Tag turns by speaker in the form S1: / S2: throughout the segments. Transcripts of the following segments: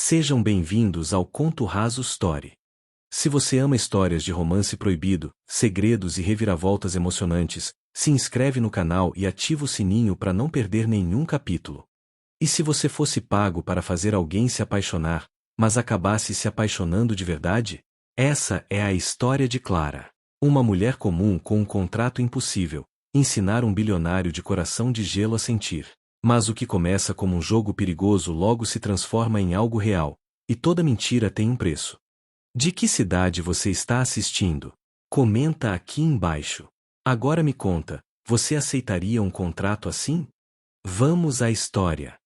S1: Sejam bem-vindos ao Conto Raso Story. Se você ama histórias de romance proibido, segredos e reviravoltas emocionantes, se inscreve no canal e ativa o sininho para não perder nenhum capítulo. E se você fosse pago para fazer alguém se apaixonar, mas acabasse se apaixonando de verdade? Essa é a história de Clara. Uma mulher comum com um contrato impossível, ensinar um bilionário de coração de gelo a sentir. Mas o que começa como um jogo perigoso logo se transforma em algo real, e toda mentira tem um preço. De que cidade você está assistindo? Comenta aqui embaixo. Agora me conta, você aceitaria um contrato assim? Vamos à história.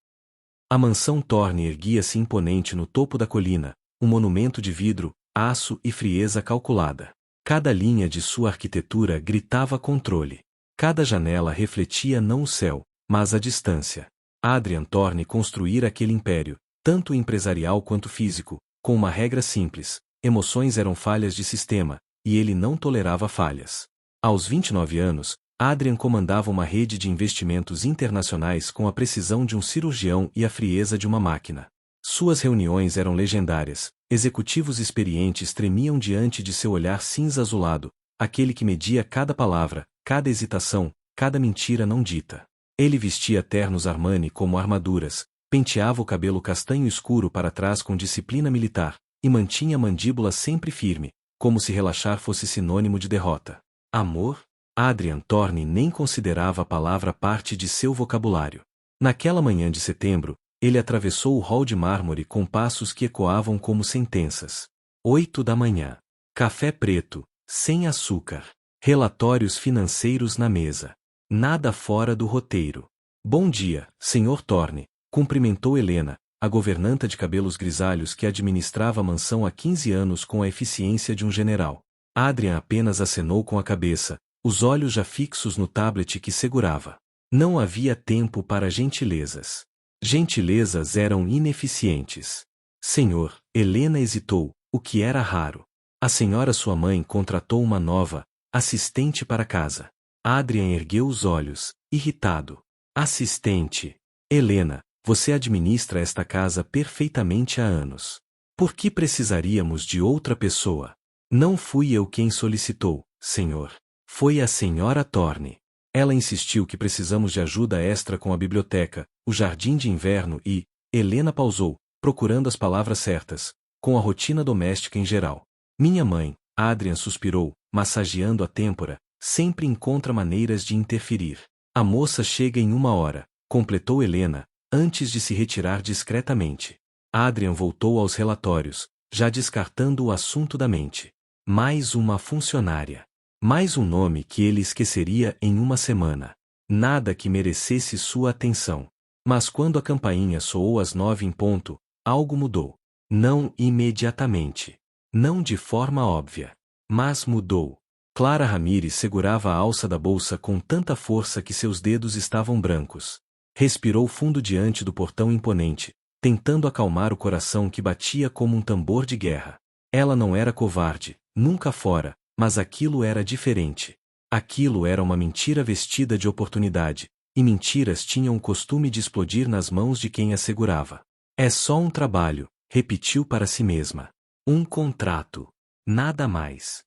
S1: A mansão Thorne erguia-se imponente no topo da colina, um monumento de vidro, aço e frieza calculada. Cada linha de sua arquitetura gritava controle. Cada janela refletia não o céu, mas a distância. Adrian Thorne construíra aquele império, tanto empresarial quanto físico, com uma regra simples: emoções eram falhas de sistema, e ele não tolerava falhas. Aos 29 anos, Adrian comandava uma rede de investimentos internacionais com a precisão de um cirurgião e a frieza de uma máquina. Suas reuniões eram legendárias, executivos experientes tremiam diante de seu olhar cinza-azulado, aquele que media cada palavra, cada hesitação, cada mentira não dita. Ele vestia ternos Armani como armaduras, penteava o cabelo castanho escuro para trás com disciplina militar, e mantinha a mandíbula sempre firme, como se relaxar fosse sinônimo de derrota. Amor? Adrian Thorne nem considerava a palavra parte de seu vocabulário. Naquela manhã de setembro, ele atravessou o hall de mármore com passos que ecoavam como sentenças. 8 da manhã. Café preto, sem açúcar. Relatórios financeiros na mesa. Nada fora do roteiro. Bom dia, Sr. Thorne, cumprimentou Helena, a governanta de cabelos grisalhos que administrava a mansão há 15 anos com a eficiência de um general. Adrian apenas acenou com a cabeça, os olhos já fixos no tablet que segurava. Não havia tempo para gentilezas. Gentilezas eram ineficientes. Senhor, Helena hesitou, o que era raro. A senhora sua mãe contratou uma nova assistente para casa. Adrian ergueu os olhos, irritado. Assistente. Helena, você administra esta casa perfeitamente há anos. Por que precisaríamos de outra pessoa? Não fui eu quem solicitou, senhor. Foi a senhora Thorne. Ela insistiu que precisamos de ajuda extra com a biblioteca, o jardim de inverno e... Helena pausou, procurando as palavras certas, com a rotina doméstica em geral. Minha mãe, Adrian suspirou, massageando a têmpora, sempre encontra maneiras de interferir. A moça chega em 1 hora, completou Helena, antes de se retirar discretamente. Adrian voltou aos relatórios, já descartando o assunto da mente. Mais uma funcionária. Mais um nome que ele esqueceria em 1 semana. Nada que merecesse sua atenção. Mas quando a campainha soou às 9 em ponto, algo mudou. Não imediatamente. Não de forma óbvia. Mas mudou. Clara Ramírez segurava a alça da bolsa com tanta força que seus dedos estavam brancos. Respirou fundo diante do portão imponente, tentando acalmar o coração que batia como um tambor de guerra. Ela não era covarde, nunca fora, mas aquilo era diferente. Aquilo era uma mentira vestida de oportunidade, e mentiras tinham o costume de explodir nas mãos de quem as segurava. É só um trabalho, repetiu para si mesma. Um contrato. Nada mais.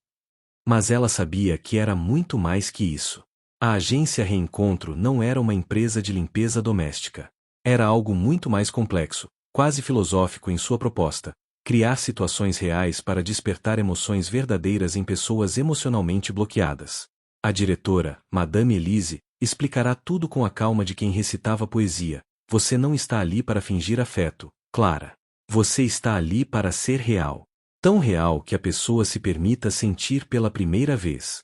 S1: Mas ela sabia que era muito mais que isso. A agência Reencontro não era uma empresa de limpeza doméstica. Era algo muito mais complexo, quase filosófico em sua proposta: criar situações reais para despertar emoções verdadeiras em pessoas emocionalmente bloqueadas. A diretora, Madame Elise, explicará tudo com a calma de quem recitava poesia. Você não está ali para fingir afeto, Clara. Você está ali para ser real. Tão real que a pessoa se permita sentir pela primeira vez.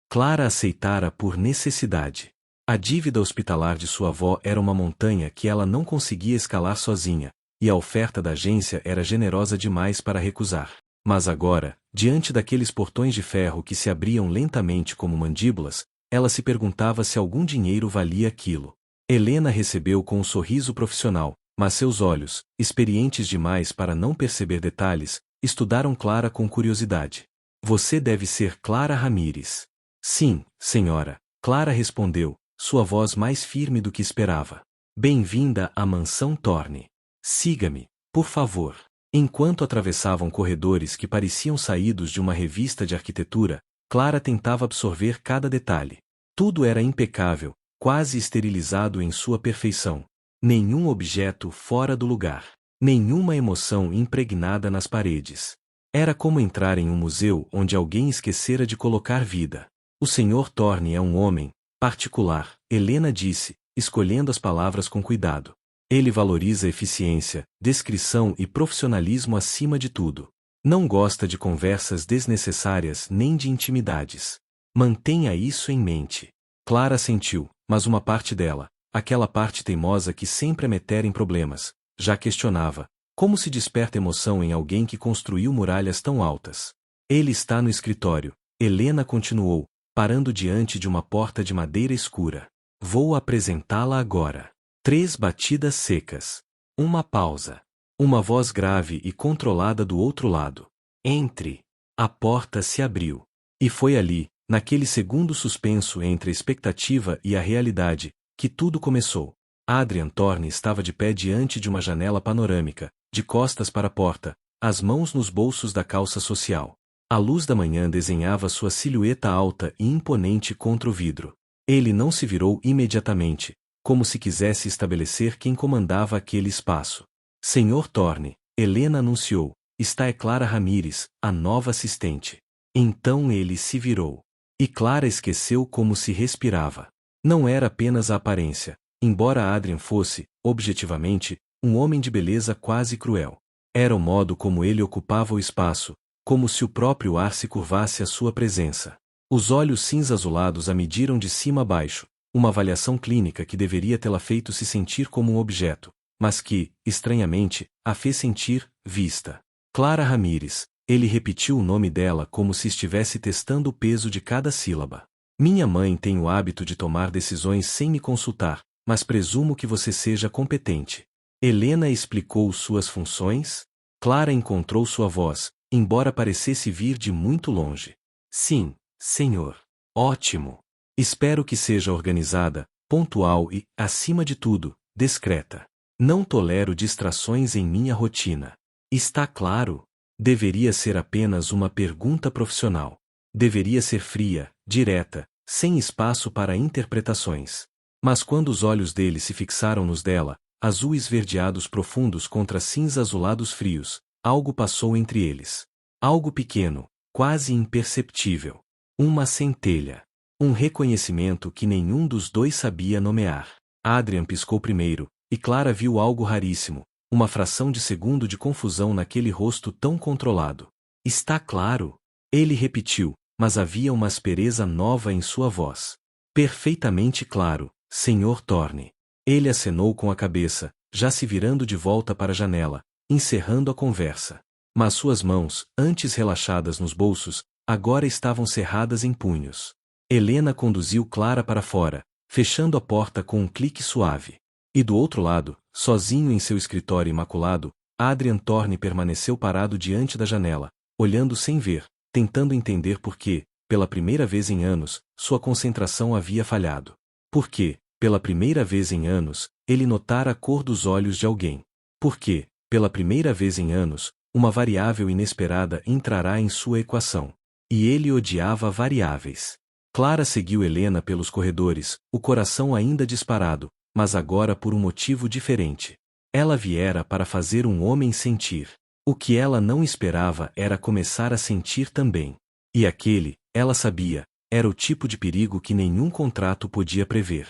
S1: Clara aceitara por necessidade. A dívida hospitalar de sua avó era uma montanha que ela não conseguia escalar sozinha, e a oferta da agência era generosa demais para recusar. Mas agora, diante daqueles portões de ferro que se abriam lentamente como mandíbulas, ela se perguntava se algum dinheiro valia aquilo. Helena recebeu com um sorriso profissional, mas seus olhos, experientes demais para não perceber detalhes, estudaram Clara com curiosidade. Você deve ser Clara Ramírez. Sim, senhora, Clara respondeu, sua voz mais firme do que esperava. Bem-vinda à mansão Thorne. Siga-me. Por favor. Enquanto atravessavam corredores que pareciam saídos de uma revista de arquitetura, Clara tentava absorver cada detalhe. Tudo era impecável, quase esterilizado em sua perfeição. Nenhum objeto fora do lugar. Nenhuma emoção impregnada nas paredes. Era como entrar em um museu onde alguém esquecera de colocar vida. O Sr. Thorne é um homem particular, Helena disse, escolhendo as palavras com cuidado. Ele valoriza eficiência, descrição e profissionalismo acima de tudo. Não gosta de conversas desnecessárias nem de intimidades. Mantenha isso em mente. Clara sentiu, mas uma parte dela, aquela parte teimosa que sempre a metera em problemas, já questionava. Como se desperta emoção em alguém que construiu muralhas tão altas? Ele está no escritório, Helena continuou, parando diante de uma porta de madeira escura. Vou apresentá-la agora. 3 batidas secas. Uma pausa. Uma voz grave e controlada do outro lado. Entre. A porta se abriu. E foi ali, naquele segundo suspenso entre a expectativa e a realidade, que tudo começou. Adrian Thorne estava de pé diante de uma janela panorâmica, de costas para a porta, as mãos nos bolsos da calça social. A luz da manhã desenhava sua silhueta alta e imponente contra o vidro. Ele não se virou imediatamente, como se quisesse estabelecer quem comandava aquele espaço. Sr. Thorne, Helena anunciou, está é Clara Ramírez, a nova assistente. Então ele se virou. E Clara esqueceu como se respirava. Não era apenas a aparência, embora Adrian fosse, objetivamente, um homem de beleza quase cruel. Era o modo como ele ocupava o espaço, como se o próprio ar se curvasse à sua presença. Os olhos cinza-azulados a mediram de cima a baixo, uma avaliação clínica que deveria tê-la feito se sentir como um objeto, mas que, estranhamente, a fez sentir vista. Clara Ramírez. Ele repetiu o nome dela como se estivesse testando o peso de cada sílaba. Minha mãe tem o hábito de tomar decisões sem me consultar, mas presumo que você seja competente. Helena explicou suas funções? Clara encontrou sua voz, embora parecesse vir de muito longe. Sim, senhor. Ótimo. Espero que seja organizada, pontual e, acima de tudo, discreta. Não tolero distrações em minha rotina. Está claro? Deveria ser apenas uma pergunta profissional. Deveria ser fria, direta, sem espaço para interpretações. Mas quando os olhos dele se fixaram nos dela, azul esverdeados profundos contra cinza azulados frios, algo passou entre eles. Algo pequeno, quase imperceptível. Uma centelha. Um reconhecimento que nenhum dos dois sabia nomear. Adrian piscou primeiro, e Clara viu algo raríssimo, uma fração de segundo de confusão naquele rosto tão controlado. Está claro? Ele repetiu, mas havia uma aspereza nova em sua voz. Perfeitamente claro, Sr. Thorne. Ele acenou com a cabeça, já se virando de volta para a janela, encerrando a conversa. Mas suas mãos, antes relaxadas nos bolsos, agora estavam cerradas em punhos. Helena conduziu Clara para fora, fechando a porta com um clique suave. E do outro lado, sozinho em seu escritório imaculado, Adrian Thorne permaneceu parado diante da janela, olhando sem ver, tentando entender por que, pela primeira vez em anos, sua concentração havia falhado. Por que, pela primeira vez em anos, ele notara a cor dos olhos de alguém. Por que, pela primeira vez em anos, uma variável inesperada entrará em sua equação. E ele odiava variáveis. Clara seguiu Helena pelos corredores, o coração ainda disparado, mas agora por um motivo diferente. Ela viera para fazer um homem sentir. O que ela não esperava era começar a sentir também. E aquele, ela sabia, era o tipo de perigo que nenhum contrato podia prever.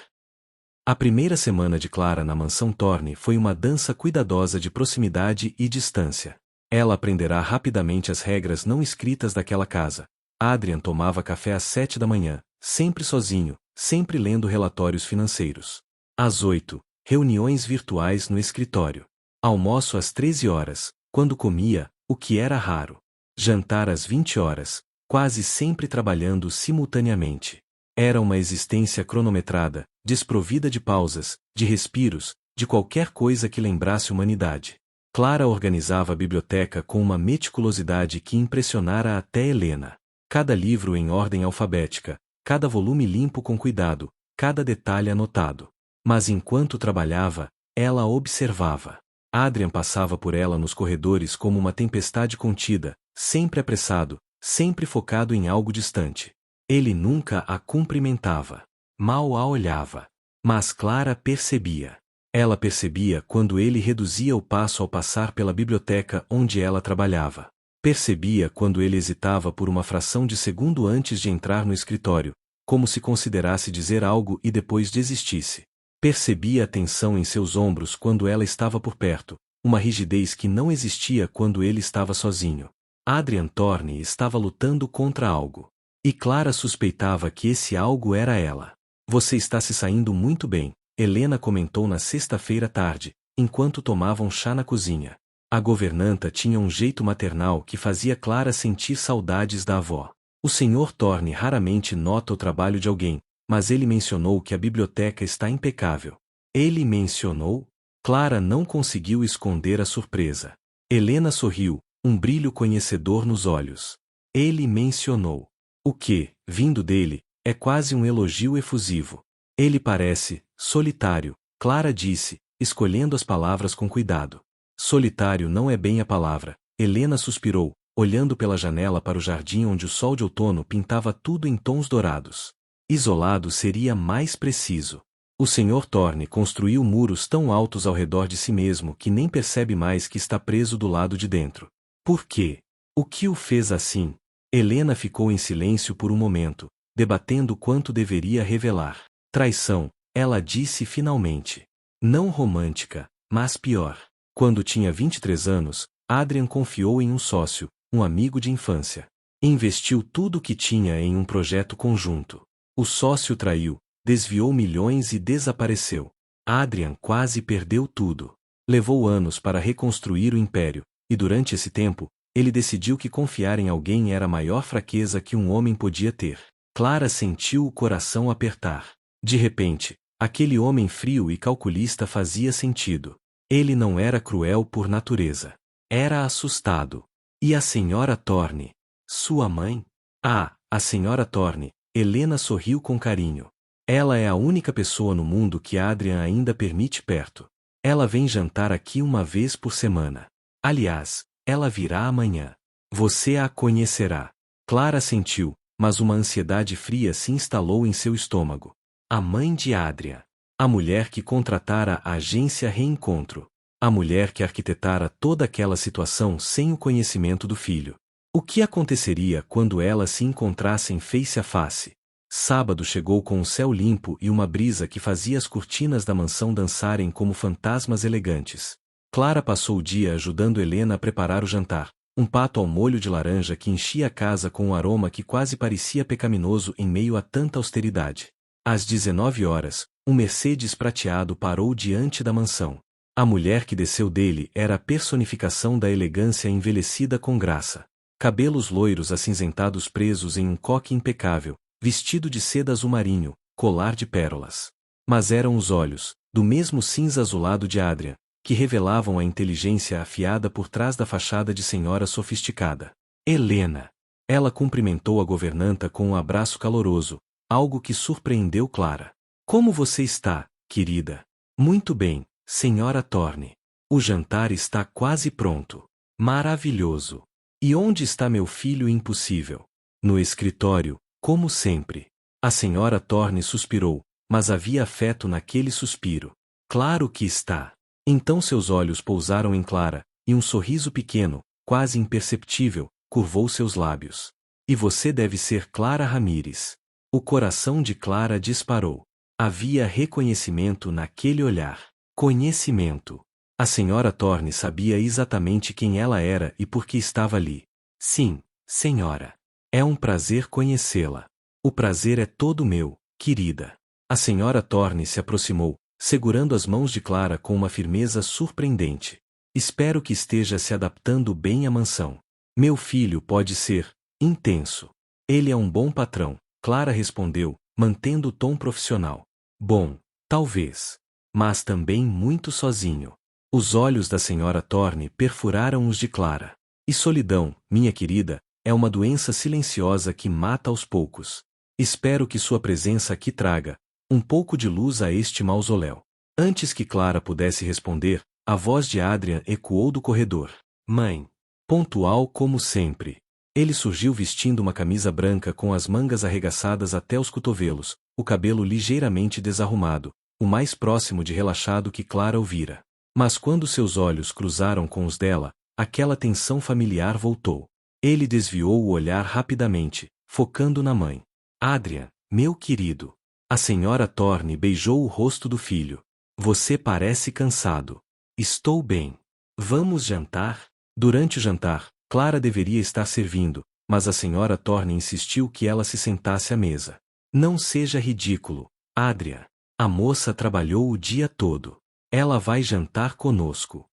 S1: A primeira semana de Clara na mansão Thorne foi uma dança cuidadosa de proximidade e distância. Ela aprenderá rapidamente as regras não escritas daquela casa. Adrian tomava café às 7 da manhã, sempre sozinho, sempre lendo relatórios financeiros. Às 8, reuniões virtuais no escritório. Almoço às 13 horas, quando comia, o que era raro. Jantar às 20 horas, quase sempre trabalhando simultaneamente. Era uma existência cronometrada, desprovida de pausas, de respiros, de qualquer coisa que lembrasse humanidade. Clara organizava a biblioteca com uma meticulosidade que impressionara até Helena. Cada livro em ordem alfabética, cada volume limpo com cuidado, cada detalhe anotado. Mas enquanto trabalhava, ela observava. Adrian passava por ela nos corredores como uma tempestade contida, sempre apressado, sempre focado em algo distante. Ele nunca a cumprimentava. Mal a olhava. Mas Clara percebia. Ela percebia quando ele reduzia o passo ao passar pela biblioteca onde ela trabalhava. Percebia quando ele hesitava por uma fração de segundo antes de entrar no escritório, como se considerasse dizer algo e depois desistisse. Percebia a tensão em seus ombros quando ela estava por perto, uma rigidez que não existia quando ele estava sozinho. Adrian Thorne estava lutando contra algo. E Clara suspeitava que esse algo era ela. Você está se saindo muito bem, Helena comentou na sexta-feira à tarde, enquanto tomavam chá na cozinha. A governanta tinha um jeito maternal que fazia Clara sentir saudades da avó. O Sr. Thorne raramente nota o trabalho de alguém, mas ele mencionou que a biblioteca está impecável. Ele mencionou? Clara não conseguiu esconder a surpresa. Helena sorriu, um brilho conhecedor nos olhos. Ele mencionou. O que, vindo dele, é quase um elogio efusivo. Ele parece solitário, Clara disse, escolhendo as palavras com cuidado. Solitário não é bem a palavra, Helena suspirou, olhando pela janela para o jardim onde o sol de outono pintava tudo em tons dourados. Isolado seria mais preciso. O Sr. Thorne construiu muros tão altos ao redor de si mesmo que nem percebe mais que está preso do lado de dentro. Por quê? O que o fez assim? Helena ficou em silêncio por um momento, debatendo quanto deveria revelar. Traição, ela disse finalmente. Não romântica, mas pior. Quando tinha 23 anos, Adrian confiou em um sócio, um amigo de infância. Investiu tudo o que tinha em um projeto conjunto. O sócio traiu, desviou milhões e desapareceu. Adrian quase perdeu tudo. Levou anos para reconstruir o império, e durante esse tempo, ele decidiu que confiar em alguém era a maior fraqueza que um homem podia ter. Clara sentiu o coração apertar. De repente, aquele homem frio e calculista fazia sentido. Ele não era cruel por natureza. Era assustado. E a senhora Thorne? Sua mãe? Ah, a senhora Thorne. Helena sorriu com carinho. Ela é a única pessoa no mundo que Adrian ainda permite perto. Ela vem jantar aqui uma vez por semana. Aliás, ela virá amanhã. Você a conhecerá. Clara sentiu, mas uma ansiedade fria se instalou em seu estômago. A mãe de Adrian. A mulher que contratara a agência Reencontro. A mulher que arquitetara toda aquela situação sem o conhecimento do filho. O que aconteceria quando elas se encontrassem face a face? Sábado chegou com um céu limpo e uma brisa que fazia as cortinas da mansão dançarem como fantasmas elegantes. Clara passou o dia ajudando Helena a preparar o jantar, um pato ao molho de laranja que enchia a casa com um aroma que quase parecia pecaminoso em meio a tanta austeridade. Às 19 horas, um Mercedes prateado parou diante da mansão. A mulher que desceu dele era a personificação da elegância envelhecida com graça. Cabelos loiros acinzentados presos em um coque impecável, vestido de seda azul marinho, colar de pérolas. Mas eram os olhos, do mesmo cinza azulado de Adrian, que revelavam a inteligência afiada por trás da fachada de senhora sofisticada. Helena! Ela cumprimentou a governanta com um abraço caloroso, algo que surpreendeu Clara. Como você está, querida? Muito bem, senhora Thorne. O jantar está quase pronto. Maravilhoso! E onde está meu filho impossível? No escritório, como sempre. A senhora Thorne suspirou, mas havia afeto naquele suspiro. Claro que está. Então seus olhos pousaram em Clara, e um sorriso pequeno, quase imperceptível, curvou seus lábios. E você deve ser Clara Ramírez. O coração de Clara disparou. Havia reconhecimento naquele olhar. Conhecimento. A senhora Thorne sabia exatamente quem ela era e por que estava ali. Sim, senhora. É um prazer conhecê-la. O prazer é todo meu, querida. A senhora Thorne se aproximou, segurando as mãos de Clara com uma firmeza surpreendente. Espero que esteja se adaptando bem à mansão. Meu filho pode ser intenso. Ele é um bom patrão, Clara respondeu, mantendo o tom profissional. Bom, talvez. Mas também muito sozinho. Os olhos da senhora Thorne perfuraram os de Clara. E solidão, minha querida, é uma doença silenciosa que mata aos poucos. Espero que sua presença aqui traga um pouco de luz a este mausoléu. Antes que Clara pudesse responder, A voz de Adrian ecoou do corredor. Mãe. Pontual como sempre. Ele surgiu vestindo uma camisa branca com as mangas arregaçadas até os cotovelos, o cabelo ligeiramente desarrumado, o mais próximo de relaxado que Clara o vira. Mas quando seus olhos cruzaram com os dela, aquela tensão familiar voltou. Ele desviou o olhar rapidamente, focando na mãe. Adrian, meu querido. A senhora Thorne beijou o rosto do filho. Você parece cansado. Estou bem. Vamos jantar? Durante o jantar, Clara deveria estar servindo, mas a senhora Thorne insistiu que ela se sentasse à mesa. Não seja ridículo, Adrian. A moça trabalhou o dia todo. Ela vai jantar conosco.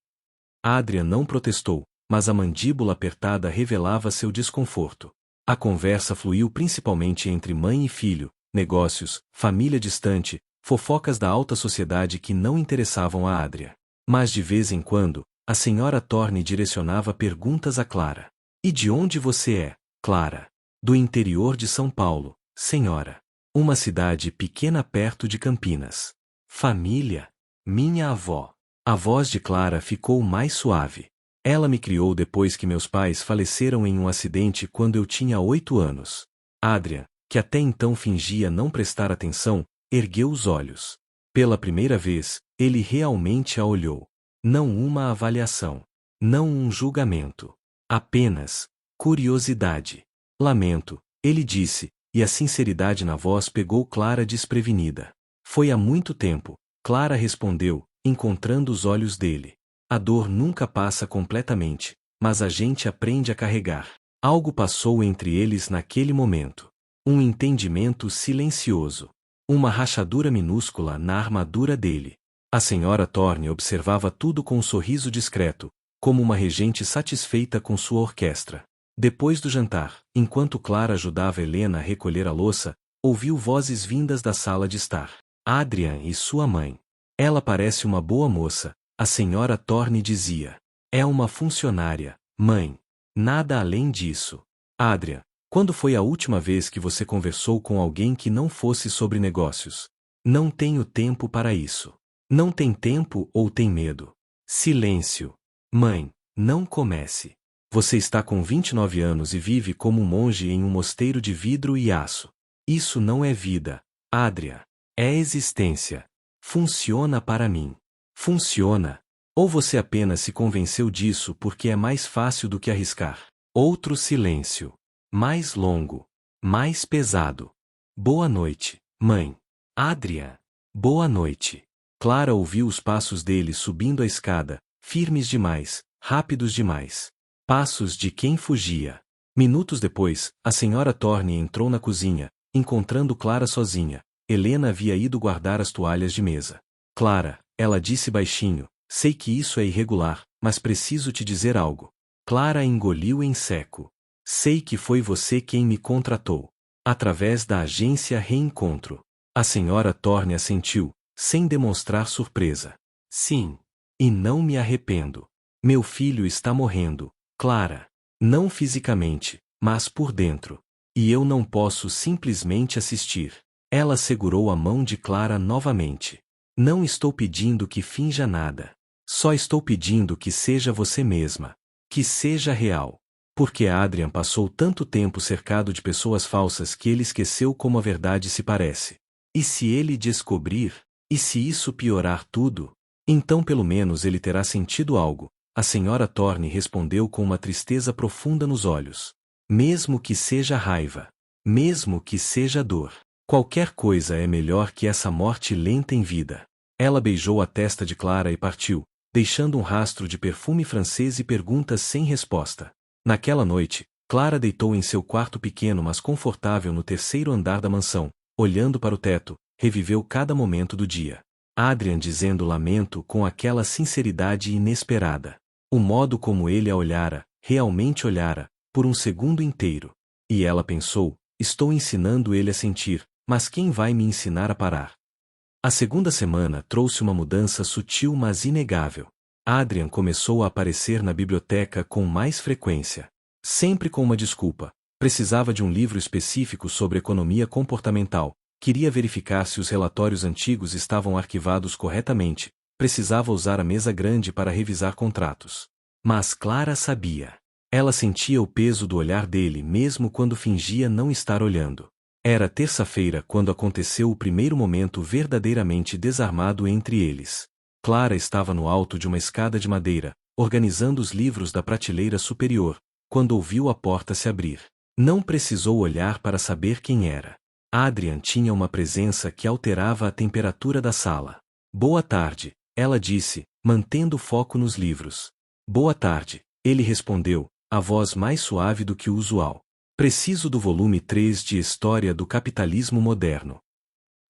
S1: Adrian não protestou, mas a mandíbula apertada revelava seu desconforto. A conversa fluiu principalmente entre mãe e filho, negócios, família distante, fofocas da alta sociedade que não interessavam a Adrian. Mas de vez em quando, a senhora Thorne direcionava perguntas a Clara. E de onde você é, Clara? Do interior de São Paulo, senhora. Uma cidade pequena perto de Campinas. Família? Minha avó. A voz de Clara ficou mais suave. Ela me criou depois que meus pais faleceram em um acidente quando eu tinha 8 anos. Adrian, que até então fingia não prestar atenção, ergueu os olhos. Pela primeira vez, ele realmente a olhou. Não uma avaliação. Não um julgamento. Apenas curiosidade. Lamento, ele disse, e a sinceridade na voz pegou Clara desprevenida. Foi há muito tempo, Clara respondeu, encontrando os olhos dele. A dor nunca passa completamente, mas a gente aprende a carregar. Algo passou entre eles naquele momento. Um entendimento silencioso. Uma rachadura minúscula na armadura dele. A senhora Thorne observava tudo com um sorriso discreto, como uma regente satisfeita com sua orquestra. Depois do jantar, enquanto Clara ajudava Helena a recolher a louça, ouviu vozes vindas da sala de estar. Adrian e sua mãe. Ela parece uma boa moça, a senhora Thorne dizia. É uma funcionária, mãe. Nada além disso. Adrian, quando foi a última vez que você conversou com alguém que não fosse sobre negócios? Não tenho tempo para isso. Não tem tempo ou tem medo? Silêncio. Mãe, não comece. Você está com 29 anos e vive como um monge em um mosteiro de vidro e aço. Isso não é vida, Adrian. É existência. Funciona para mim. Funciona. Ou você apenas se convenceu disso porque é mais fácil do que arriscar? Outro silêncio. Mais longo. Mais pesado. Boa noite, mãe. Adrian. Boa noite. Clara ouviu os passos dele subindo a escada, firmes demais, rápidos demais. Passos de quem fugia. Minutos depois, a senhora Thorne entrou na cozinha, encontrando Clara sozinha. Helena havia ido guardar as toalhas de mesa. Clara, ela disse baixinho, sei que isso é irregular, mas preciso te dizer algo. Clara engoliu em seco. Sei que foi você quem me contratou. Através da agência Reencontro. A senhora Thorne assentiu, sem demonstrar surpresa. Sim. E não me arrependo. Meu filho está morrendo, Clara. Não fisicamente, mas por dentro. E eu não posso simplesmente assistir. Ela segurou a mão de Clara novamente. Não estou pedindo que finja nada. Só estou pedindo que seja você mesma. Que seja real. Porque Adrian passou tanto tempo cercado de pessoas falsas que ele esqueceu como a verdade se parece. E se ele descobrir? E se isso piorar tudo? Então pelo menos ele terá sentido algo. A senhora Thorne respondeu com uma tristeza profunda nos olhos. Mesmo que seja raiva. Mesmo que seja dor. Qualquer coisa é melhor que essa morte lenta em vida. Ela beijou a testa de Clara e partiu, deixando um rastro de perfume francês e perguntas sem resposta. Naquela noite, Clara deitou em seu quarto pequeno mas confortável no terceiro andar da mansão, olhando para o teto, reviveu cada momento do dia. Adrian dizendo lamento com aquela sinceridade inesperada. O modo como ele a olhara, realmente olhara, por um segundo inteiro. E ela pensou, estou ensinando ele a sentir, mas quem vai me ensinar a parar? A segunda semana trouxe uma mudança sutil mas inegável. Adrian começou a aparecer na biblioteca com mais frequência. Sempre com uma desculpa. Precisava de um livro específico sobre economia comportamental. Queria verificar se os relatórios antigos estavam arquivados corretamente. precisava usar a mesa grande para revisar contratos. Mas Clara sabia. Ela sentia o peso do olhar dele mesmo quando fingia não estar olhando. Era terça-feira quando aconteceu o primeiro momento verdadeiramente desarmado entre eles. Clara estava no alto de uma escada de madeira, organizando os livros da prateleira superior, quando ouviu a porta se abrir. Não precisou olhar para saber quem era. Adrian tinha uma presença que alterava a temperatura da sala. Boa tarde, ela disse, mantendo o foco nos livros. Boa tarde, ele respondeu, a voz mais suave do que o usual. Preciso do volume 3 de História do Capitalismo Moderno.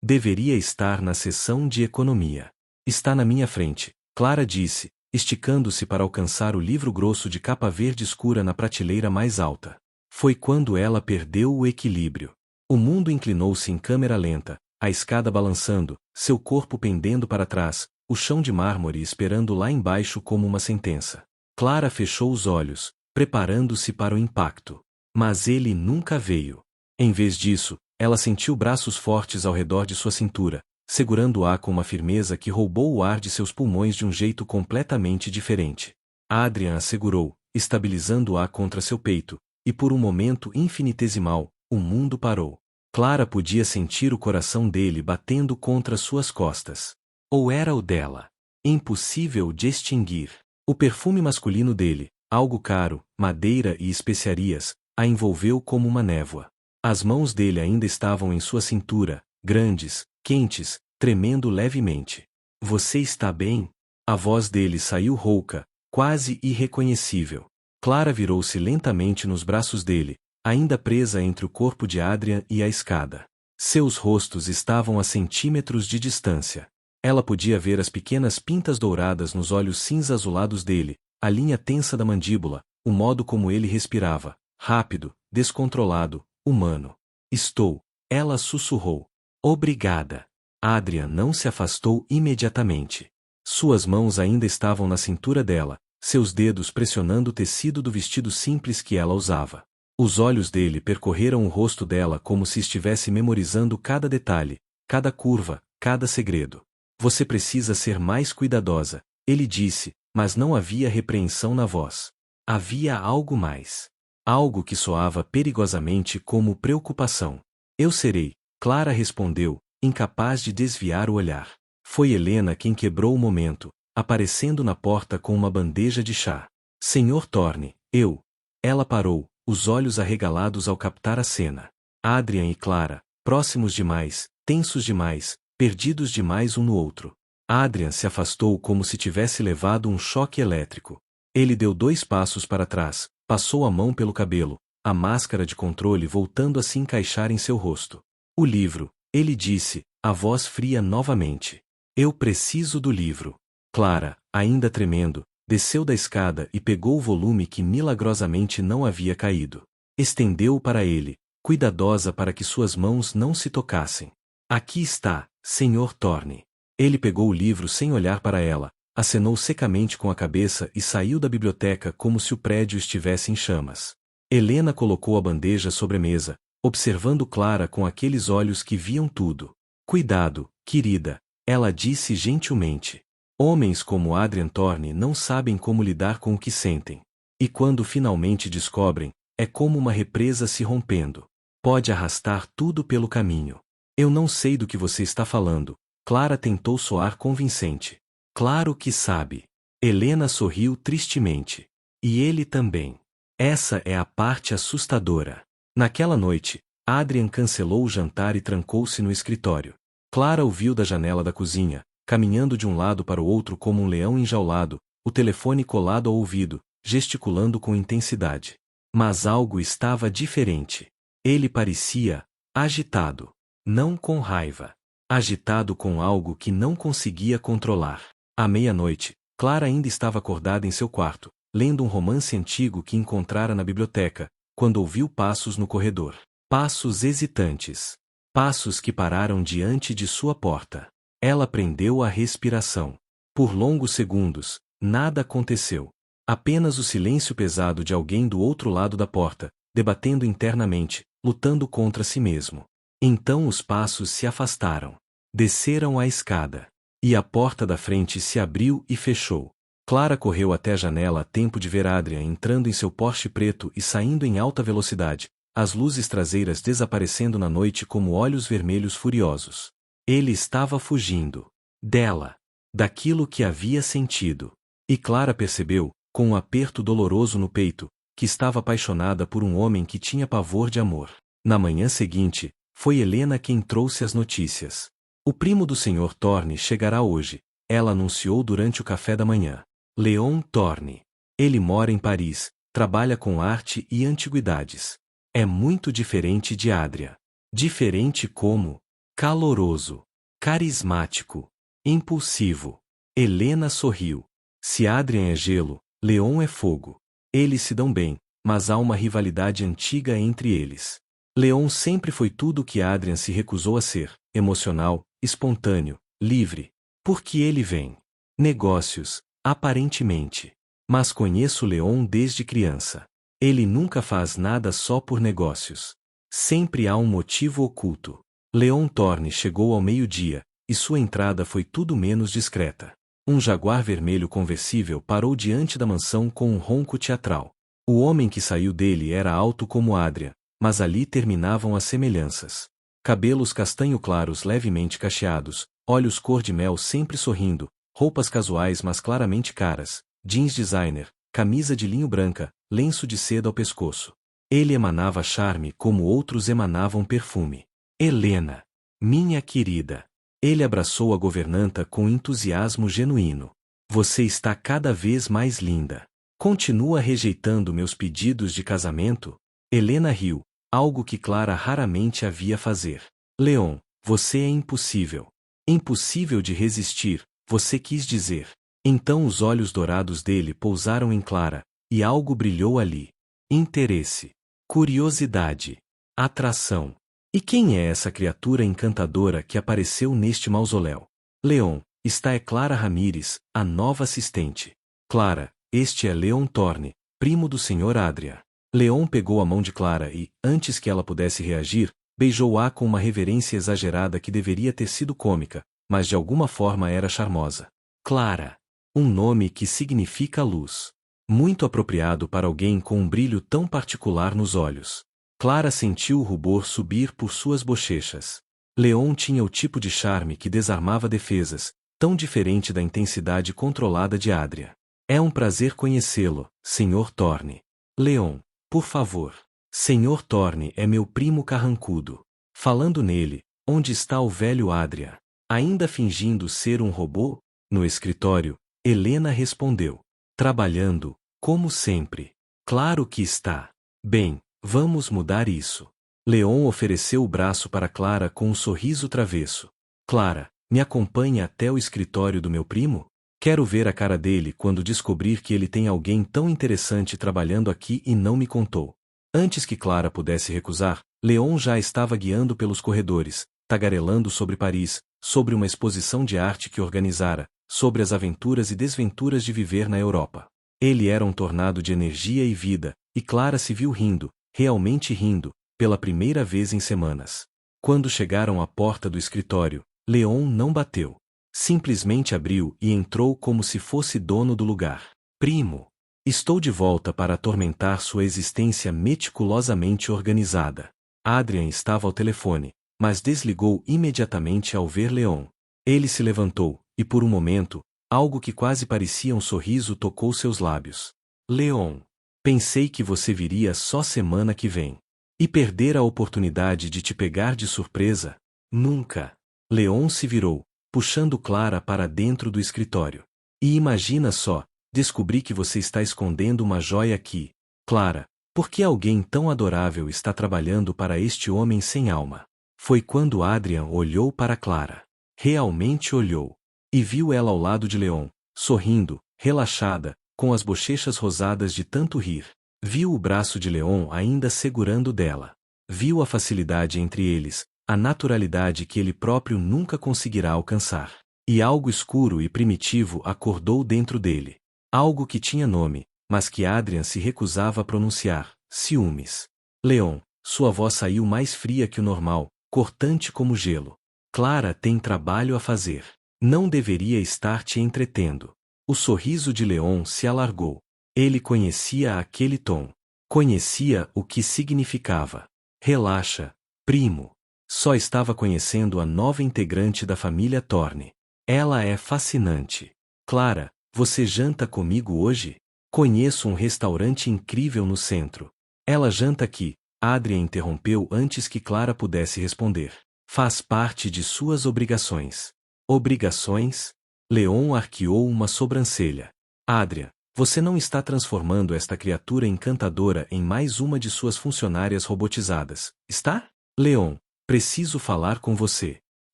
S1: Deveria estar na seção de Economia. Está na minha frente, Clara disse, esticando-se para alcançar o livro grosso de capa verde escura na prateleira mais alta. Foi quando ela perdeu o equilíbrio. O mundo inclinou-se em câmera lenta, a escada balançando, seu corpo pendendo para trás, o chão de mármore esperando lá embaixo como uma sentença. Clara fechou os olhos, preparando-se para o impacto. Mas ele nunca veio. Em vez disso, ela sentiu braços fortes ao redor de sua cintura, segurando-a com uma firmeza que roubou o ar de seus pulmões de um jeito completamente diferente. Adrian a segurou, estabilizando-a contra seu peito, e por um momento infinitesimal, o mundo parou. Clara podia sentir o coração dele batendo contra suas costas. Ou era o dela? Impossível de extinguir. O perfume masculino dele, algo caro, madeira e especiarias, a envolveu como uma névoa. As mãos dele ainda estavam em sua cintura, grandes, quentes, tremendo levemente. Você está bem? A voz dele saiu rouca, quase irreconhecível. Clara virou-se lentamente nos braços dele, ainda presa entre o corpo de Adrian e a escada. Seus rostos estavam a centímetros de distância. Ela podia ver as pequenas pintas douradas nos olhos cinza-azulados dele, a linha tensa da mandíbula, o modo como ele respirava, rápido, descontrolado, humano. Estou. Ela sussurrou. Obrigada. Adrian não se afastou imediatamente. Suas mãos ainda estavam na cintura dela, seus dedos pressionando o tecido do vestido simples que ela usava. Os olhos dele percorreram o rosto dela como se estivesse memorizando cada detalhe, cada curva, cada segredo. Você precisa ser mais cuidadosa, ele disse, mas não havia repreensão na voz. Havia algo mais. Algo que soava perigosamente como preocupação. Eu serei, Clara respondeu, incapaz de desviar o olhar. Foi Helena quem quebrou o momento, aparecendo na porta com uma bandeja de chá. Senhor Thorne, eu. Ela parou, os olhos arregalados ao captar a cena. Adrian e Clara, próximos demais, tensos demais, perdidos demais um no outro. Adrian se afastou como se tivesse levado um choque elétrico. Ele deu 2 passos para trás, passou a mão pelo cabelo, a máscara de controle voltando a se encaixar em seu rosto. O livro, ele disse, a voz fria novamente. Eu preciso do livro. Clara, ainda tremendo, desceu da escada e pegou o volume que milagrosamente não havia caído. Estendeu-o para ele, cuidadosa para que suas mãos não se tocassem. Aqui está, Sr. Thorne. Ele pegou o livro sem olhar para ela, acenou secamente com a cabeça e saiu da biblioteca como se o prédio estivesse em chamas. Helena colocou a bandeja sobre a mesa, observando Clara com aqueles olhos que viam tudo. Cuidado, querida, ela disse gentilmente. Homens como Adrian Thorne não sabem como lidar com o que sentem. E quando finalmente descobrem, é como uma represa se rompendo. Pode arrastar tudo pelo caminho. Eu não sei do que você está falando. Clara tentou soar convincente. Claro que sabe. Helena sorriu tristemente. E ele também. Essa é a parte assustadora. Naquela noite, Adrian cancelou o jantar e trancou-se no escritório. Clara o viu da janela da cozinha, caminhando de um lado para o outro como um leão enjaulado, o telefone colado ao ouvido, gesticulando com intensidade. Mas algo estava diferente. Ele parecia agitado. Não com raiva. Agitado com algo que não conseguia controlar. À meia-noite, Clara ainda estava acordada em seu quarto, lendo um romance antigo que encontrara na biblioteca, quando ouviu passos no corredor. Passos hesitantes. Passos que pararam diante de sua porta. Ela prendeu a respiração. Por longos segundos, nada aconteceu. Apenas o silêncio pesado de alguém do outro lado da porta, debatendo internamente, lutando contra si mesmo. Então os passos se afastaram. Desceram a escada. E a porta da frente se abriu e fechou. Clara correu até a janela a tempo de ver Adrian entrando em seu Porsche preto e saindo em alta velocidade, as luzes traseiras desaparecendo na noite como olhos vermelhos furiosos. Ele estava fugindo dela, daquilo que havia sentido. E Clara percebeu, com um aperto doloroso no peito, que estava apaixonada por um homem que tinha pavor de amor. Na manhã seguinte, foi Helena quem trouxe as notícias. O primo do Sr. Thorne chegará hoje, ela anunciou durante o café da manhã. Léon Thorne. Ele mora em Paris, trabalha com arte e antiguidades. É muito diferente de Adrian. Diferente como? Caloroso. Carismático. Impulsivo. Helena sorriu. Se Adrian é gelo, Léon é fogo. Eles se dão bem, mas há uma rivalidade antiga entre eles. Léon sempre foi tudo o que Adrian se recusou a ser, emocional, espontâneo, livre. Porque ele vem. Negócios, aparentemente. Mas conheço Léon desde criança. Ele nunca faz nada só por negócios. Sempre há um motivo oculto. Léon Thorne chegou ao meio-dia, e sua entrada foi tudo menos discreta. Um jaguar vermelho conversível parou diante da mansão com um ronco teatral. O homem que saiu dele era alto como Adrian, mas ali terminavam as semelhanças. Cabelos castanho claros levemente cacheados, olhos cor-de-mel sempre sorrindo, roupas casuais mas claramente caras, jeans designer, camisa de linho branca, lenço de seda ao pescoço. Ele emanava charme como outros emanavam perfume. Helena, minha querida. Ele abraçou a governanta com entusiasmo genuíno. Você está cada vez mais linda. Continua rejeitando meus pedidos de casamento? Helena riu, algo que Clara raramente havia fazer. Léon, você é impossível. Impossível de resistir, você quis dizer. Então os olhos dourados dele pousaram em Clara, e algo brilhou ali. Interesse. Curiosidade. Atração. E quem é essa criatura encantadora que apareceu neste mausoléu? Léon, esta é Clara Ramírez, a nova assistente. Clara, este é Léon Thorne, primo do Sr. Adrian. Léon pegou a mão de Clara e, antes que ela pudesse reagir, beijou-a com uma reverência exagerada que deveria ter sido cômica, mas de alguma forma era charmosa. Clara. Um nome que significa luz. Muito apropriado para alguém com um brilho tão particular nos olhos. Clara sentiu o rubor subir por suas bochechas. Léon tinha o tipo de charme que desarmava defesas, tão diferente da intensidade controlada de Adrian. É um prazer conhecê-lo, Sr. Thorne. Léon, por favor. Sr. Thorne é meu primo carrancudo. Falando nele, onde está o velho Adrian? Ainda fingindo ser um robô? No escritório, Helena respondeu. Trabalhando, como sempre. Claro que está. Bem, vamos mudar isso. Léon ofereceu o braço para Clara com um sorriso travesso. Clara, me acompanhe até o escritório do meu primo? Quero ver a cara dele quando descobrir que ele tem alguém tão interessante trabalhando aqui e não me contou. Antes que Clara pudesse recusar, Léon já estava guiando pelos corredores, tagarelando sobre Paris, sobre uma exposição de arte que organizara, sobre as aventuras e desventuras de viver na Europa. Ele era um tornado de energia e vida, e Clara se viu rindo, realmente rindo, pela primeira vez em semanas. Quando chegaram à porta do escritório, Léon não bateu. Simplesmente abriu e entrou como se fosse dono do lugar. Primo. Estou de volta para atormentar sua existência meticulosamente organizada. Adrian estava ao telefone, mas desligou imediatamente ao ver Léon. Ele se levantou, e por um momento, algo que quase parecia um sorriso tocou seus lábios. Léon. Pensei que você viria só semana que vem. E perder a oportunidade de te pegar de surpresa? Nunca. Léon se virou, puxando Clara para dentro do escritório. E imagina só, descobri que você está escondendo uma joia aqui. Clara, por que alguém tão adorável está trabalhando para este homem sem alma? Foi quando Adrian olhou para Clara. Realmente olhou. E viu ela ao lado de Léon, sorrindo, relaxada, com as bochechas rosadas de tanto rir. Viu o braço de Léon ainda segurando dela. Viu a facilidade entre eles, a naturalidade que ele próprio nunca conseguirá alcançar. E algo escuro e primitivo acordou dentro dele. Algo que tinha nome, mas que Adrian se recusava a pronunciar: ciúmes. Léon, sua voz saiu mais fria que o normal, cortante como gelo. Clara tem trabalho a fazer. Não deveria estar te entretendo. O sorriso de Leon se alargou. Ele conhecia aquele tom. Conhecia o que significava. Relaxa, primo. Só estava conhecendo a nova integrante da família Thorne. Ela é fascinante. Clara, você janta comigo hoje? Conheço um restaurante incrível no centro. Ela janta aqui. Adrian interrompeu antes que Clara pudesse responder. Faz parte de suas obrigações. Obrigações? Leon arqueou uma sobrancelha. Adrian, você não está transformando esta criatura encantadora em mais uma de suas funcionárias robotizadas, está? Leon, preciso falar com você.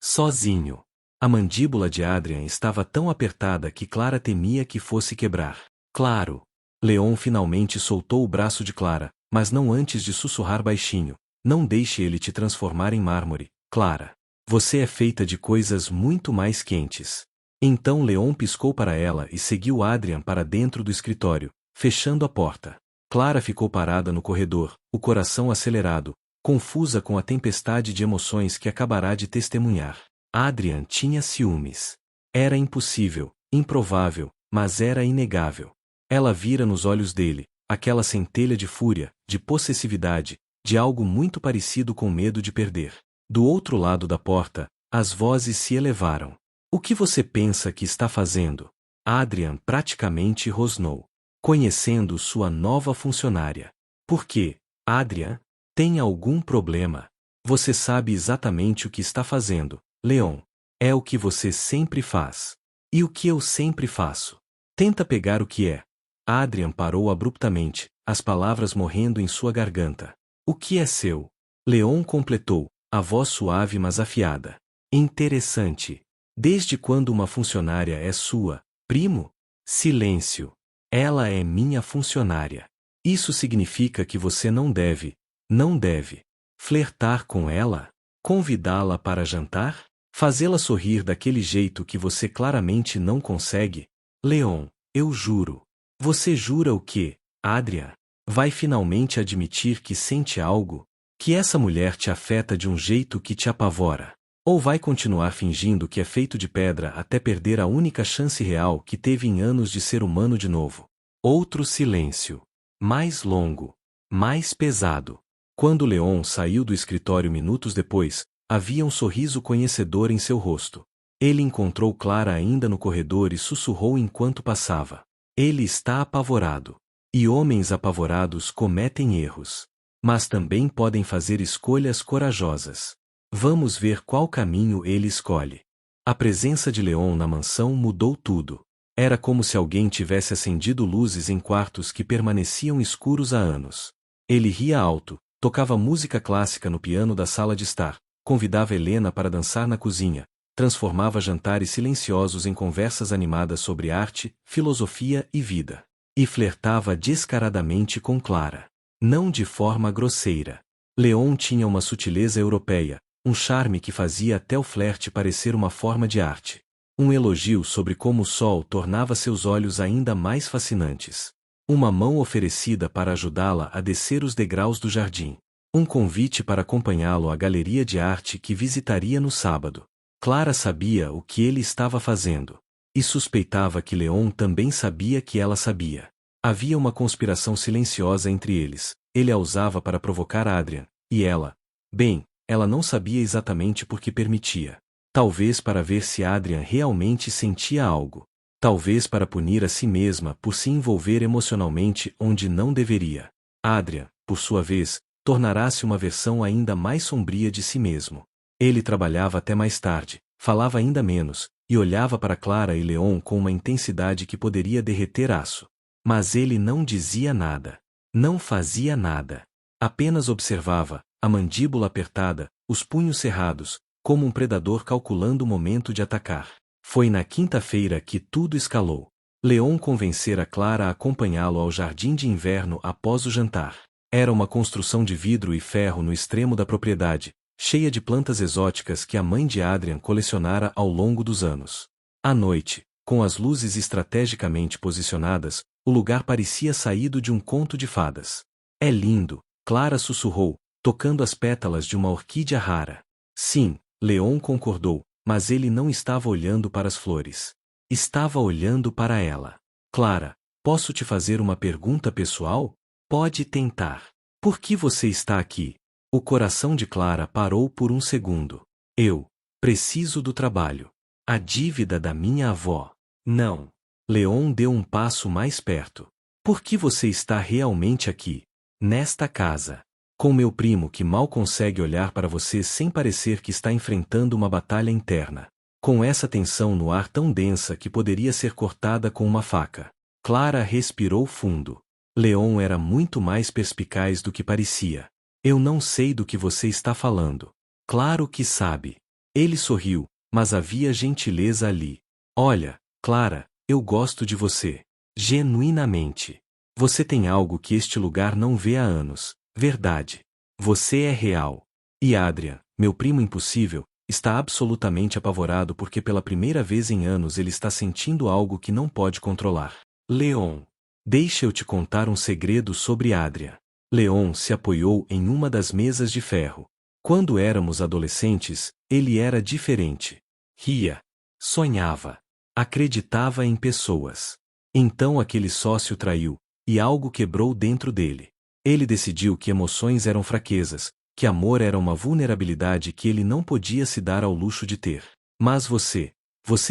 S1: Sozinho. A mandíbula de Adrian estava tão apertada que Clara temia que fosse quebrar. Claro. Leon finalmente soltou o braço de Clara, mas não antes de sussurrar baixinho. Não deixe ele te transformar em mármore, Clara. Você é feita de coisas muito mais quentes. Então Leon piscou para ela e seguiu Adrian para dentro do escritório, fechando a porta. Clara ficou parada no corredor, o coração acelerado, confusa com a tempestade de emoções que acabará de testemunhar. Adrian tinha ciúmes. Era impossível, improvável, mas era inegável. Ela vira nos olhos dele, aquela centelha de fúria, de possessividade, de algo muito parecido com medo de perder. Do outro lado da porta, as vozes se elevaram. O que você pensa que está fazendo? Adrian praticamente rosnou. Conhecendo sua nova funcionária. Por quê, Adrian? Tem algum problema? Você sabe exatamente o que está fazendo, Leon. É o que você sempre faz. E o que eu sempre faço? Tenta pegar o que é. Adrian parou abruptamente, as palavras morrendo em sua garganta. O que é seu? Leon completou, a voz suave mas afiada. Interessante. Desde quando uma funcionária é sua, primo? Silêncio. Ela é minha funcionária. Isso significa que você não deve flertar com ela? Convidá-la para jantar? Fazê-la sorrir daquele jeito que você claramente não consegue? Leon, eu juro. Você jura o quê, Adrian? Vai finalmente admitir que sente algo? Que essa mulher te afeta de um jeito que te apavora? Ou vai continuar fingindo que é feito de pedra até perder a única chance real que teve em anos de ser humano de novo? Outro silêncio. Mais longo. Mais pesado. Quando Leon saiu do escritório minutos depois, havia um sorriso conhecedor em seu rosto. Ele encontrou Clara ainda no corredor e sussurrou enquanto passava. Ele está apavorado. E homens apavorados cometem erros. Mas também podem fazer escolhas corajosas. Vamos ver qual caminho ele escolhe. A presença de Leon na mansão mudou tudo. Era como se alguém tivesse acendido luzes em quartos que permaneciam escuros há anos. Ele ria alto, tocava música clássica no piano da sala de estar, convidava Helena para dançar na cozinha, transformava jantares silenciosos em conversas animadas sobre arte, filosofia e vida. E flertava descaradamente com Clara. Não de forma grosseira. Leon tinha uma sutileza europeia, um charme que fazia até o flerte parecer uma forma de arte. Um elogio sobre como o sol tornava seus olhos ainda mais fascinantes. Uma mão oferecida para ajudá-la a descer os degraus do jardim. Um convite para acompanhá-lo à galeria de arte que visitaria no sábado. Clara sabia o que ele estava fazendo. E suspeitava que Leon também sabia que ela sabia. Havia uma conspiração silenciosa entre eles. Ele a usava para provocar Adrian, e ela... Bem, ela não sabia exatamente por que permitia. Talvez para ver se Adrian realmente sentia algo. Talvez para punir a si mesma por se envolver emocionalmente onde não deveria. Adrian, por sua vez, tornará-se uma versão ainda mais sombria de si mesmo. Ele trabalhava até mais tarde, falava ainda menos, e olhava para Clara e Leon com uma intensidade que poderia derreter aço. Mas ele não dizia nada. Não fazia nada. Apenas observava, a mandíbula apertada, os punhos cerrados, como um predador calculando o momento de atacar. Foi na quinta-feira que tudo escalou. Leon convencera Clara a acompanhá-lo ao jardim de inverno após o jantar. Era uma construção de vidro e ferro no extremo da propriedade, cheia de plantas exóticas que a mãe de Adrian colecionara ao longo dos anos. À noite, com as luzes estrategicamente posicionadas, o lugar parecia saído de um conto de fadas. É lindo, Clara sussurrou, tocando as pétalas de uma orquídea rara. Sim, Leon concordou, mas ele não estava olhando para as flores. Estava olhando para ela. Clara, posso te fazer uma pergunta pessoal? Pode tentar. Por que você está aqui? O coração de Clara parou por um segundo. Eu preciso do trabalho. A dívida da minha avó. Não. Leon deu um passo mais perto. Por que você está realmente aqui? Nesta casa. Com meu primo que mal consegue olhar para você sem parecer que está enfrentando uma batalha interna. Com essa tensão no ar tão densa que poderia ser cortada com uma faca. Clara respirou fundo. Leon era muito mais perspicaz do que parecia. Eu não sei do que você está falando. Claro que sabe. Ele sorriu, mas havia gentileza ali. Olha, Clara, eu gosto de você. Genuinamente. Você tem algo que este lugar não vê há anos. Verdade. Você é real. E Adrian, meu primo impossível, está absolutamente apavorado porque pela primeira vez em anos ele está sentindo algo que não pode controlar. Leon. Deixa eu te contar um segredo sobre Adrian. Leon se apoiou em uma das mesas de ferro. Quando éramos adolescentes, ele era diferente. Ria. Sonhava. Acreditava em pessoas. Então aquele sócio traiu, e algo quebrou dentro dele. Ele decidiu que emoções eram fraquezas, que amor era uma vulnerabilidade que ele não podia se dar ao luxo de ter. Mas você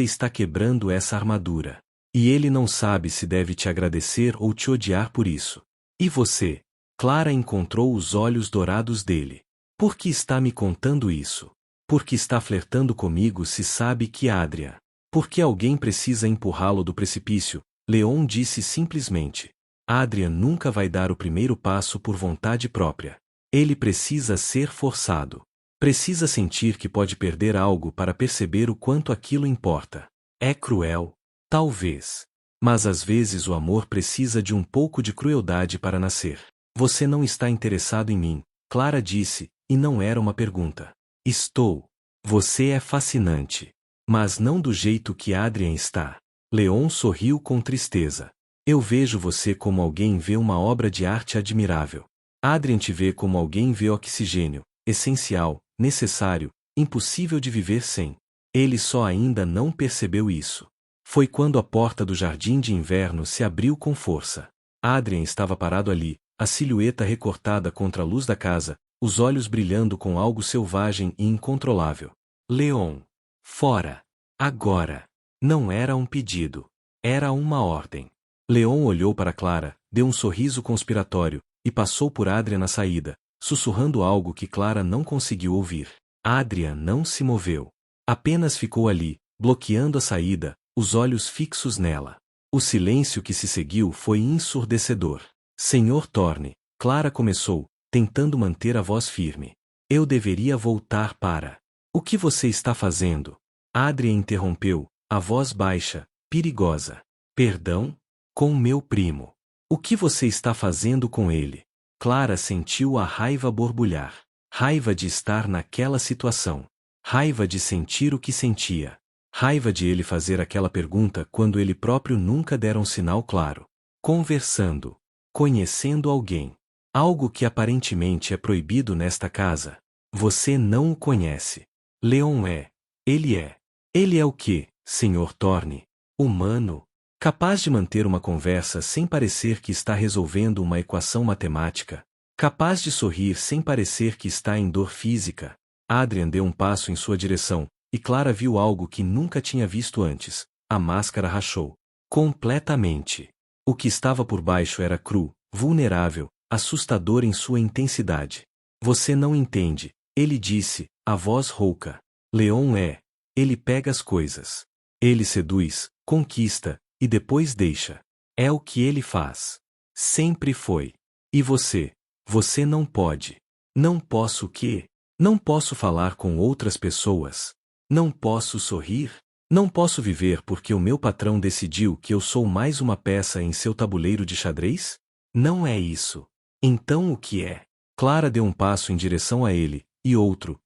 S1: está quebrando essa armadura. E ele não sabe se deve te agradecer ou te odiar por isso. E você? Clara encontrou os olhos dourados dele. Por que está me contando isso? Por que está flertando comigo se sabe que Adrian? Por que alguém precisa empurrá-lo do precipício? Leon disse simplesmente. Adrian nunca vai dar o primeiro passo por vontade própria. Ele precisa ser forçado. Precisa sentir que pode perder algo para perceber o quanto aquilo importa. É cruel? Talvez. Mas às vezes o amor precisa de um pouco de crueldade para nascer. Você não está interessado em mim, Clara disse, e não era uma pergunta. Estou. Você é fascinante. Mas não do jeito que Adrian está. Leon sorriu com tristeza. Eu vejo você como alguém vê uma obra de arte admirável. Adrian te vê como alguém vê oxigênio, essencial, necessário, impossível de viver sem. Ele só ainda não percebeu isso. Foi quando a porta do jardim de inverno se abriu com força. Adrian estava parado ali, a silhueta recortada contra a luz da casa, os olhos brilhando com algo selvagem e incontrolável. Leon. Fora. Agora. Não era um pedido. Era uma ordem. Leon olhou para Clara, deu um sorriso conspiratório, e passou por Adrian na saída, sussurrando algo que Clara não conseguiu ouvir. Adrian não se moveu. Apenas ficou ali, bloqueando a saída, os olhos fixos nela. O silêncio que se seguiu foi ensurdecedor. Senhor Thorne, Clara começou, tentando manter a voz firme. Eu deveria voltar para... O que você está fazendo? Adrian interrompeu, a voz baixa, perigosa. Perdão? Com meu primo. O que você está fazendo com ele? Clara sentiu a raiva borbulhar. Raiva de estar naquela situação. Raiva de sentir o que sentia. Raiva de ele fazer aquela pergunta quando ele próprio nunca dera um sinal claro. Conversando. Conhecendo alguém. Algo que aparentemente é proibido nesta casa. Você não o conhece. Leon é. Ele é. Ele é o quê, Sr. Thorne? Humano. Capaz de manter uma conversa sem parecer que está resolvendo uma equação matemática. Capaz de sorrir sem parecer que está em dor física. Adrian deu um passo em sua direção, e Clara viu algo que nunca tinha visto antes. A máscara rachou. Completamente. O que estava por baixo era cru, vulnerável, assustador em sua intensidade. Você não entende, ele disse, a voz rouca. Leon é. Ele pega as coisas. Ele seduz, conquista, e depois deixa. É o que ele faz. Sempre foi. E você? Você não pode. Não posso o quê? Não posso falar com outras pessoas. Não posso sorrir. Não posso viver porque o meu patrão decidiu que eu sou mais uma peça em seu tabuleiro de xadrez? Não é isso. Então o que é? Clara deu um passo em direção a ele, e outro,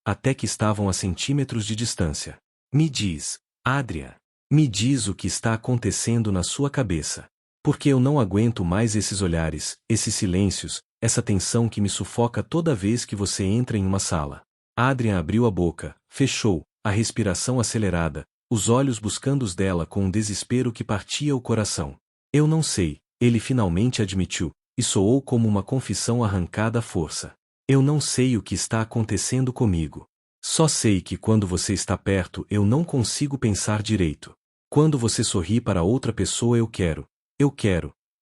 S1: até que estavam a centímetros de distância. Me diz, Adrian. Me diz o que está acontecendo na sua cabeça. Porque eu não aguento mais esses olhares, esses silêncios, essa tensão que me sufoca toda vez que você entra em uma sala. Adrian abriu a boca, fechou, a respiração acelerada, os olhos buscando os dela com um desespero que partia o coração. Eu não sei, ele finalmente admitiu, e soou como uma confissão arrancada à força. Eu não sei o que está acontecendo comigo. Só sei que quando você está perto eu não consigo pensar direito. Quando você sorri para outra pessoa eu quero.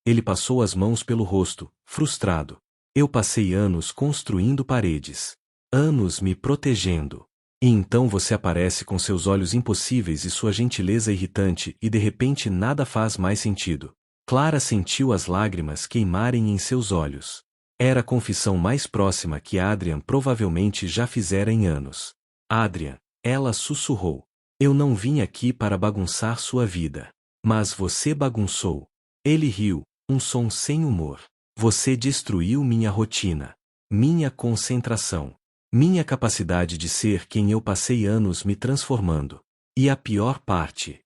S1: Ele passou as mãos pelo rosto, frustrado. Eu passei anos construindo paredes. Anos me protegendo. E então você aparece com seus olhos impossíveis e sua gentileza irritante e de repente nada faz mais sentido. Clara sentiu as lágrimas queimarem em seus olhos. Era a confissão mais próxima que Adrian provavelmente já fizera em anos. Adrian, ela sussurrou. Eu não vim aqui para bagunçar sua vida. Mas você bagunçou. Ele riu, um som sem humor. Você destruiu minha rotina. Minha concentração. Minha capacidade de ser quem eu passei anos me transformando. E a pior parte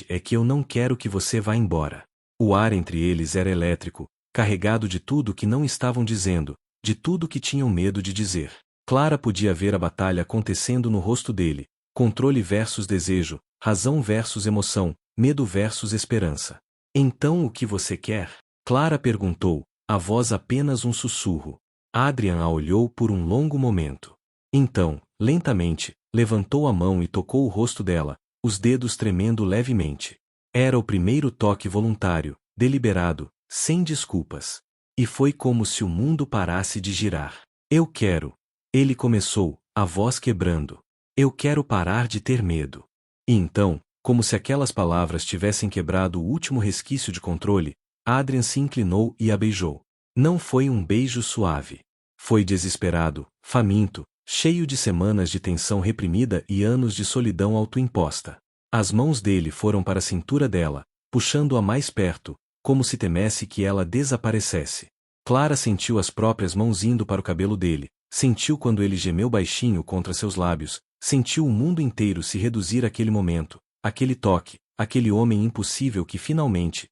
S1: é que eu não quero que você vá embora. O ar entre eles era elétrico, carregado de tudo que não estavam dizendo, de tudo que tinham medo de dizer. Clara podia ver a batalha acontecendo no rosto dele, controle versus desejo, razão versus emoção, medo versus esperança. Então o que você quer? Clara perguntou, a voz apenas um sussurro. Adrian a olhou por um longo momento. Então, lentamente, levantou a mão e tocou o rosto dela, os dedos tremendo levemente. Era o primeiro toque voluntário, deliberado, sem desculpas. E foi como se o mundo parasse de girar. Eu quero. Ele começou, a voz quebrando. Eu quero parar de ter medo. E então, como se aquelas palavras tivessem quebrado o último resquício de controle, Adrian se inclinou e a beijou. Não foi um beijo suave. Foi desesperado, faminto, cheio de semanas de tensão reprimida e anos de solidão autoimposta. As mãos dele foram para a cintura dela, puxando-a mais perto, como se temesse que ela desaparecesse. Clara sentiu as próprias mãos indo para o cabelo dele, sentiu quando ele gemeu baixinho contra seus lábios, sentiu o mundo inteiro se reduzir àquele momento, aquele toque, aquele homem impossível que finalmente,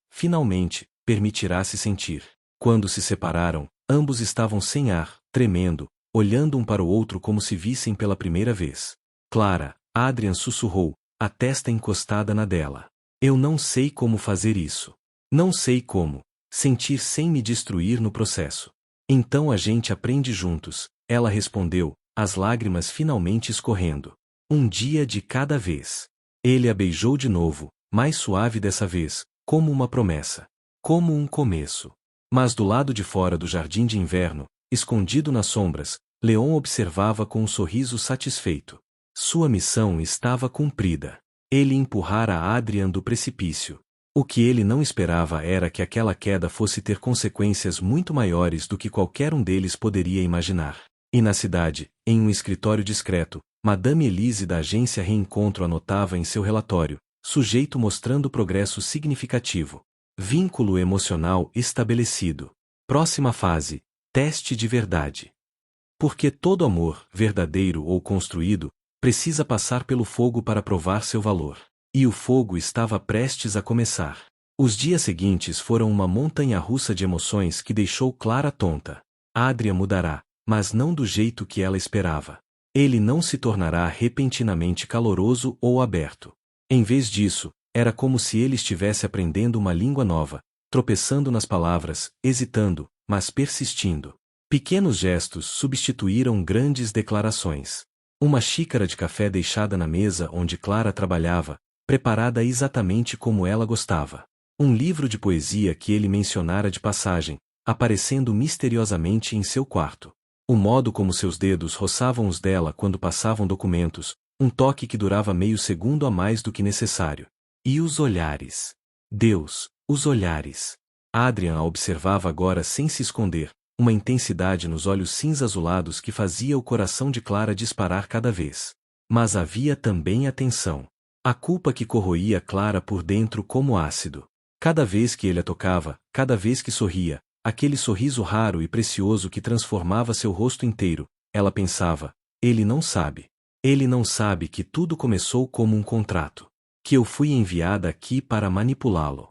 S1: permitirá se sentir. Quando se separaram, ambos estavam sem ar, tremendo, olhando um para o outro como se vissem pela primeira vez. Clara, Adrian sussurrou, a testa encostada na dela. Eu não sei como fazer isso. Não sei como. Sentir sem me destruir no processo. Então a gente aprende juntos, ela respondeu, as lágrimas finalmente escorrendo. Um dia de cada vez. Ele a beijou de novo, mais suave dessa vez, como uma promessa. Como um começo. Mas do lado de fora do jardim de inverno, escondido nas sombras, Leon observava com um sorriso satisfeito. Sua missão estava cumprida. Ele empurrara Adrian do precipício. O que ele não esperava era que aquela queda fosse ter consequências muito maiores do que qualquer um deles poderia imaginar. E na cidade, em um escritório discreto, Madame Elise da agência Reencontro anotava em seu relatório, sujeito mostrando progresso significativo. Vínculo emocional estabelecido. Próxima fase, teste de verdade. Porque todo amor, verdadeiro ou construído, precisa passar pelo fogo para provar seu valor. E o fogo estava prestes a começar. Os dias seguintes foram uma montanha-russa de emoções que deixou Clara tonta. Adrian mudará, mas não do jeito que ela esperava. Ele não se tornará repentinamente caloroso ou aberto. Em vez disso, era como se ele estivesse aprendendo uma língua nova, tropeçando nas palavras, hesitando, mas persistindo. Pequenos gestos substituíram grandes declarações. Uma xícara de café deixada na mesa onde Clara trabalhava, preparada exatamente como ela gostava. Um livro de poesia que ele mencionara de passagem, aparecendo misteriosamente em seu quarto. O modo como seus dedos roçavam os dela quando passavam documentos, um toque que durava meio segundo a mais do que necessário. E os olhares. Deus, os olhares. Adrian a observava agora sem se esconder, uma intensidade nos olhos cinza-azulados que fazia o coração de Clara disparar cada vez. Mas havia também a tensão. A culpa que corroía Clara por dentro como ácido. Cada vez que ele a tocava, cada vez que sorria, aquele sorriso raro e precioso que transformava seu rosto inteiro, ela pensava, ele não sabe. Ele não sabe que tudo começou como um contrato. Que eu fui enviada aqui para manipulá-lo.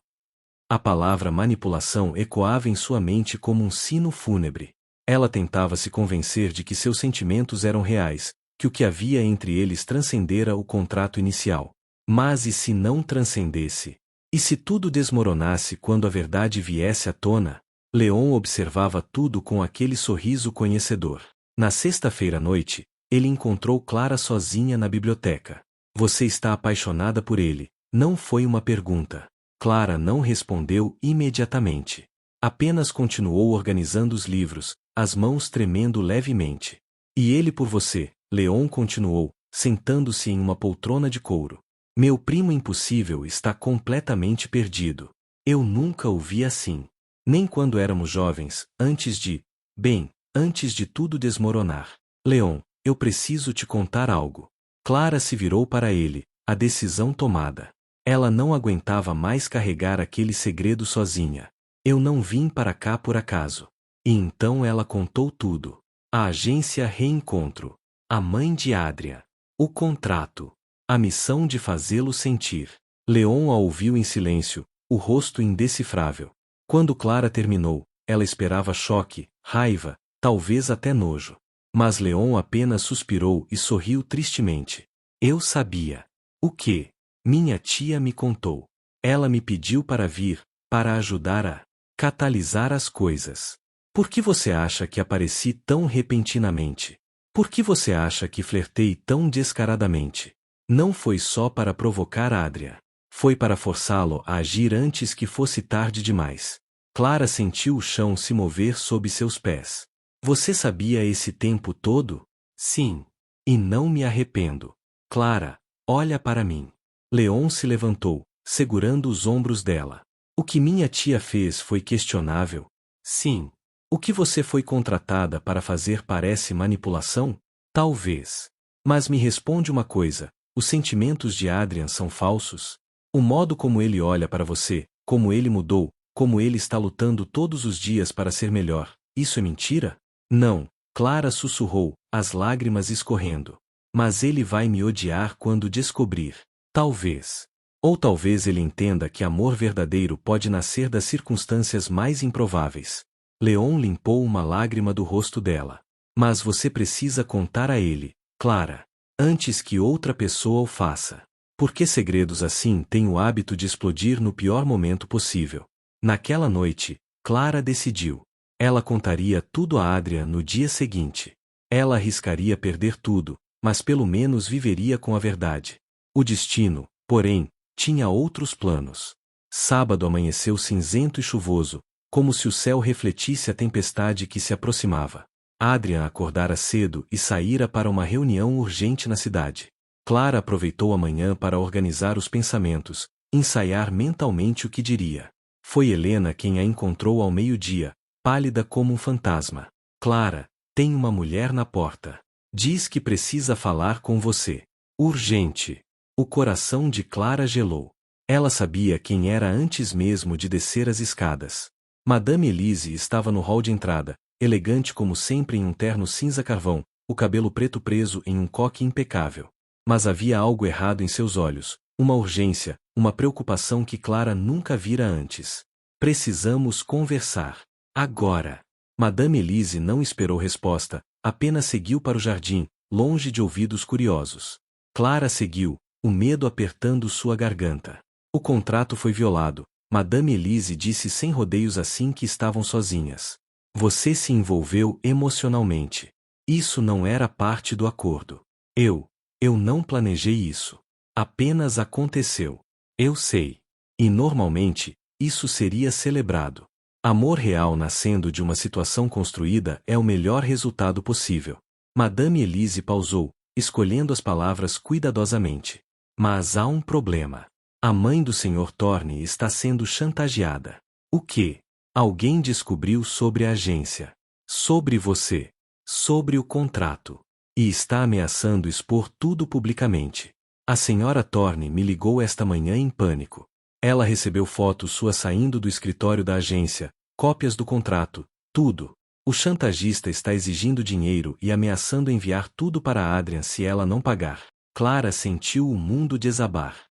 S1: A palavra manipulação ecoava em sua mente como um sino fúnebre. Ela tentava se convencer de que seus sentimentos eram reais, que o que havia entre eles transcendera o contrato inicial. Mas e se não transcendesse? E se tudo desmoronasse quando a verdade viesse à tona? Leon observava tudo com aquele sorriso conhecedor. Na sexta-feira à noite, ele encontrou Clara sozinha na biblioteca. Você está apaixonada por ele? Não foi uma pergunta. Clara não respondeu imediatamente. Apenas continuou organizando os livros, as mãos tremendo levemente. E ele por você, Leon continuou, sentando-se em uma poltrona de couro. Meu primo impossível está completamente perdido. Eu nunca o vi assim. Nem quando éramos jovens, antes de tudo desmoronar. Leon, eu preciso te contar algo. Clara se virou para ele, a decisão tomada. Ela não aguentava mais carregar aquele segredo sozinha. Eu não vim para cá por acaso. E então ela contou tudo. A agência Reencontro. A mãe de Adrian. O contrato. A missão de fazê-lo sentir. Leon a ouviu em silêncio, o rosto indecifrável. Quando Clara terminou, ela esperava choque, raiva, talvez até nojo. Mas Leon apenas suspirou e sorriu tristemente. Eu sabia. O quê? Minha tia me contou. Ela me pediu para vir, para ajudar a catalisar as coisas. Por que você acha que apareci tão repentinamente? Por que você acha que flertei tão descaradamente? Não foi só para provocar Adrian. Foi para forçá-lo a agir antes que fosse tarde demais. Clara sentiu o chão se mover sob seus pés. Você sabia esse tempo todo? Sim. E não me arrependo. Clara, olha para mim. Leon se levantou, segurando os ombros dela. O que minha tia fez foi questionável? Sim. O que você foi contratada para fazer parece manipulação? Talvez. Mas me responde uma coisa, os sentimentos de Adrian são falsos? O modo como ele olha para você, como ele mudou, como ele está lutando todos os dias para ser melhor, isso é mentira? Não, Clara sussurrou, as lágrimas escorrendo. Mas ele vai me odiar quando descobrir. Talvez. Ou talvez ele entenda que amor verdadeiro pode nascer das circunstâncias mais improváveis. Leon limpou uma lágrima do rosto dela. Mas você precisa contar a ele, Clara, antes que outra pessoa o faça. Porque segredos assim têm o hábito de explodir no pior momento possível. Naquela noite, Clara decidiu. Ela contaria tudo a Adrian no dia seguinte. Ela arriscaria perder tudo, mas pelo menos viveria com a verdade. O destino, porém, tinha outros planos. Sábado amanheceu cinzento e chuvoso, como se o céu refletisse a tempestade que se aproximava. Adrian acordara cedo e saíra para uma reunião urgente na cidade. Clara aproveitou a manhã para organizar os pensamentos, ensaiar mentalmente o que diria. Foi Helena quem a encontrou ao meio-dia, pálida como um fantasma. Clara, tem uma mulher na porta. Diz que precisa falar com você. Urgente. O coração de Clara gelou. Ela sabia quem era antes mesmo de descer as escadas. Madame Elise estava no hall de entrada, elegante como sempre em um terno cinza carvão, o cabelo preto preso em um coque impecável. Mas havia algo errado em seus olhos, uma urgência, uma preocupação que Clara nunca vira antes. Precisamos conversar. Agora. Madame Elise não esperou resposta, apenas seguiu para o jardim, longe de ouvidos curiosos. Clara seguiu, o medo apertando sua garganta. O contrato foi violado, Madame Elise disse sem rodeios assim que estavam sozinhas. Você se envolveu emocionalmente. Isso não era parte do acordo. Eu não planejei isso. Apenas aconteceu. Eu sei. E normalmente, isso seria celebrado. Amor real nascendo de uma situação construída é o melhor resultado possível. Madame Elise pausou, escolhendo as palavras cuidadosamente. Mas há um problema. A mãe do Sr. Thorne está sendo chantageada. O quê? Alguém descobriu sobre a agência. Sobre você. Sobre o contrato. E está ameaçando expor tudo publicamente. A Sra. Thorne me ligou esta manhã em pânico. Ela recebeu fotos suas saindo do escritório da agência, cópias do contrato, tudo. O chantagista está exigindo dinheiro e ameaçando enviar tudo para Adrian se ela não pagar. Clara sentiu o mundo desabar.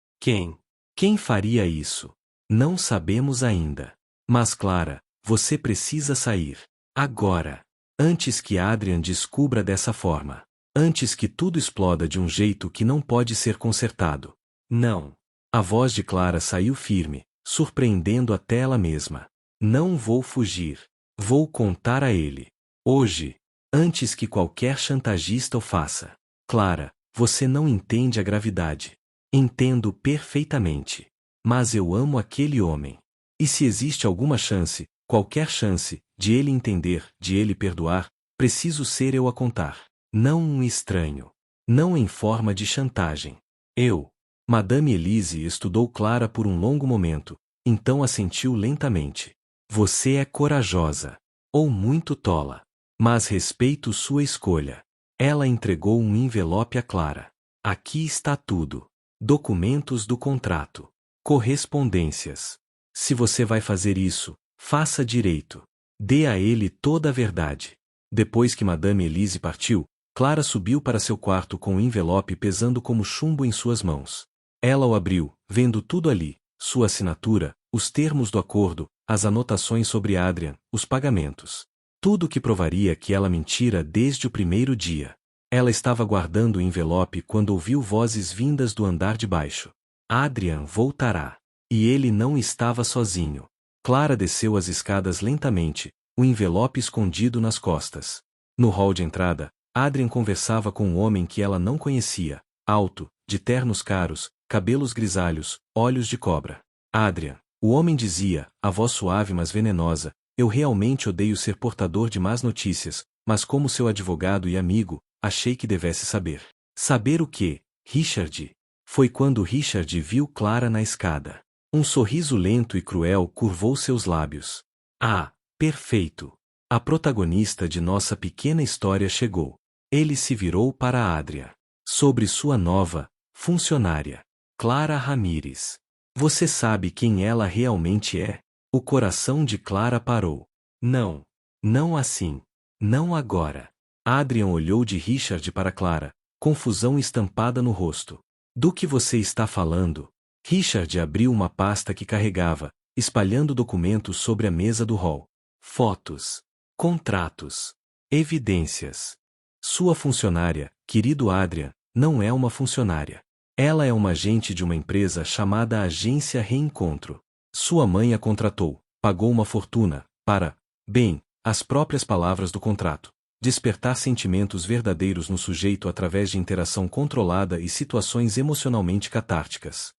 S1: Quem faria isso? Não sabemos ainda. Mas Clara, você precisa sair. Agora. Antes que Adrian descubra dessa forma. Antes que tudo exploda de um jeito que não pode ser consertado. Não. A voz de Clara saiu firme, surpreendendo até ela mesma. Não vou fugir. Vou contar a ele. Hoje. Antes que qualquer chantagista o faça. Clara, você não entende a gravidade. Entendo perfeitamente. Mas eu amo aquele homem. E se existe alguma chance, qualquer chance, de ele entender, de ele perdoar, preciso ser eu a contar. Não um estranho. Não em forma de chantagem. Eu. Madame Elise estudou Clara por um longo momento, então assentiu lentamente. Você é corajosa. Ou muito tola. Mas respeito sua escolha. Ela entregou um envelope a Clara. Aqui está tudo. Documentos do contrato. Correspondências. Se você vai fazer isso, faça direito. Dê a ele toda a verdade. Depois que Madame Elise partiu, Clara subiu para seu quarto com o envelope pesando como chumbo em suas mãos. Ela o abriu, vendo tudo ali, sua assinatura, os termos do acordo, as anotações sobre Adrian, os pagamentos. Tudo que provaria que ela mentira desde o primeiro dia. Ela estava guardando o envelope quando ouviu vozes vindas do andar de baixo. Adrian voltará. E ele não estava sozinho. Clara desceu as escadas lentamente, o envelope escondido nas costas. No hall de entrada, Adrian conversava com um homem que ela não conhecia, alto, de ternos caros, cabelos grisalhos, olhos de cobra. Adrian, o homem dizia, a voz suave mas venenosa, eu realmente odeio ser portador de más notícias, mas como seu advogado e amigo, achei que devesse saber. Saber o quê, Richard? Foi quando Richard viu Clara na escada. Um sorriso lento e cruel curvou seus lábios. Ah, perfeito! A protagonista de nossa pequena história chegou. Ele se virou para Adrian. Sobre sua nova funcionária, Clara Ramírez. Você sabe quem ela realmente é? O coração de Clara parou. Não. Não assim. Não agora. Adrian olhou de Richard para Clara, confusão estampada no rosto. Do que você está falando? Richard abriu uma pasta que carregava, espalhando documentos sobre a mesa do hall. Fotos. Contratos. Evidências. Sua funcionária, querido Adrian, não é uma funcionária. Ela é uma agente de uma empresa chamada Agência Reencontro. Sua mãe a contratou, pagou uma fortuna, para, bem, as próprias palavras do contrato, despertar sentimentos verdadeiros no sujeito através de interação controlada e situações emocionalmente catárticas.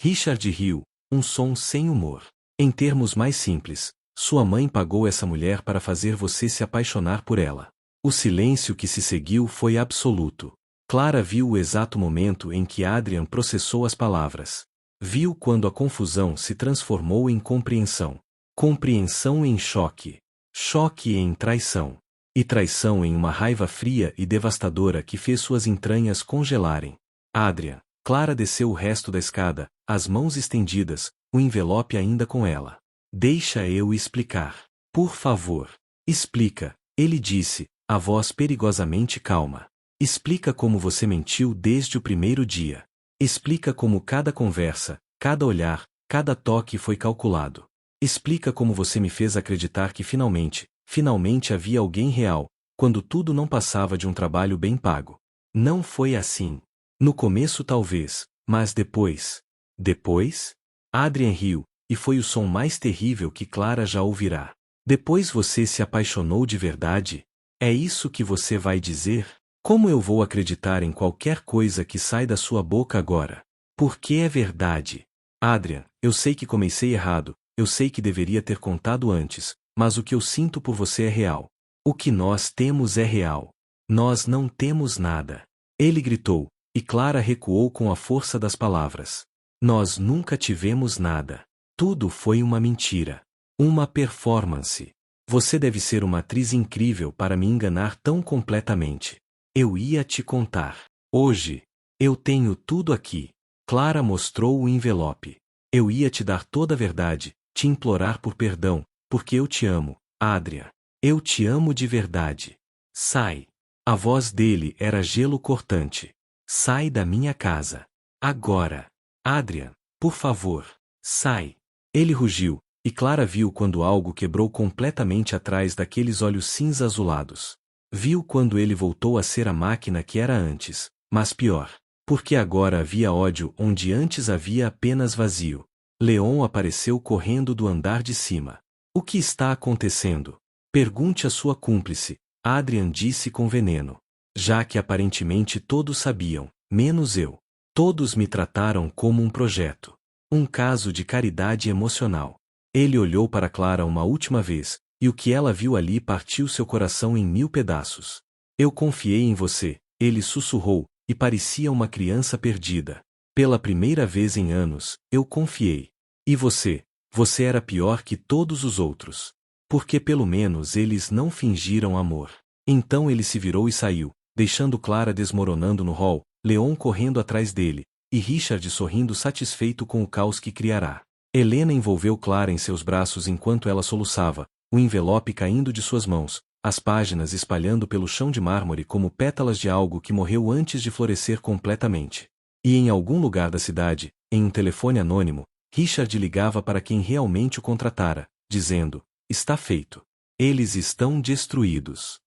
S1: Richard riu, um som sem humor. Em termos mais simples, sua mãe pagou essa mulher para fazer você se apaixonar por ela. O silêncio que se seguiu foi absoluto. Clara viu o exato momento em que Adrian processou as palavras. Viu quando a confusão se transformou em compreensão. Compreensão em choque. Choque em traição. E traição em uma raiva fria e devastadora que fez suas entranhas congelarem. Adrian. Clara desceu o resto da escada, as mãos estendidas, o envelope ainda com ela. Deixa eu explicar. Por favor. Explica, ele disse, a voz perigosamente calma. Explica como você mentiu desde o primeiro dia. Explica como cada conversa, cada olhar, cada toque foi calculado. Explica como você me fez acreditar que finalmente havia alguém real, quando tudo não passava de um trabalho bem pago. Não foi assim. No começo talvez, mas depois. Depois? Adrian riu, e foi o som mais terrível que Clara já ouvirá. Depois você se apaixonou de verdade? É isso que você vai dizer? Como eu vou acreditar em qualquer coisa que sai da sua boca agora? Porque é verdade. Adrian, eu sei que comecei errado, eu sei que deveria ter contado antes, mas o que eu sinto por você é real. O que nós temos é real. Nós não temos nada. Ele gritou, e Clara recuou com a força das palavras. Nós nunca tivemos nada. Tudo foi uma mentira. Uma performance. Você deve ser uma atriz incrível para me enganar tão completamente. Eu ia te contar. Hoje. Eu tenho tudo aqui. Clara mostrou o envelope. Eu ia te dar toda a verdade, te implorar por perdão, porque eu te amo, Adrian. Eu te amo de verdade. Sai. A voz dele era gelo cortante. Sai da minha casa. Agora. Adrian, por favor, sai. Ele rugiu, e Clara viu quando algo quebrou completamente atrás daqueles olhos cinza azulados. Viu quando ele voltou a ser a máquina que era antes, mas pior. Porque agora havia ódio onde antes havia apenas vazio. Leon apareceu correndo do andar de cima. O que está acontecendo? Pergunte à sua cúmplice, Adrian disse com veneno. Já que aparentemente todos sabiam, menos eu. Todos me trataram como um projeto. Um caso de caridade emocional. Ele olhou para Clara uma última vez, e o que ela viu ali partiu seu coração em 1000 pedaços. Eu confiei em você, ele sussurrou, e parecia uma criança perdida. Pela primeira vez em anos, eu confiei. E você? Você era pior que todos os outros. Porque pelo menos eles não fingiram amor. Então ele se virou e saiu, deixando Clara desmoronando no hall, Leon correndo atrás dele, e Richard sorrindo satisfeito com o caos que criará. Helena envolveu Clara em seus braços enquanto ela soluçava, o envelope caindo de suas mãos, as páginas espalhando pelo chão de mármore como pétalas de algo que morreu antes de florescer completamente. E em algum lugar da cidade, em um telefone anônimo, Richard ligava para quem realmente o contratara, dizendo: está feito. Eles estão destruídos.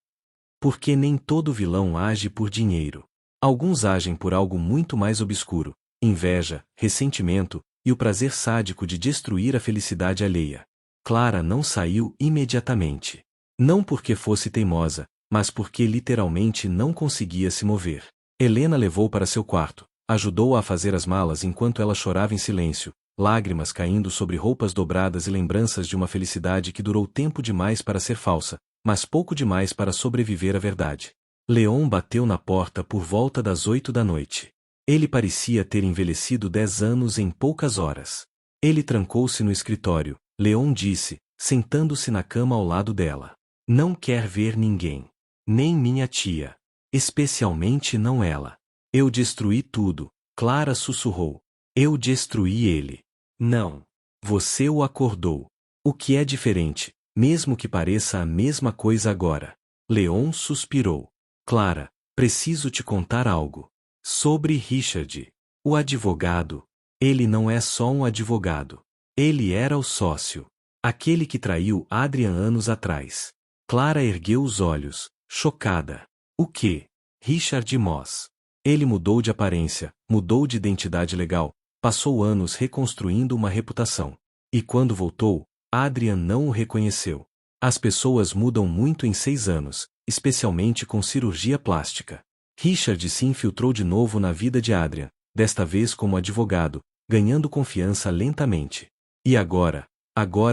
S1: Porque nem todo vilão age por dinheiro. Alguns agem por algo muito mais obscuro: inveja, ressentimento, e o prazer sádico de destruir a felicidade alheia. Clara não saiu imediatamente. Não porque fosse teimosa, mas porque literalmente não conseguia se mover. Helena levou para seu quarto, ajudou-a a fazer as malas enquanto ela chorava em silêncio, lágrimas caindo sobre roupas dobradas e lembranças de uma felicidade que durou tempo demais para ser falsa, mas pouco demais para sobreviver à verdade. Leon bateu na porta por volta das 8 da noite. Ele parecia ter envelhecido 10 anos em poucas horas. Ele trancou-se no escritório. Leon disse, sentando-se na cama ao lado dela. Não quer ver ninguém. Nem minha tia. Especialmente não ela. Eu destruí tudo, Clara sussurrou. Eu destruí ele. Não. Você o acordou. O que é diferente, mesmo que pareça a mesma coisa agora. Leon suspirou. Clara, preciso te contar algo. Sobre Richard. O advogado. Ele não é só um advogado. Ele era o sócio. Aquele que traiu Adrian anos atrás. Clara ergueu os olhos, chocada. O quê? Richard Moss. Ele mudou de aparência, mudou de identidade legal, passou anos reconstruindo uma reputação. E quando voltou, Adrian não o reconheceu. As pessoas mudam muito em 6 anos, especialmente com cirurgia plástica. Richard se infiltrou de novo na vida de Adrian, desta vez como advogado, ganhando confiança lentamente. E agora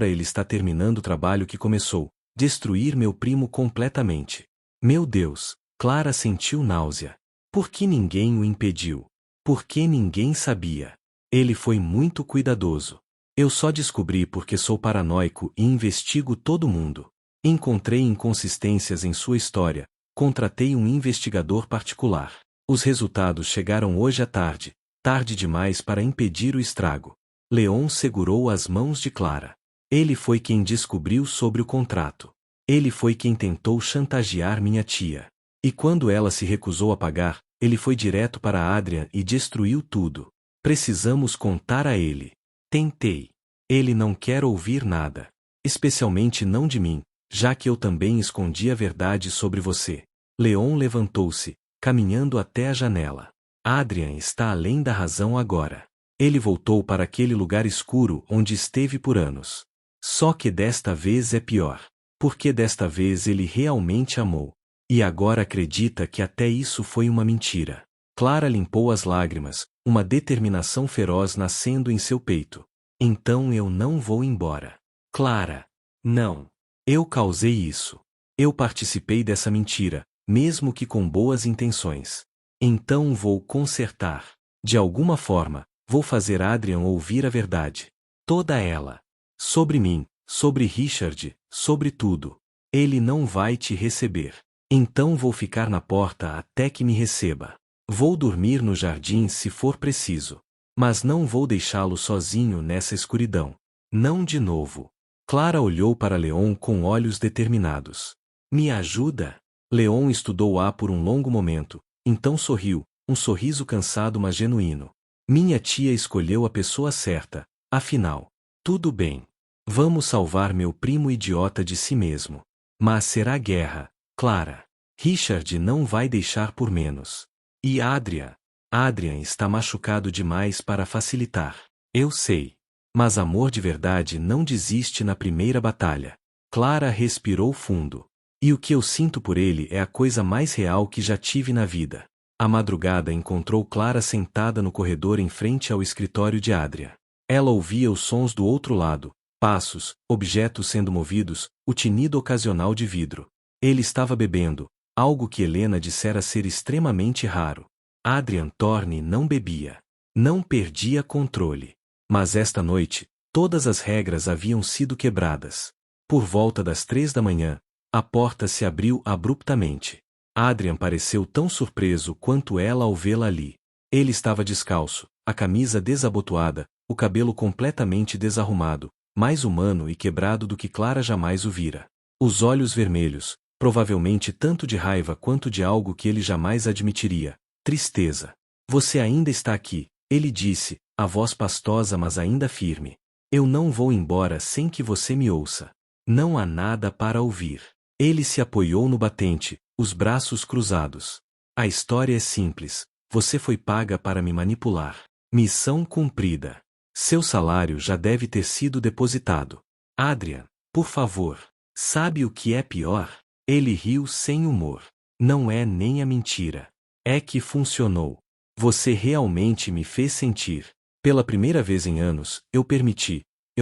S1: ele está terminando o trabalho que começou. Destruir meu primo completamente. Meu Deus, Clara sentiu náusea. Por que ninguém o impediu? Por que ninguém sabia? Ele foi muito cuidadoso. Eu só descobri porque sou paranoico e investigo todo mundo. Encontrei inconsistências em sua história, contratei um investigador particular. Os resultados chegaram hoje à tarde, tarde demais para impedir o estrago. Leon segurou as mãos de Clara. Ele foi quem descobriu sobre o contrato. Ele foi quem tentou chantagear minha tia. E quando ela se recusou a pagar, ele foi direto para Adrian e destruiu tudo. Precisamos contar a ele. Tentei. Ele não quer ouvir nada. Especialmente não de mim, já que eu também escondi a verdade sobre você. Leon levantou-se, caminhando até a janela. Adrian está além da razão agora. Ele voltou para aquele lugar escuro onde esteve por anos. Só que desta vez é pior. Porque desta vez ele realmente amou. E agora acredita que até isso foi uma mentira. Clara limpou as lágrimas, uma determinação feroz nascendo em seu peito. Então eu não vou embora. Clara. Não. Eu causei isso. Eu participei dessa mentira, mesmo que com boas intenções. Então vou consertar. De alguma forma, vou fazer Adrian ouvir a verdade. Toda ela. Sobre mim, sobre Richard, sobre tudo. Ele não vai te receber. Então vou ficar na porta até que me receba. Vou dormir no jardim se for preciso. Mas não vou deixá-lo sozinho nessa escuridão. Não de novo. Clara olhou para Leon com olhos determinados. Me ajuda? Leon estudou-a por um longo momento, então sorriu, um sorriso cansado mas genuíno. Minha tia escolheu a pessoa certa, afinal. Tudo bem. Vamos salvar meu primo idiota de si mesmo. Mas será guerra, Clara. Richard não vai deixar por menos. E Adrian? Adrian está machucado demais para facilitar. Eu sei. Mas amor de verdade não desiste na primeira batalha. Clara respirou fundo. E o que eu sinto por ele é a coisa mais real que já tive na vida. À madrugada encontrou Clara sentada no corredor em frente ao escritório de Adrian. Ela ouvia os sons do outro lado, passos, objetos sendo movidos, o tinido ocasional de vidro. Ele estava bebendo, algo que Helena dissera ser extremamente raro. Adrian Thorne não bebia. Não perdia controle. Mas esta noite, todas as regras haviam sido quebradas. Por volta das 3 da manhã, a porta se abriu abruptamente. Adrian pareceu tão surpreso quanto ela ao vê-la ali. Ele estava descalço, a camisa desabotoada, o cabelo completamente desarrumado, mais humano e quebrado do que Clara jamais o vira. Os olhos vermelhos, provavelmente tanto de raiva quanto de algo que ele jamais admitiria. Tristeza. Você ainda está aqui, ele disse, a voz pastosa mas ainda firme. Eu não vou embora sem que você me ouça. Não há nada para ouvir. Ele se apoiou no batente, os braços cruzados. A história é simples. Você foi paga para me manipular. Missão cumprida. Seu salário já deve ter sido depositado. Adrian, por favor. Sabe o que é pior? Ele riu sem humor. Não é nem a mentira. É que funcionou. Você realmente me fez sentir. Pela primeira vez em anos, eu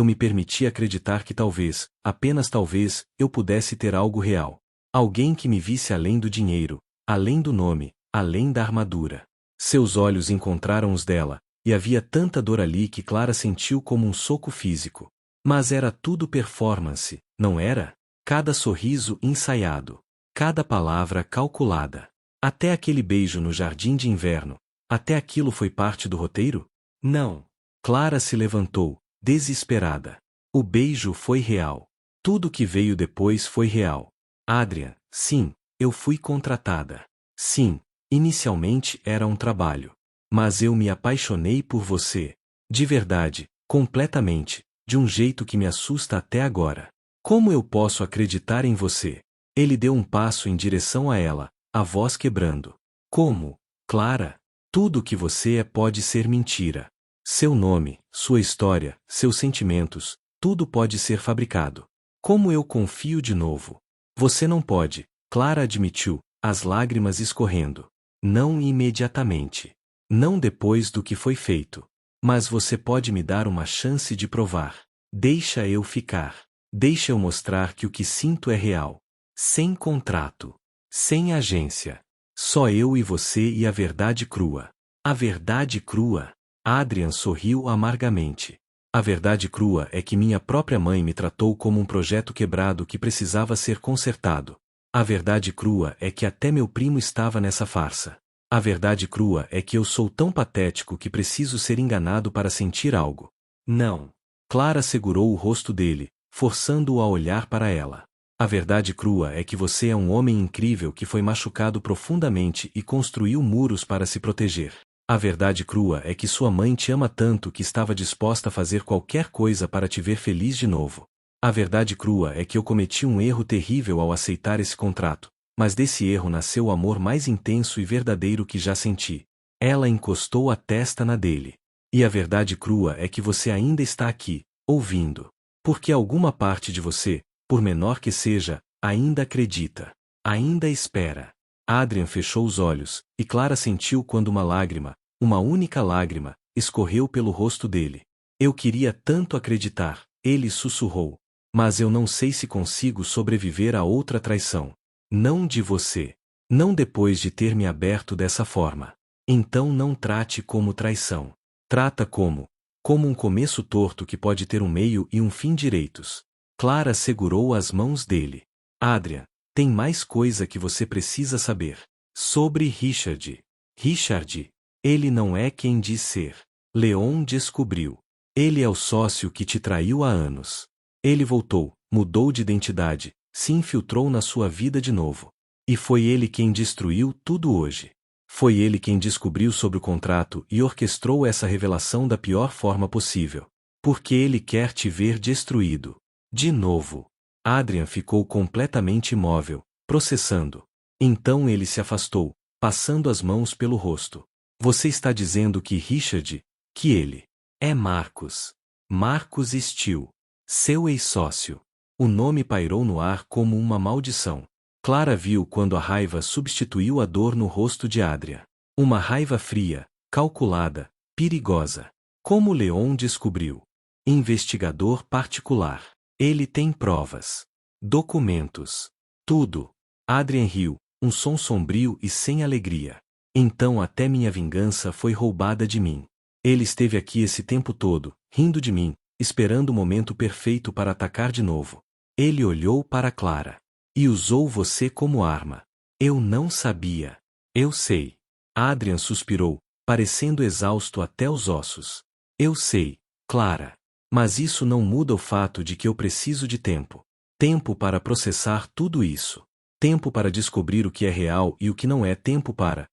S1: me permiti acreditar que talvez, apenas talvez, eu pudesse ter algo real. Alguém que me visse além do dinheiro, além do nome, além da armadura. Seus olhos encontraram os dela, e havia tanta dor ali que Clara sentiu como um soco físico. Mas era tudo performance, não era? Cada sorriso ensaiado, cada palavra calculada. Até aquele beijo no jardim de inverno, até aquilo foi parte do roteiro? Não. Clara se levantou, desesperada. O beijo foi real. Tudo que veio depois foi real. Adrian, sim, eu fui contratada. Sim, inicialmente era um trabalho. Mas eu me apaixonei por você. De verdade, completamente, de um jeito que me assusta até agora. Como eu posso acreditar em você? Ele deu um passo em direção a ela, a voz quebrando. Como? Clara, tudo que você é pode ser mentira. Seu nome, sua história, seus sentimentos, tudo pode ser fabricado. Como eu confio de novo? Você não pode, Clara admitiu, as lágrimas escorrendo. Não imediatamente. Não depois do que foi feito. Mas você pode me dar uma chance de provar. Deixa eu ficar. Deixa eu mostrar que o que sinto é real. Sem contrato. Sem agência. Só eu e você e a verdade crua. A verdade crua. Adrian sorriu amargamente. A verdade crua é que minha própria mãe me tratou como um projeto quebrado que precisava ser consertado. A verdade crua é que até meu primo estava nessa farsa. A verdade crua é que eu sou tão patético que preciso ser enganado para sentir algo. Não. Clara segurou o rosto dele, forçando-o a olhar para ela. A verdade crua é que você é um homem incrível que foi machucado profundamente e construiu muros para se proteger. A verdade crua é que sua mãe te ama tanto que estava disposta a fazer qualquer coisa para te ver feliz de novo. A verdade crua é que eu cometi um erro terrível ao aceitar esse contrato, mas desse erro nasceu o amor mais intenso e verdadeiro que já senti. Ela encostou a testa na dele. E a verdade crua é que você ainda está aqui, ouvindo. Porque alguma parte de você, por menor que seja, ainda acredita. Ainda espera. Adrian fechou os olhos, e Clara sentiu quando uma lágrima, uma única lágrima, escorreu pelo rosto dele. Eu queria tanto acreditar, ele sussurrou. Mas eu não sei se consigo sobreviver a outra traição. Não de você. Não depois de ter me aberto dessa forma. Então não trate como traição. Trata como um começo torto que pode ter um meio e um fim direitos. Clara segurou as mãos dele. Adrian, tem mais coisa que você precisa saber. Sobre Richard. Richard. Ele não é quem diz ser. Leon descobriu. Ele é o sócio que te traiu há anos. Ele voltou, mudou de identidade, se infiltrou na sua vida de novo. E foi ele quem destruiu tudo hoje. Foi ele quem descobriu sobre o contrato e orquestrou essa revelação da pior forma possível. Porque ele quer te ver destruído. De novo. Adrian ficou completamente imóvel, processando. Então ele se afastou, passando as mãos pelo rosto. Você está dizendo que Richard, que ele é Marcus. Marcus Steele, seu ex-sócio. O nome pairou no ar como uma maldição. Clara viu quando a raiva substituiu a dor no rosto de Adrian. Uma raiva fria, calculada, perigosa. Como Leon descobriu? Investigador particular. Ele tem provas. Documentos. Tudo. Adrian riu, um som sombrio e sem alegria. Então até minha vingança foi roubada de mim. Ele esteve aqui esse tempo todo, rindo de mim, esperando o momento perfeito para atacar de novo. Ele olhou para Clara. E usou você como arma. Eu não sabia. Eu sei. Adrian suspirou, parecendo exausto até os ossos. Eu sei, Clara. Mas isso não muda o fato de que eu preciso de tempo. Tempo para processar tudo isso. Tempo para descobrir o que é real e o que não é. Tempo para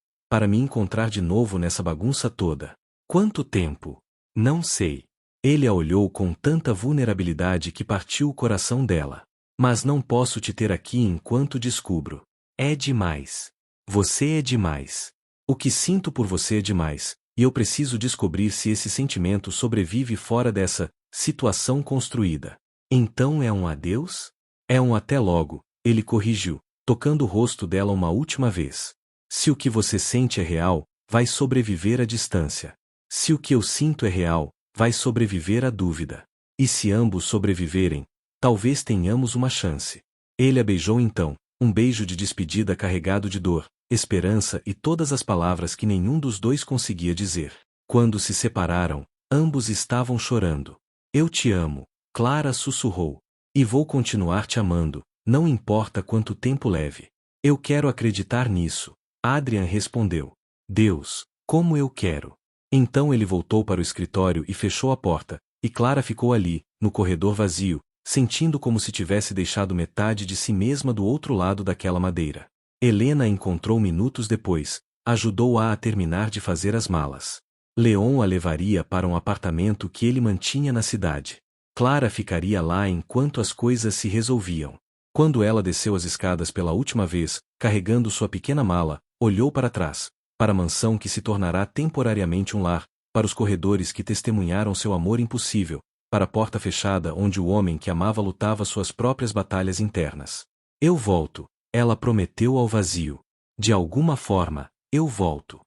S1: me encontrar de novo nessa bagunça toda. Quanto tempo? Não sei. Ele a olhou com tanta vulnerabilidade que partiu o coração dela. Mas não posso te ter aqui enquanto descubro. É demais. Você é demais. O que sinto por você é demais, e eu preciso descobrir se esse sentimento sobrevive fora dessa situação construída. Então é um adeus? É um até logo, ele corrigiu, tocando o rosto dela uma última vez. Se o que você sente é real, vai sobreviver à distância. Se o que eu sinto é real, vai sobreviver à dúvida. E se ambos sobreviverem, talvez tenhamos uma chance. Ele a beijou então, um beijo de despedida carregado de dor, esperança e todas as palavras que nenhum dos dois conseguia dizer. Quando se separaram, ambos estavam chorando. Eu te amo, Clara sussurrou. E vou continuar te amando, não importa quanto tempo leve. Eu quero acreditar nisso, Adrian respondeu. Deus, como eu quero. Então ele voltou para o escritório e fechou a porta, e Clara ficou ali, no corredor vazio, sentindo como se tivesse deixado metade de si mesma do outro lado daquela madeira. Helena a encontrou minutos depois, ajudou-a a terminar de fazer as malas. Leon a levaria para um apartamento que ele mantinha na cidade. Clara ficaria lá enquanto as coisas se resolviam. Quando ela desceu as escadas pela última vez, carregando sua pequena mala, olhou para trás, para a mansão que se tornará temporariamente um lar, para os corredores que testemunharam seu amor impossível, para a porta fechada onde o homem que amava lutava suas próprias batalhas internas. Eu volto, ela prometeu ao vazio. De alguma forma, eu volto.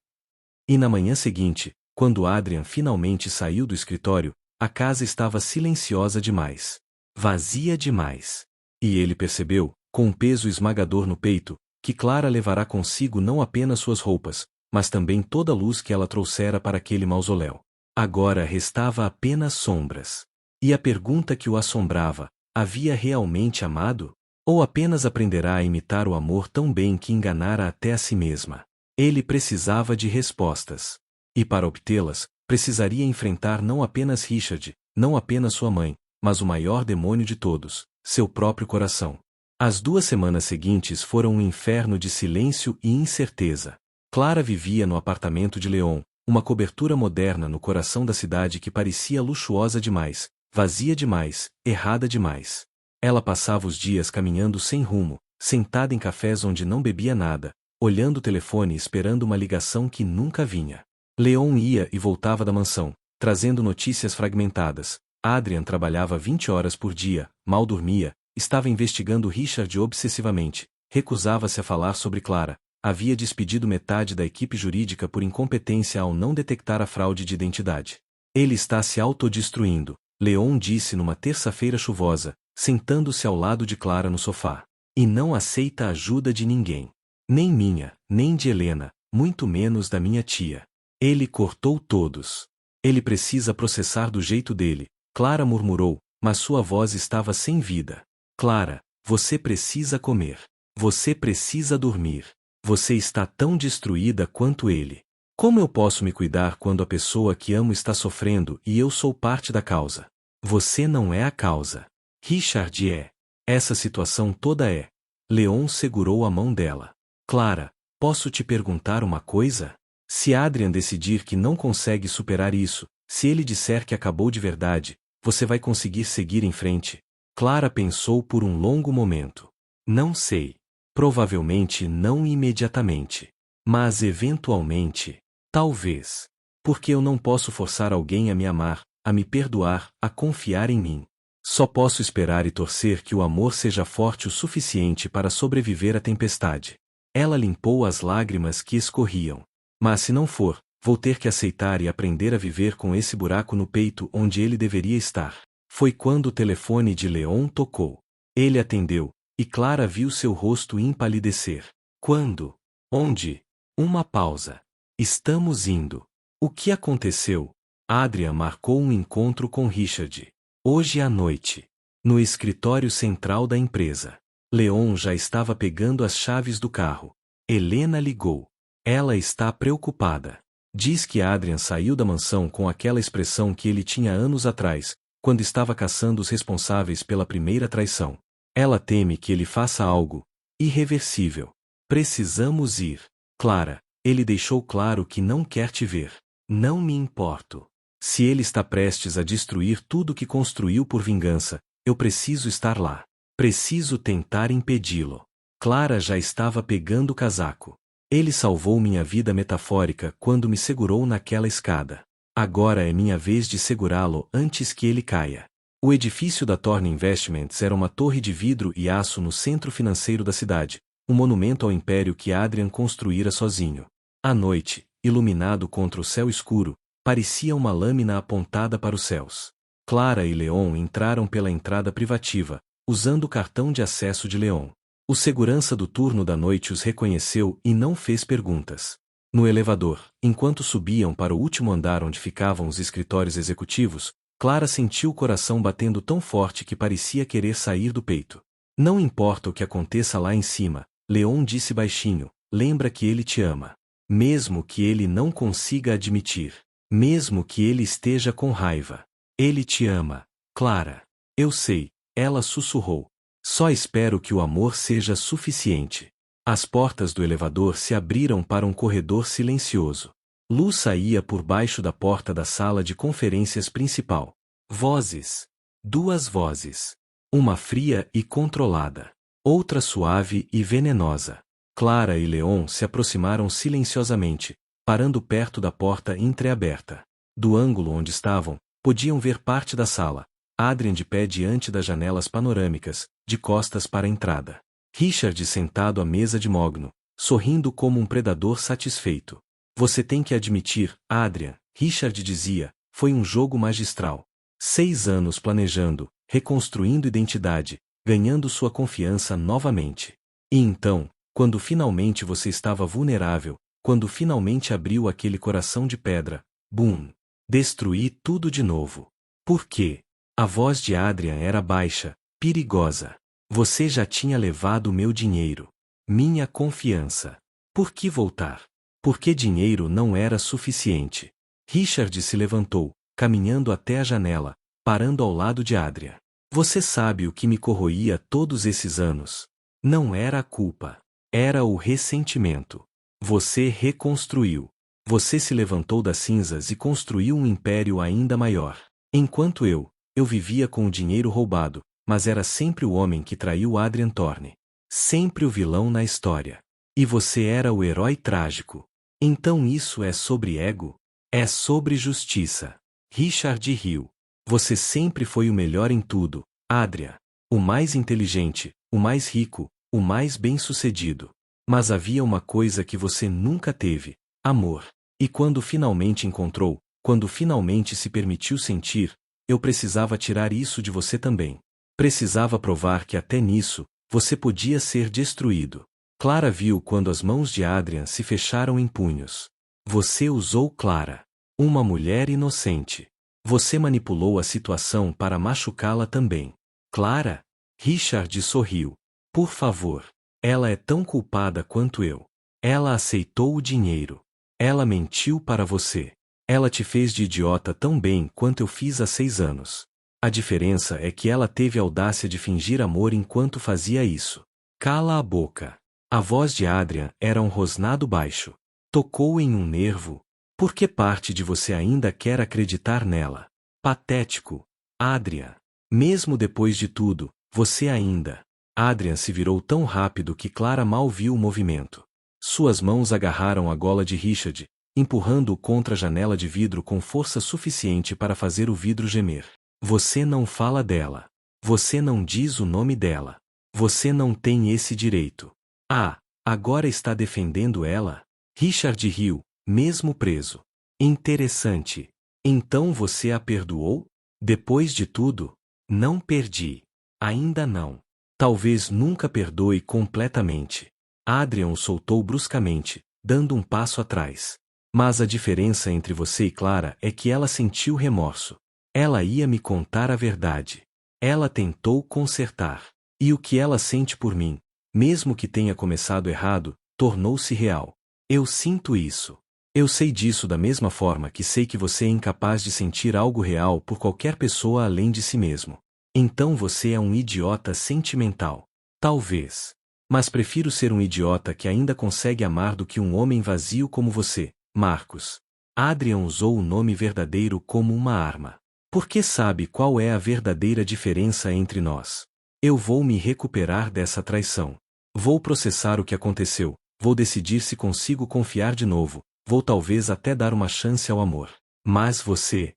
S1: E na manhã seguinte, quando Adrian finalmente saiu do escritório, a casa estava silenciosa demais. Vazia demais. E ele percebeu, com um peso esmagador no peito, que Clara levará consigo não apenas suas roupas, mas também toda a luz que ela trouxera para aquele mausoléu. Agora restava apenas sombras. E a pergunta que o assombrava, havia realmente amado? Ou apenas aprenderá a imitar o amor tão bem que enganara até a si mesma? Ele precisava de respostas. E para obtê-las, precisaria enfrentar não apenas Richard, não apenas sua mãe, mas o maior demônio de todos, seu próprio coração. As 2 semanas seguintes foram um inferno de silêncio e incerteza. Clara vivia no apartamento de Leon, uma cobertura moderna no coração da cidade que parecia luxuosa demais, vazia demais, errada demais. Ela passava os dias caminhando sem rumo, sentada em cafés onde não bebia nada, olhando o telefone esperando uma ligação que nunca vinha. Leon ia e voltava da mansão, trazendo notícias fragmentadas. Adrian trabalhava 20 horas por dia, mal dormia, estava investigando Richard obsessivamente, recusava-se a falar sobre Clara, havia despedido metade da equipe jurídica por incompetência ao não detectar a fraude de identidade. Ele está se autodestruindo, Leon disse numa terça-feira chuvosa, sentando-se ao lado de Clara no sofá. E não aceita a ajuda de ninguém. Nem minha, nem de Helena, muito menos da minha tia. Ele cortou todos. Ele precisa processar do jeito dele, Clara murmurou, mas sua voz estava sem vida. Clara, você precisa comer. Você precisa dormir. Você está tão destruída quanto ele. Como eu posso me cuidar quando a pessoa que amo está sofrendo e eu sou parte da causa? Você não é a causa. Richard é. Essa situação toda é. Leon segurou a mão dela. Clara, posso te perguntar uma coisa? Se Adrian decidir que não consegue superar isso, se ele disser que acabou de verdade, você vai conseguir seguir em frente? Clara pensou por um longo momento. Não sei. Provavelmente não imediatamente. Mas eventualmente. Talvez. Porque eu não posso forçar alguém a me amar, a me perdoar, a confiar em mim. Só posso esperar e torcer que o amor seja forte o suficiente para sobreviver à tempestade. Ela limpou as lágrimas que escorriam. Mas se não for, vou ter que aceitar e aprender a viver com esse buraco no peito onde ele deveria estar. Foi quando o telefone de Leon tocou. Ele atendeu, e Clara viu seu rosto empalidecer. Quando? Onde? Uma pausa. Estamos indo. O que aconteceu? Adrian marcou um encontro com Richard. Hoje à noite. No escritório central da empresa. Leon já estava pegando as chaves do carro. Helena ligou. Ela está preocupada. Diz que Adrian saiu da mansão com aquela expressão que ele tinha anos atrás, quando estava caçando os responsáveis pela primeira traição. Ela teme que ele faça algo irreversível. Precisamos ir. Clara, ele deixou claro que não quer te ver. Não me importo. Se ele está prestes a destruir tudo que construiu por vingança, eu preciso estar lá. Preciso tentar impedi-lo. Clara já estava pegando o casaco. Ele salvou minha vida metafórica quando me segurou naquela escada. Agora é minha vez de segurá-lo antes que ele caia. O edifício da Thorne Investments era uma torre de vidro e aço no centro financeiro da cidade, um monumento ao império que Adrian construíra sozinho. À noite, iluminado contra o céu escuro, parecia uma lâmina apontada para os céus. Clara e Leon entraram pela entrada privativa, usando o cartão de acesso de Leon. O segurança do turno da noite os reconheceu e não fez perguntas. No elevador, enquanto subiam para o último andar onde ficavam os escritórios executivos, Clara sentiu o coração batendo tão forte que parecia querer sair do peito. Não importa o que aconteça lá em cima, Leon disse baixinho, lembra que ele te ama. Mesmo que ele não consiga admitir. Mesmo que ele esteja com raiva. Ele te ama, Clara. Eu sei, ela sussurrou. Só espero que o amor seja suficiente. As portas do elevador se abriram para um corredor silencioso. Luz saía por baixo da porta da sala de conferências principal. Vozes. 2 vozes. Uma fria e controlada. Outra suave e venenosa. Clara e Leon se aproximaram silenciosamente, parando perto da porta entreaberta. Do ângulo onde estavam, podiam ver parte da sala. Adrian de pé diante das janelas panorâmicas, de costas para a entrada. Richard sentado à mesa de mogno, sorrindo como um predador satisfeito. Você tem que admitir, Adrian, Richard dizia, foi um jogo magistral. 6 anos planejando, reconstruindo identidade, ganhando sua confiança novamente. E então, quando finalmente você estava vulnerável, quando finalmente abriu aquele coração de pedra, bum! Destruí tudo de novo. Por quê? A voz de Adrian era baixa, perigosa. Você já tinha levado meu dinheiro. Minha confiança. Por que voltar? Porque dinheiro não era suficiente. Richard se levantou, caminhando até a janela, parando ao lado de Adrian. Você sabe o que me corroía todos esses anos? Não era a culpa. Era o ressentimento. Você reconstruiu. Você se levantou das cinzas e construiu um império ainda maior. Enquanto eu vivia com o dinheiro roubado, mas era sempre o homem que traiu Adrian Thorne. Sempre o vilão na história. E você era o herói trágico. Então isso é sobre ego? É sobre justiça. Richard riu. Você sempre foi o melhor em tudo, Adrian. O mais inteligente, o mais rico, o mais bem-sucedido. Mas havia uma coisa que você nunca teve: amor. E quando finalmente encontrou, quando finalmente se permitiu sentir, eu precisava tirar isso de você também. Precisava provar que até nisso, você podia ser destruído. Clara viu quando as mãos de Adrian se fecharam em punhos. Você usou Clara. Uma mulher inocente. Você manipulou a situação para machucá-la também. Clara? Richard sorriu. Por favor. Ela é tão culpada quanto eu. Ela aceitou o dinheiro. Ela mentiu para você. Ela te fez de idiota tão bem quanto eu fiz há 6 anos. A diferença é que ela teve a audácia de fingir amor enquanto fazia isso. Cala a boca. A voz de Adrian era um rosnado baixo. Tocou em um nervo. Por que parte de você ainda quer acreditar nela? Patético. Adrian. Mesmo depois de tudo, você ainda. Adrian se virou tão rápido que Clara mal viu o movimento. Suas mãos agarraram a gola de Richard, empurrando-o contra a janela de vidro com força suficiente para fazer o vidro gemer. Você não fala dela. Você não diz o nome dela. Você não tem esse direito. Ah, agora está defendendo ela? Richard riu, mesmo preso. Interessante. Então você a perdoou? Depois de tudo? Não perdi. Ainda não. Talvez nunca perdoe completamente. Adrian o soltou bruscamente, dando um passo atrás. Mas a diferença entre você e Clara é que ela sentiu remorso. Ela ia me contar a verdade. Ela tentou consertar. E o que ela sente por mim, mesmo que tenha começado errado, tornou-se real. Eu sinto isso. Eu sei disso da mesma forma que sei que você é incapaz de sentir algo real por qualquer pessoa além de si mesmo. Então você é um idiota sentimental. Talvez. Mas prefiro ser um idiota que ainda consegue amar do que um homem vazio como você, Marcos. Adrian usou o nome verdadeiro como uma arma. Porque sabe qual é a verdadeira diferença entre nós. Eu vou me recuperar dessa traição. Vou processar o que aconteceu, vou decidir se consigo confiar de novo, vou talvez até dar uma chance ao amor. Mas você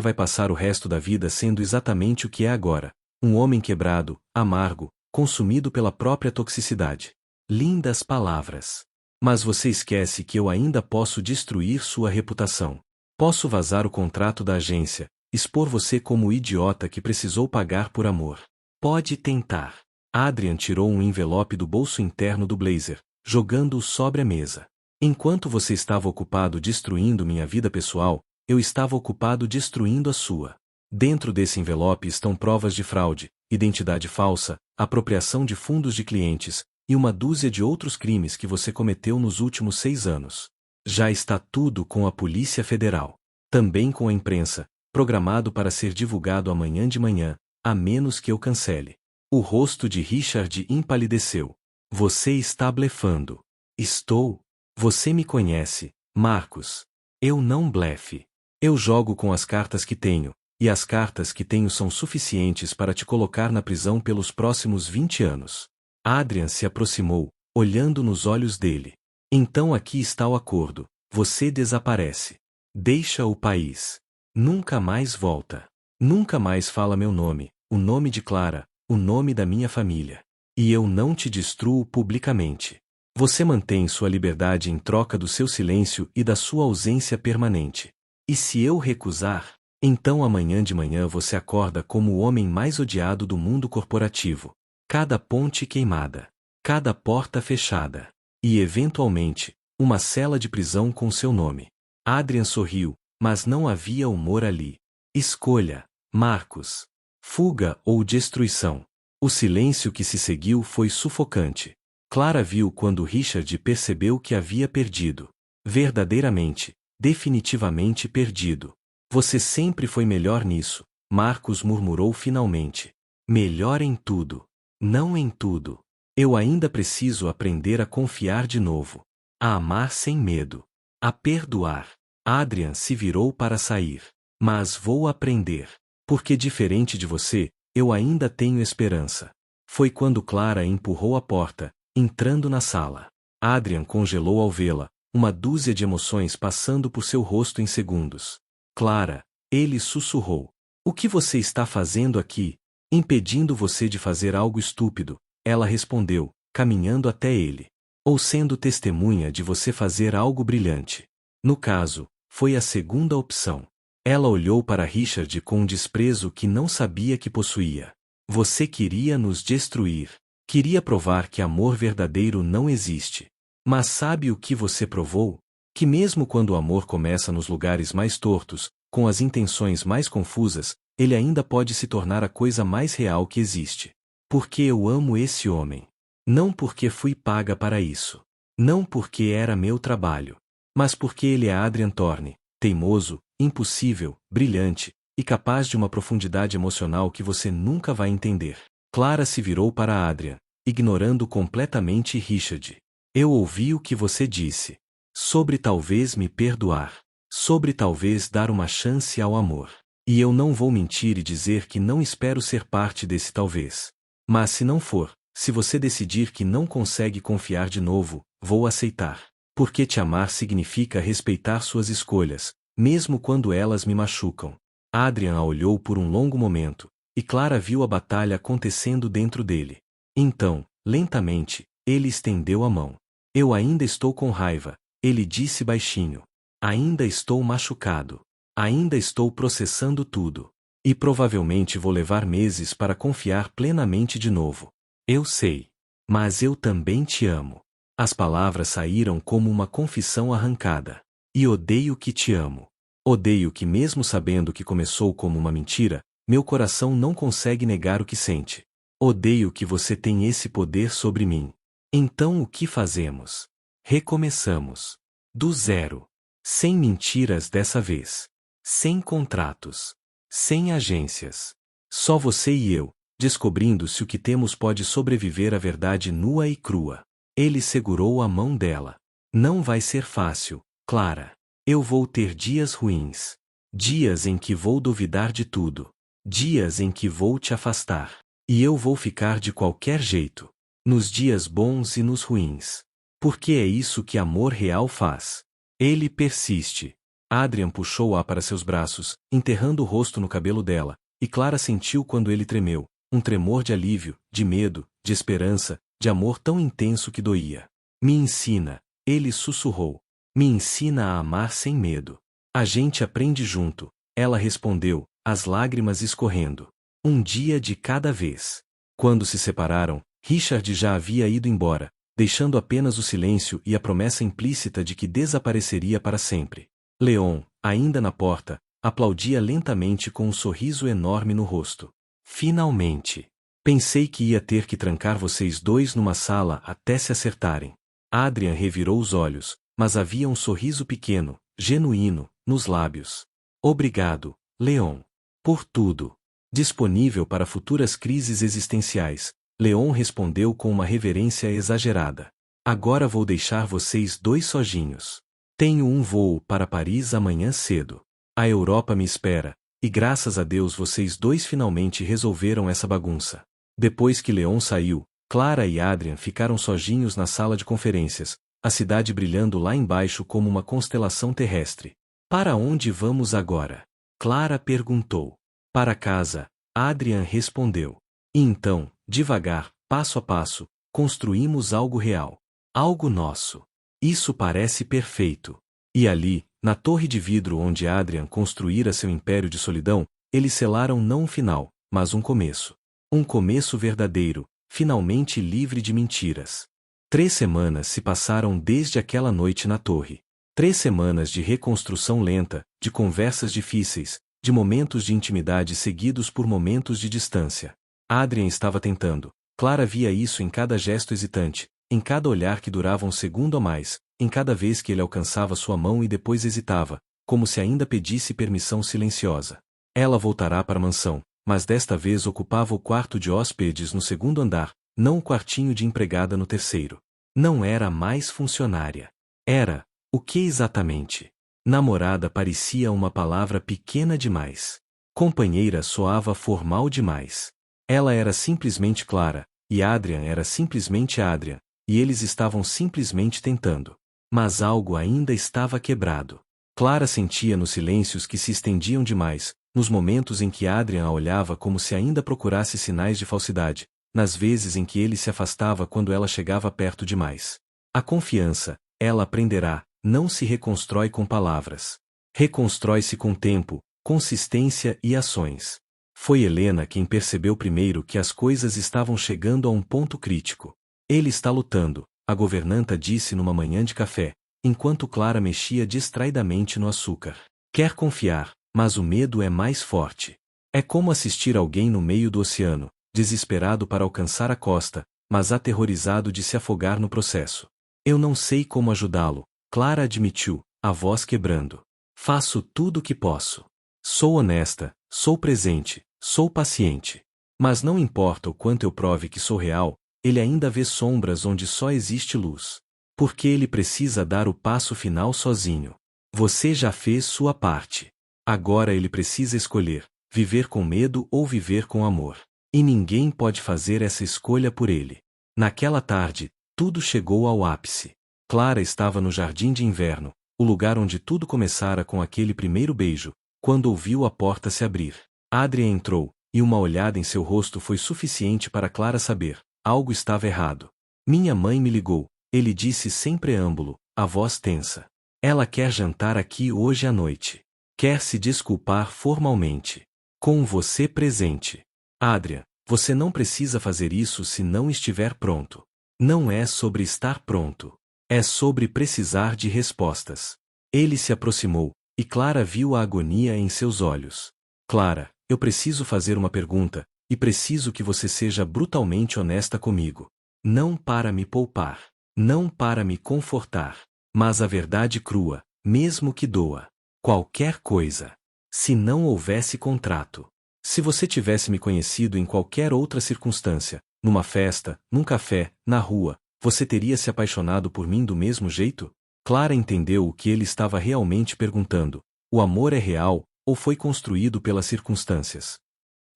S1: vai passar o resto da vida sendo exatamente o que é agora, um homem quebrado, amargo, consumido pela própria toxicidade. Lindas palavras. Mas você esquece que eu ainda posso destruir sua reputação. Posso vazar o contrato da agência, expor você como o idiota que precisou pagar por amor. Pode tentar. Adrian tirou um envelope do bolso interno do blazer, jogando-o sobre a mesa. Enquanto você estava ocupado destruindo minha vida pessoal, eu estava ocupado destruindo a sua. Dentro desse envelope estão provas de fraude, identidade falsa, apropriação de fundos de clientes, e uma dúzia de outros crimes que você cometeu nos últimos 6 anos. Já está tudo com a Polícia Federal. Também com a imprensa, programado para ser divulgado amanhã de manhã, a menos que eu cancele. O rosto de Richard empalideceu. Você está blefando. Estou. Você me conhece, Marcos. Eu não blefe. Eu jogo com as cartas que tenho, e as cartas que tenho são suficientes para te colocar na prisão pelos próximos 20 anos. Adrian se aproximou, olhando nos olhos dele. Então aqui está o acordo. Você desaparece. Deixa o país. Nunca mais volta. Nunca mais fala meu nome, o nome de Clara, o nome da minha família. E eu não te destruo publicamente. Você mantém sua liberdade em troca do seu silêncio e da sua ausência permanente. E se eu recusar, então amanhã de manhã você acorda como o homem mais odiado do mundo corporativo. Cada ponte queimada. Cada porta fechada. E, eventualmente, uma cela de prisão com seu nome. Adrian sorriu, mas não havia humor ali. Escolha, Marcos. Fuga ou destruição. O silêncio que se seguiu foi sufocante. Clara viu quando Richard percebeu que havia perdido. Verdadeiramente, definitivamente perdido. Você sempre foi melhor nisso, Marcos murmurou finalmente. Melhor em tudo. Não em tudo. Eu ainda preciso aprender a confiar de novo. A amar sem medo. A perdoar. Adrian se virou para sair. Mas vou aprender. Porque diferente de você, eu ainda tenho esperança. Foi quando Clara empurrou a porta, entrando na sala. Adrian congelou ao vê-la, uma dúzia de emoções passando por seu rosto em segundos. Clara, ele sussurrou. O que você está fazendo aqui? Impedindo você de fazer algo estúpido, ela respondeu, caminhando até ele. Ou sendo testemunha de você fazer algo brilhante. No caso, foi a segunda opção. Ela olhou para Richard com um desprezo que não sabia que possuía. Você queria nos destruir. Queria provar que amor verdadeiro não existe. Mas sabe o que você provou? Que mesmo quando o amor começa nos lugares mais tortos, com as intenções mais confusas, ele ainda pode se tornar a coisa mais real que existe. Porque eu amo esse homem. Não porque fui paga para isso. Não porque era meu trabalho. Mas porque ele é Adrian Thorne, teimoso, impossível, brilhante, e capaz de uma profundidade emocional que você nunca vai entender. Clara se virou para Adrian, ignorando completamente Richard. Eu ouvi o que você disse. Sobre talvez me perdoar. Sobre talvez dar uma chance ao amor. E eu não vou mentir e dizer que não espero ser parte desse talvez. Mas se não for, Se você decidir que não consegue confiar de novo, vou aceitar. Porque te amar significa respeitar suas escolhas, mesmo quando elas me machucam. Adrian a olhou por um longo momento, e Clara viu a batalha acontecendo dentro dele. Então, lentamente, ele estendeu a mão. Eu ainda estou com raiva, ele disse baixinho. Ainda estou machucado. Ainda estou processando tudo. E provavelmente vou levar meses para confiar plenamente de novo. Eu sei. Mas eu também te amo. As palavras saíram como uma confissão arrancada. E odeio que te amo. Odeio que mesmo sabendo que começou como uma mentira, meu coração não consegue negar o que sente. Odeio que você tem esse poder sobre mim. Então o que fazemos? Recomeçamos. Do zero. Sem mentiras dessa vez. Sem contratos. Sem agências. Só você e eu, descobrindo se o que temos pode sobreviver à verdade nua e crua. Ele segurou a mão dela. Não vai ser fácil, Clara. Eu vou ter dias ruins. Dias em que vou duvidar de tudo. Dias em que vou te afastar. E eu vou ficar de qualquer jeito. Nos dias bons e nos ruins. Porque é isso que amor real faz. Ele persiste. Adrian puxou-a para seus braços, enterrando o rosto no cabelo dela, e Clara sentiu quando ele tremeu, um tremor de alívio, de medo, de esperança, de amor tão intenso que doía. Me ensina, ele sussurrou. Me ensina a amar sem medo. A gente aprende junto, ela respondeu, as lágrimas escorrendo. Um dia de cada vez. Quando se separaram, Richard já havia ido embora, deixando apenas o silêncio e a promessa implícita de que desapareceria para sempre. Leon, ainda na porta, aplaudia lentamente com um sorriso enorme no rosto. Finalmente! Pensei que ia ter que trancar vocês dois numa sala até se acertarem. Adrian revirou os olhos, mas havia um sorriso pequeno, genuíno, nos lábios. Obrigado, Leon. Por tudo. Disponível para futuras crises existenciais, Leon respondeu com uma reverência exagerada. Agora vou deixar vocês dois sozinhos. Tenho um voo para Paris amanhã cedo. A Europa me espera, e graças a Deus vocês dois finalmente resolveram essa bagunça. Depois que Leon saiu, Clara e Adrian ficaram sozinhos na sala de conferências, a cidade brilhando lá embaixo como uma constelação terrestre. Para onde vamos agora? Clara perguntou. Para casa, Adrian respondeu. E então, devagar, passo a passo, construímos algo real. Algo nosso. Isso parece perfeito. E ali, na torre de vidro onde Adrian construíra seu império de solidão, eles selaram não um final, mas um começo. Um começo verdadeiro, finalmente livre de mentiras. 3 semanas se passaram desde aquela noite na torre. 3 semanas de reconstrução lenta, de conversas difíceis, de momentos de intimidade seguidos por momentos de distância. Adrian estava tentando. Clara via isso em cada gesto hesitante, em cada olhar que durava um segundo a mais, em cada vez que ele alcançava sua mão e depois hesitava, como se ainda pedisse permissão silenciosa. Ela voltará para a mansão, mas desta vez ocupava o quarto de hóspedes no 2º andar, não o quartinho de empregada no 3º. Não era mais funcionária. Era, o que exatamente? Namorada parecia uma palavra pequena demais. Companheira soava formal demais. Ela era simplesmente Clara, e Adrian era simplesmente Adrian, e eles estavam simplesmente tentando. Mas algo ainda estava quebrado. Clara sentia nos silêncios que se estendiam demais, nos momentos em que Adrian a olhava como se ainda procurasse sinais de falsidade, nas vezes em que ele se afastava quando ela chegava perto demais. A confiança, ela aprenderá, não se reconstrói com palavras. Reconstrói-se com tempo, consistência e ações. Foi Helena quem percebeu primeiro que as coisas estavam chegando a um ponto crítico. Ele está lutando, a governanta disse numa manhã de café, enquanto Clara mexia distraidamente no açúcar. Quer confiar, mas o medo é mais forte. É como assistir alguém no meio do oceano, desesperado para alcançar a costa, mas aterrorizado de se afogar no processo. Eu não sei como ajudá-lo, Clara admitiu, a voz quebrando. Faço tudo o que posso. Sou honesta, sou presente, sou paciente. Mas não importa o quanto eu prove que sou real, ele ainda vê sombras onde só existe luz. Porque ele precisa dar o passo final sozinho. Você já fez sua parte. Agora ele precisa escolher, viver com medo ou viver com amor. E ninguém pode fazer essa escolha por ele. Naquela tarde, tudo chegou ao ápice. Clara estava no jardim de inverno, o lugar onde tudo começara com aquele primeiro beijo, quando ouviu a porta se abrir. Adrien entrou, e uma olhada em seu rosto foi suficiente para Clara saber: algo estava errado. Minha mãe me ligou, ele disse sem preâmbulo, a voz tensa. Ela quer jantar aqui hoje à noite. Quer se desculpar formalmente. Com você presente. Adrien, você não precisa fazer isso se não estiver pronto. Não é sobre estar pronto. É sobre precisar de respostas. Ele se aproximou, e Clara viu a agonia em seus olhos. Clara, eu preciso fazer uma pergunta, e preciso que você seja brutalmente honesta comigo. Não para me poupar. Não para me confortar. Mas a verdade crua, mesmo que doa. Qualquer coisa. Se não houvesse contrato. Se você tivesse me conhecido em qualquer outra circunstância, numa festa, num café, na rua, você teria se apaixonado por mim do mesmo jeito? Clara entendeu o que ele estava realmente perguntando. O amor é real, ou foi construído pelas circunstâncias?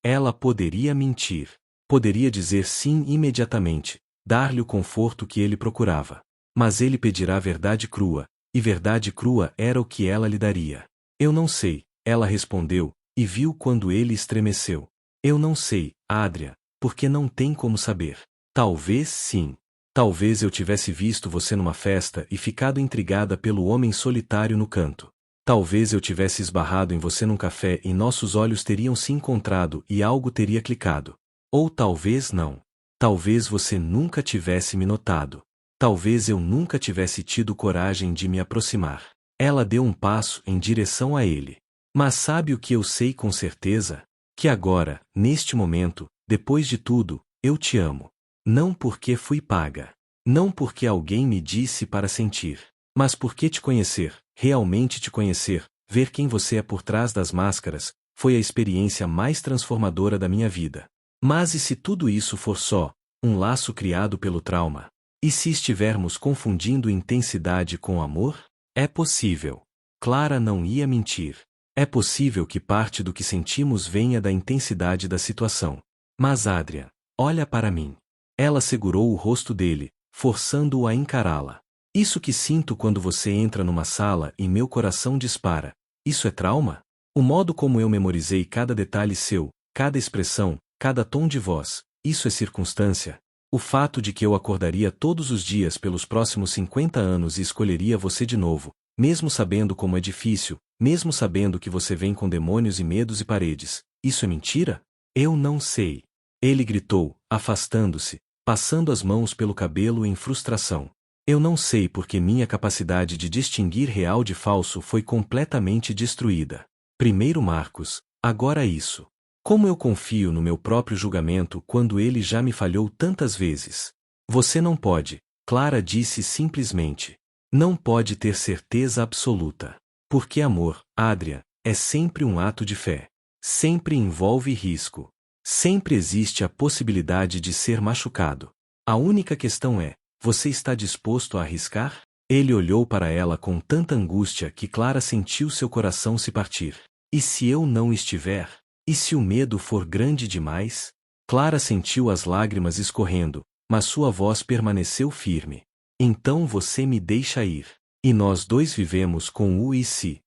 S1: Ela poderia mentir. Poderia dizer sim imediatamente, dar-lhe o conforto que ele procurava. Mas ele pedirá verdade crua, e verdade crua era o que ela lhe daria. Eu não sei, ela respondeu, e viu quando ele estremeceu. Eu não sei, Adrien, porque não tem como saber. Talvez sim. Talvez eu tivesse visto você numa festa e ficado intrigada pelo homem solitário no canto. Talvez eu tivesse esbarrado em você num café e nossos olhos teriam se encontrado e algo teria clicado. Ou talvez não. Talvez você nunca tivesse me notado. Talvez eu nunca tivesse tido coragem de me aproximar. Ela deu um passo em direção a ele. Mas sabe o que eu sei com certeza? Que agora, neste momento, depois de tudo, eu te amo. Não porque fui paga. Não porque alguém me disse para sentir. Mas porque te conhecer, realmente te conhecer, ver quem você é por trás das máscaras, foi a experiência mais transformadora da minha vida. Mas e se tudo isso for só um laço criado pelo trauma? E se estivermos confundindo intensidade com amor? É possível. Clara não ia mentir. É possível que parte do que sentimos venha da intensidade da situação. Mas Adrien, olha para mim. Ela segurou o rosto dele, forçando-o a encará-la. Isso que sinto quando você entra numa sala e meu coração dispara. Isso é trauma? O modo como eu memorizei cada detalhe seu, cada expressão, cada tom de voz, isso é circunstância? O fato de que eu acordaria todos os dias pelos próximos 50 anos e escolheria você de novo, mesmo sabendo como é difícil, mesmo sabendo que você vem com demônios e medos e paredes, isso é mentira? Eu não sei. Ele gritou, afastando-se, passando as mãos pelo cabelo em frustração. Eu não sei porque minha capacidade de distinguir real de falso foi completamente destruída. Primeiro Marcos, agora isso. Como eu confio no meu próprio julgamento quando ele já me falhou tantas vezes? Você não pode, Clara disse simplesmente. Não pode ter certeza absoluta. Porque amor, Adrien, é sempre um ato de fé. Sempre envolve risco. Sempre existe a possibilidade de ser machucado. A única questão é: você está disposto a arriscar? Ele olhou para ela com tanta angústia que Clara sentiu seu coração se partir. E se eu não estiver? E se o medo for grande demais? Clara sentiu as lágrimas escorrendo, mas sua voz permaneceu firme. Então você me deixa ir. E nós dois vivemos com o e se.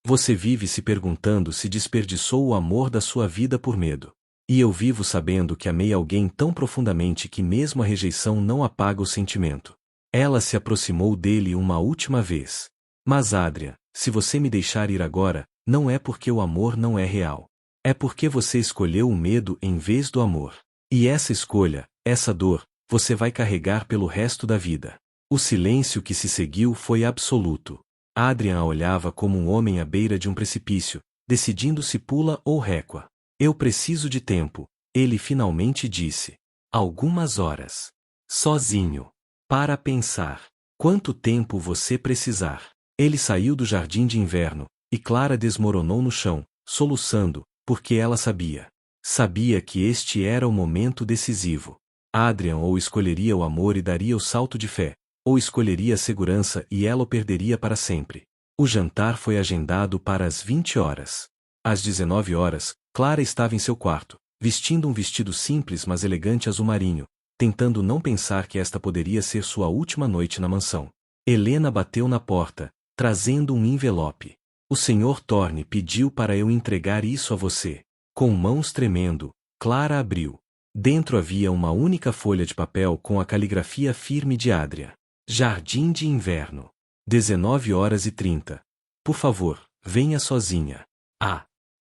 S1: Você vive se perguntando se desperdiçou o amor da sua vida por medo. E eu vivo sabendo que amei alguém tão profundamente que mesmo a rejeição não apaga o sentimento. Ela se aproximou dele uma última vez. Mas Adrien, se você me deixar ir agora, não é porque o amor não é real. É porque você escolheu o medo em vez do amor. E essa escolha, essa dor, você vai carregar pelo resto da vida. O silêncio que se seguiu foi absoluto. Adrien a olhava como um homem à beira de um precipício, decidindo se pula ou récua. Eu preciso de tempo, ele finalmente disse. Algumas horas. Sozinho. Para pensar. Quanto tempo você precisar? Ele saiu do jardim de inverno, e Clara desmoronou no chão, soluçando, porque ela sabia. Sabia que este era o momento decisivo. Adrien ou escolheria o amor e daria o salto de fé, ou escolheria a segurança e ela o perderia para sempre. O jantar foi agendado para as 20 horas. Às 19 horas, Clara estava em seu quarto, vestindo um vestido simples mas elegante azul marinho, tentando não pensar que esta poderia ser sua última noite na mansão. Helena bateu na porta, trazendo um envelope. O Sr. Thorne pediu para eu entregar isso a você. Com mãos tremendo, Clara abriu. Dentro havia uma única folha de papel com a caligrafia firme de Adrian. Jardim de Inverno. 19h30. Por favor, venha sozinha.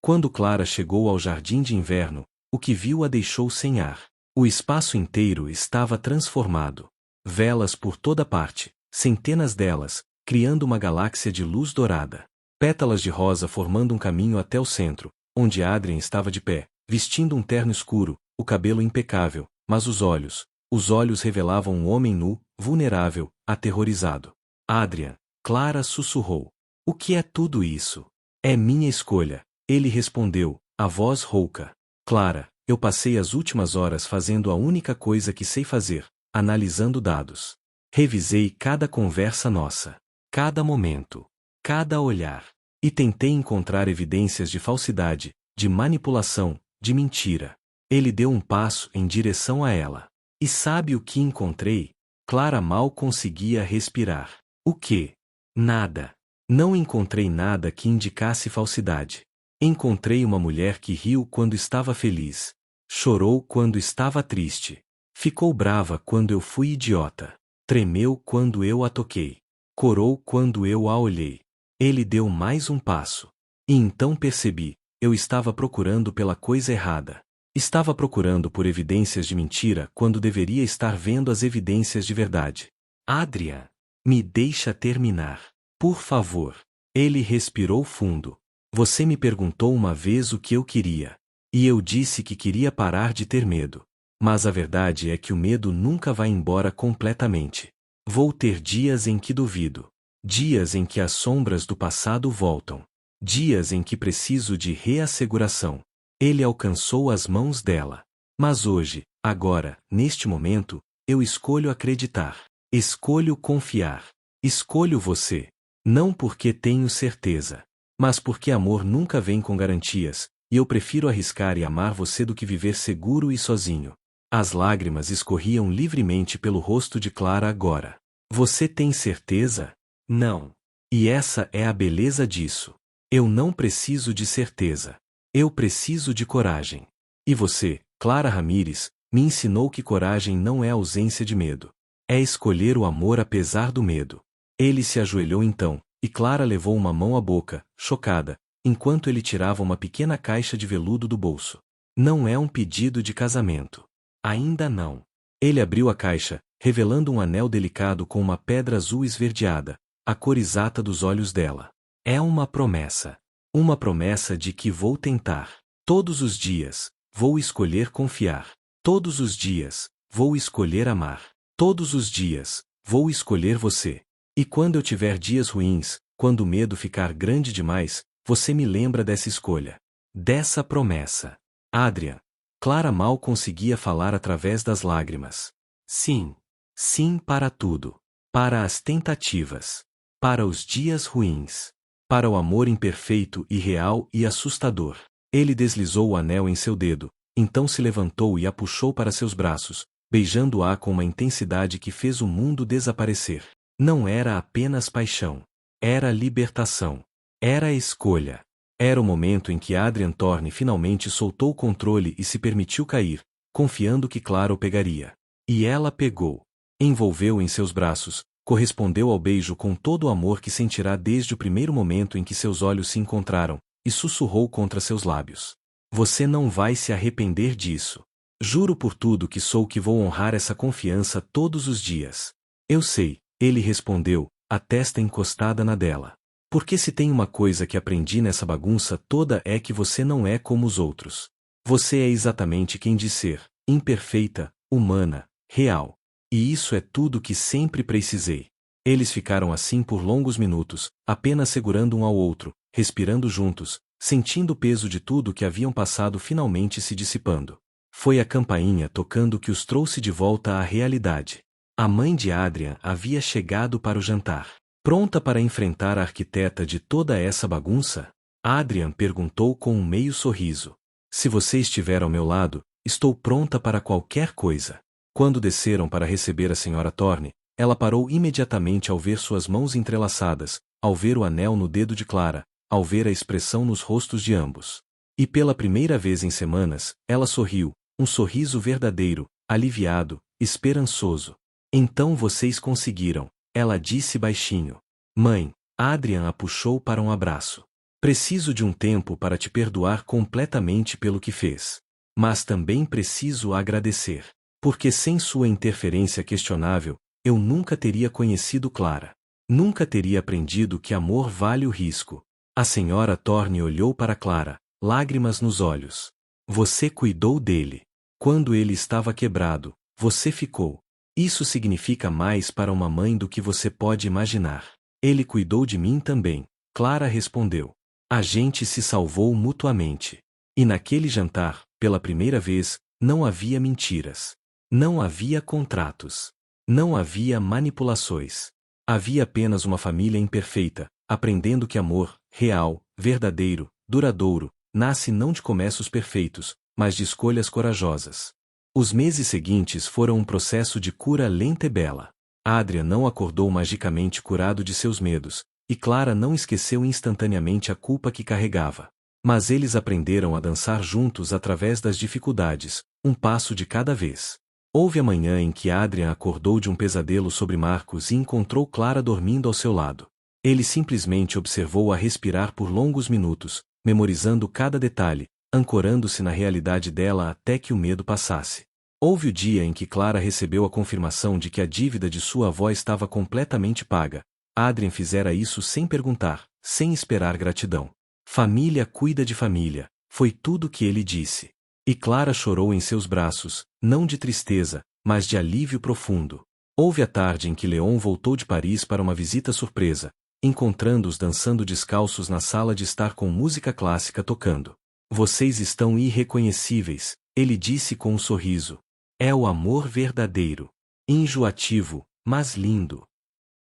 S1: Quando Clara chegou ao Jardim de Inverno, o que viu a deixou sem ar. O espaço inteiro estava transformado. Velas por toda parte, centenas delas, criando uma galáxia de luz dourada. Pétalas de rosa formando um caminho até o centro, onde Adrian estava de pé, vestindo um terno escuro, o cabelo impecável, mas os olhos revelavam um homem nu, vulnerável, aterrorizado. Adrian, Clara sussurrou. O que é tudo isso? É minha escolha, ele respondeu, a voz rouca. Clara, eu passei as últimas horas fazendo a única coisa que sei fazer, analisando dados. Revisei cada conversa nossa, cada momento, cada olhar, e tentei encontrar evidências de falsidade, de manipulação, de mentira. Ele deu um passo em direção a ela. E sabe o que encontrei? Clara mal conseguia respirar. O quê? Nada. Não encontrei nada que indicasse falsidade. Encontrei uma mulher que riu quando estava feliz. Chorou quando estava triste. Ficou brava quando eu fui idiota. Tremeu quando eu a toquei. Corou quando eu a olhei. Ele deu mais um passo. E então percebi, eu estava procurando pela coisa errada. Estava procurando por evidências de mentira quando deveria estar vendo as evidências de verdade. Adrian, me deixa terminar. Por favor. Ele respirou fundo. Você me perguntou uma vez o que eu queria. E eu disse que queria parar de ter medo. Mas a verdade é que o medo nunca vai embora completamente. Vou ter dias em que duvido. Dias em que as sombras do passado voltam. Dias em que preciso de reasseguração. Ele alcançou as mãos dela. Mas hoje, agora, neste momento, eu escolho acreditar. Escolho confiar. Escolho você. Não porque tenho certeza. Mas porque amor nunca vem com garantias, e eu prefiro arriscar e amar você do que viver seguro e sozinho. As lágrimas escorriam livremente pelo rosto de Clara agora. Você tem certeza? Não. E essa é a beleza disso. Eu não preciso de certeza. Eu preciso de coragem. E você, Clara Ramírez, me ensinou que coragem não é ausência de medo. É escolher o amor apesar do medo. Ele se ajoelhou então, e Clara levou uma mão à boca, chocada, enquanto ele tirava uma pequena caixa de veludo do bolso. Não é um pedido de casamento. Ainda não. Ele abriu a caixa, revelando um anel delicado com uma pedra azul esverdeada, a cor exata dos olhos dela. É uma promessa. Uma promessa de que vou tentar. Todos os dias, vou escolher confiar. Todos os dias, vou escolher amar. Todos os dias, vou escolher você. E quando eu tiver dias ruins, quando o medo ficar grande demais, você me lembra dessa escolha. Dessa promessa. Adrian. Clara mal conseguia falar através das lágrimas. Sim. Sim para tudo. Para as tentativas. Para os dias ruins. Para o amor imperfeito e real e assustador. Ele deslizou o anel em seu dedo, então se levantou e a puxou para seus braços, beijando-a com uma intensidade que fez o mundo desaparecer. Não era apenas paixão. Era libertação. Era escolha. Era o momento em que Adrian Thorne finalmente soltou o controle e se permitiu cair, confiando que Clara o pegaria. E ela pegou. Envolveu em seus braços, correspondeu ao beijo com todo o amor que sentirá desde o primeiro momento em que seus olhos se encontraram, e sussurrou contra seus lábios. Você não vai se arrepender disso. Juro por tudo que sou que vou honrar essa confiança todos os dias. Eu sei, ele respondeu, a testa encostada na dela. Porque se tem uma coisa que aprendi nessa bagunça toda é que você não é como os outros. Você é exatamente quem diz ser, imperfeita, humana, real. E isso é tudo que sempre precisei. Eles ficaram assim por longos minutos, apenas segurando um ao outro, respirando juntos, sentindo o peso de tudo que haviam passado finalmente se dissipando. Foi a campainha tocando que os trouxe de volta à realidade. A mãe de Adrian havia chegado para o jantar. Pronta para enfrentar a arquiteta de toda essa bagunça? Adrian perguntou com um meio sorriso. Se você estiver ao meu lado, estou pronta para qualquer coisa. Quando desceram para receber a Sra. Thorne, ela parou imediatamente ao ver suas mãos entrelaçadas, ao ver o anel no dedo de Clara, ao ver a expressão nos rostos de ambos. E pela primeira vez em semanas, ela sorriu, um sorriso verdadeiro, aliviado, esperançoso. Então vocês conseguiram, ela disse baixinho. Mãe, Adrian a puxou para um abraço. Preciso de um tempo para te perdoar completamente pelo que fez. Mas também preciso agradecer. Porque sem sua interferência questionável, eu nunca teria conhecido Clara. Nunca teria aprendido que amor vale o risco. A Sra. Thorne olhou para Clara, lágrimas nos olhos. Você cuidou dele. Quando ele estava quebrado, você ficou. Isso significa mais para uma mãe do que você pode imaginar. Ele cuidou de mim também, Clara respondeu. A gente se salvou mutuamente. E naquele jantar, pela primeira vez, não havia mentiras. Não havia contratos. Não havia manipulações. Havia apenas uma família imperfeita, aprendendo que amor, real, verdadeiro, duradouro, nasce não de começos perfeitos, mas de escolhas corajosas. Os meses seguintes foram um processo de cura lenta e bela. Adrian não acordou magicamente curado de seus medos, e Clara não esqueceu instantaneamente a culpa que carregava. Mas eles aprenderam a dançar juntos através das dificuldades, um passo de cada vez. Houve a manhã em que Adrian acordou de um pesadelo sobre Marcos e encontrou Clara dormindo ao seu lado. Ele simplesmente observou-a respirar por longos minutos, memorizando cada detalhe, ancorando-se na realidade dela até que o medo passasse. Houve o dia em que Clara recebeu a confirmação de que a dívida de sua avó estava completamente paga. Adrian fizera isso sem perguntar, sem esperar gratidão. Família cuida de família, foi tudo que ele disse. E Clara chorou em seus braços, não de tristeza, mas de alívio profundo. Houve a tarde em que Leon voltou de Paris para uma visita surpresa, encontrando-os dançando descalços na sala de estar com música clássica tocando. Vocês estão irreconhecíveis, ele disse com um sorriso. É o amor verdadeiro. Enjoativo, mas lindo.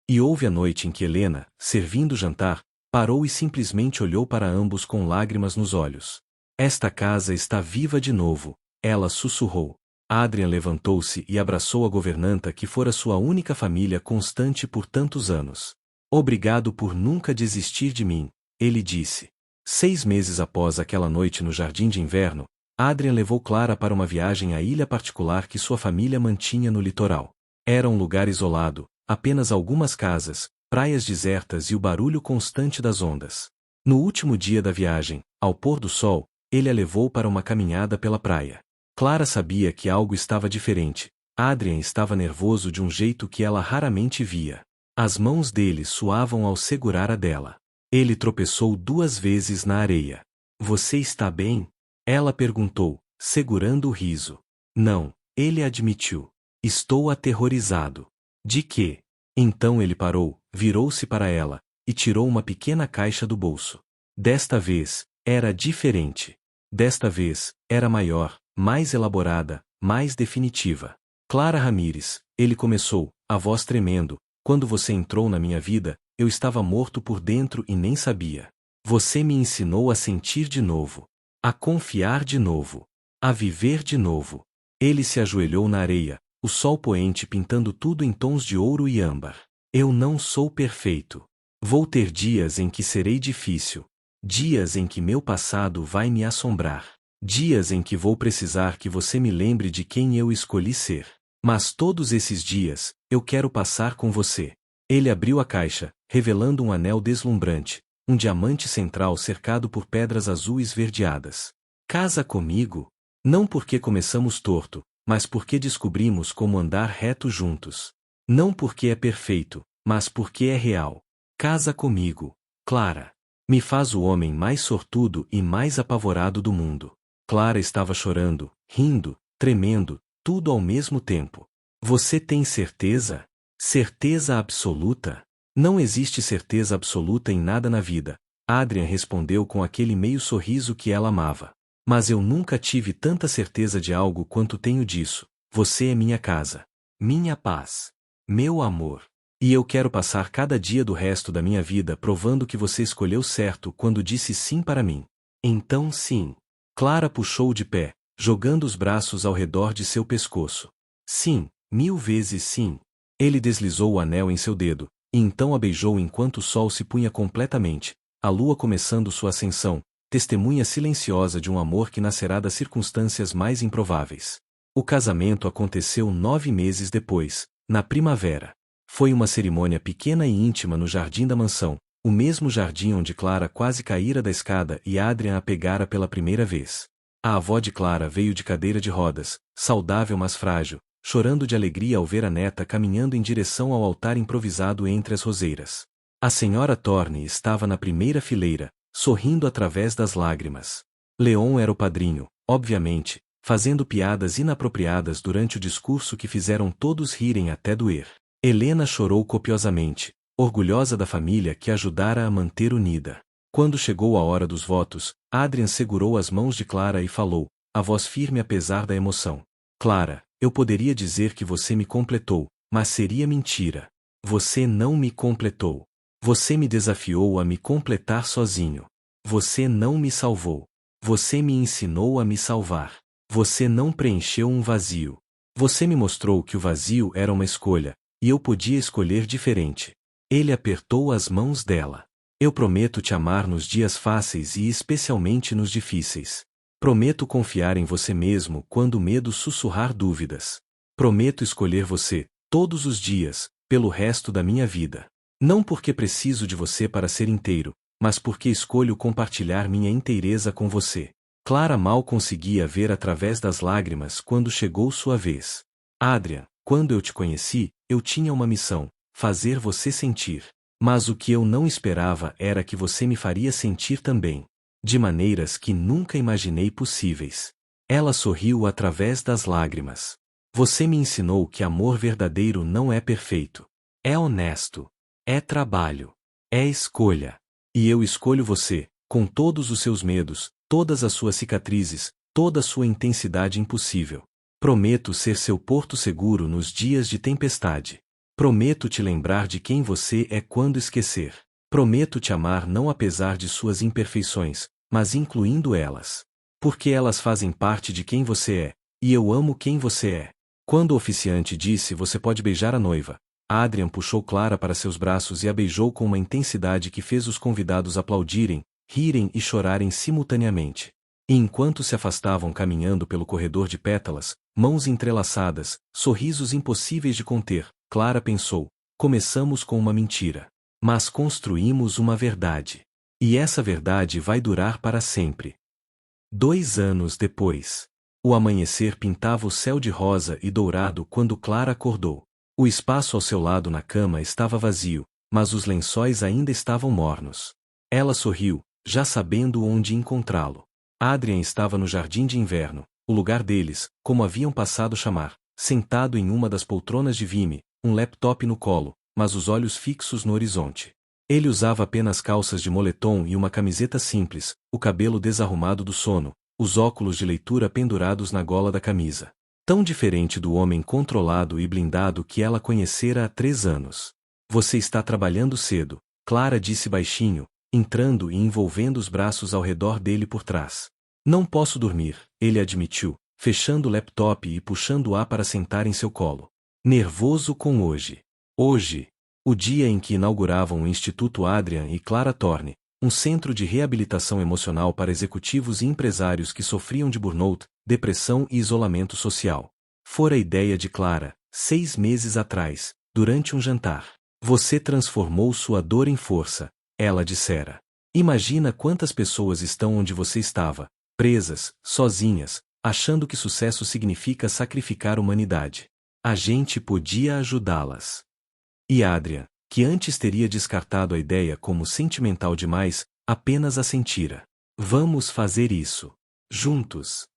S1: E houve a noite em que Helena, servindo o jantar, parou e simplesmente olhou para ambos com lágrimas nos olhos. Esta casa está viva de novo, ela sussurrou. Adrian levantou-se e abraçou a governanta que fora sua única família constante por tantos anos. Obrigado por nunca desistir de mim, ele disse. 6 meses após aquela noite no jardim de inverno, Adrian levou Clara para uma viagem à ilha particular que sua família mantinha no litoral. Era um lugar isolado, apenas algumas casas, praias desertas e o barulho constante das ondas. No último dia da viagem, ao pôr do sol, ele a levou para uma caminhada pela praia. Clara sabia que algo estava diferente. Adrian estava nervoso de um jeito que ela raramente via. As mãos dele suavam ao segurar a dela. Ele tropeçou 2 vezes na areia. Você está bem? Ela perguntou, segurando o riso. Não, ele admitiu. Estou aterrorizado. De quê? Então ele parou, virou-se para ela, e tirou uma pequena caixa do bolso. Desta vez, era diferente. Desta vez, era maior, mais elaborada, mais definitiva. Clara Ramírez, ele começou, a voz tremendo, quando você entrou na minha vida, eu estava morto por dentro e nem sabia. Você me ensinou a sentir de novo, a confiar de novo, a viver de novo. Ele se ajoelhou na areia, o sol poente pintando tudo em tons de ouro e âmbar. Eu não sou perfeito. Vou ter dias em que serei difícil. Dias em que meu passado vai me assombrar. Dias em que vou precisar que você me lembre de quem eu escolhi ser. Mas todos esses dias, eu quero passar com você. Ele abriu a caixa, revelando um anel deslumbrante, um diamante central cercado por pedras azuis verdeadas. Casa comigo? Não porque começamos torto, mas porque descobrimos como andar reto juntos. Não porque é perfeito, mas porque é real. Casa comigo, Clara. Me faz o homem mais sortudo e mais apavorado do mundo. Clara estava chorando, rindo, tremendo, tudo ao mesmo tempo. Você tem certeza? Certeza absoluta? Não existe certeza absoluta em nada na vida, Adrian respondeu com aquele meio sorriso que ela amava. Mas eu nunca tive tanta certeza de algo quanto tenho disso. Você é minha casa. Minha paz. Meu amor. E eu quero passar cada dia do resto da minha vida provando que você escolheu certo quando disse sim para mim. Então sim. Clara puxou de pé, jogando os braços ao redor de seu pescoço. Sim, 1000 vezes sim. Ele deslizou o anel em seu dedo, e então a beijou enquanto o sol se punha completamente, a lua começando sua ascensão, testemunha silenciosa de um amor que nascerá das circunstâncias mais improváveis. O casamento aconteceu 9 meses depois, na primavera. Foi uma cerimônia pequena e íntima no jardim da mansão, o mesmo jardim onde Clara quase caíra da escada e Adrian a pegara pela primeira vez. A avó de Clara veio de cadeira de rodas, saudável mas frágil, chorando de alegria ao ver a neta caminhando em direção ao altar improvisado entre as roseiras. A senhora Thorne estava na primeira fileira, sorrindo através das lágrimas. Leon era o padrinho, obviamente, fazendo piadas inapropriadas durante o discurso que fizeram todos rirem até doer. Helena chorou copiosamente, orgulhosa da família que ajudara a manter unida. Quando chegou a hora dos votos, Adrian segurou as mãos de Clara e falou, a voz firme apesar da emoção. Clara, eu poderia dizer que você me completou, mas seria mentira. Você não me completou. Você me desafiou a me completar sozinho. Você não me salvou. Você me ensinou a me salvar. Você não preencheu um vazio. Você me mostrou que o vazio era uma escolha, e eu podia escolher diferente. Ele apertou as mãos dela. Eu prometo te amar nos dias fáceis e especialmente nos difíceis. Prometo confiar em você mesmo quando o medo sussurrar dúvidas. Prometo escolher você, todos os dias, pelo resto da minha vida. Não porque preciso de você para ser inteiro, mas porque escolho compartilhar minha inteireza com você. Clara mal conseguia ver através das lágrimas quando chegou sua vez. Adrian, quando eu te conheci, eu tinha uma missão, fazer você sentir. Mas o que eu não esperava era que você me faria sentir também. De maneiras que nunca imaginei possíveis. Ela sorriu através das lágrimas. Você me ensinou que amor verdadeiro não é perfeito. É honesto. É trabalho. É escolha. E eu escolho você, com todos os seus medos, todas as suas cicatrizes, toda a sua intensidade impossível. Prometo ser seu porto seguro nos dias de tempestade. Prometo te lembrar de quem você é quando esquecer. Prometo te amar não apesar de suas imperfeições, mas incluindo elas. Porque elas fazem parte de quem você é, e eu amo quem você é. Quando o oficiante disse você pode beijar a noiva, Adrian puxou Clara para seus braços e a beijou com uma intensidade que fez os convidados aplaudirem, rirem e chorarem simultaneamente. E enquanto se afastavam caminhando pelo corredor de pétalas, mãos entrelaçadas, sorrisos impossíveis de conter, Clara pensou, começamos com uma mentira. Mas construímos uma verdade. E essa verdade vai durar para sempre. 2 anos depois. O amanhecer pintava o céu de rosa e dourado quando Clara acordou. O espaço ao seu lado na cama estava vazio, mas os lençóis ainda estavam mornos. Ela sorriu, já sabendo onde encontrá-lo. Adrian estava no jardim de inverno, o lugar deles, como haviam passado chamar, sentado em uma das poltronas de vime, um laptop no colo, mas os olhos fixos no horizonte. Ele usava apenas calças de moletom e uma camiseta simples, o cabelo desarrumado do sono, os óculos de leitura pendurados na gola da camisa. Tão diferente do homem controlado e blindado que ela conhecera há 3 anos. Você está trabalhando cedo, Clara disse baixinho, entrando e envolvendo os braços ao redor dele por trás. Não posso dormir, ele admitiu, fechando o laptop e puxando-a para sentar em seu colo. Nervoso com hoje. Hoje, o dia em que inauguravam o Instituto Adrian e Clara Thorne, um centro de reabilitação emocional para executivos e empresários que sofriam de burnout, depressão e isolamento social. Fora a ideia de Clara, 6 meses atrás, durante um jantar. Você transformou sua dor em força, ela dissera. Imagina quantas pessoas estão onde você estava, presas, sozinhas, achando que sucesso significa sacrificar a humanidade. A gente podia ajudá-las. E Adrian, que antes teria descartado a ideia como sentimental demais, apenas a sentira. Vamos fazer isso. Juntos.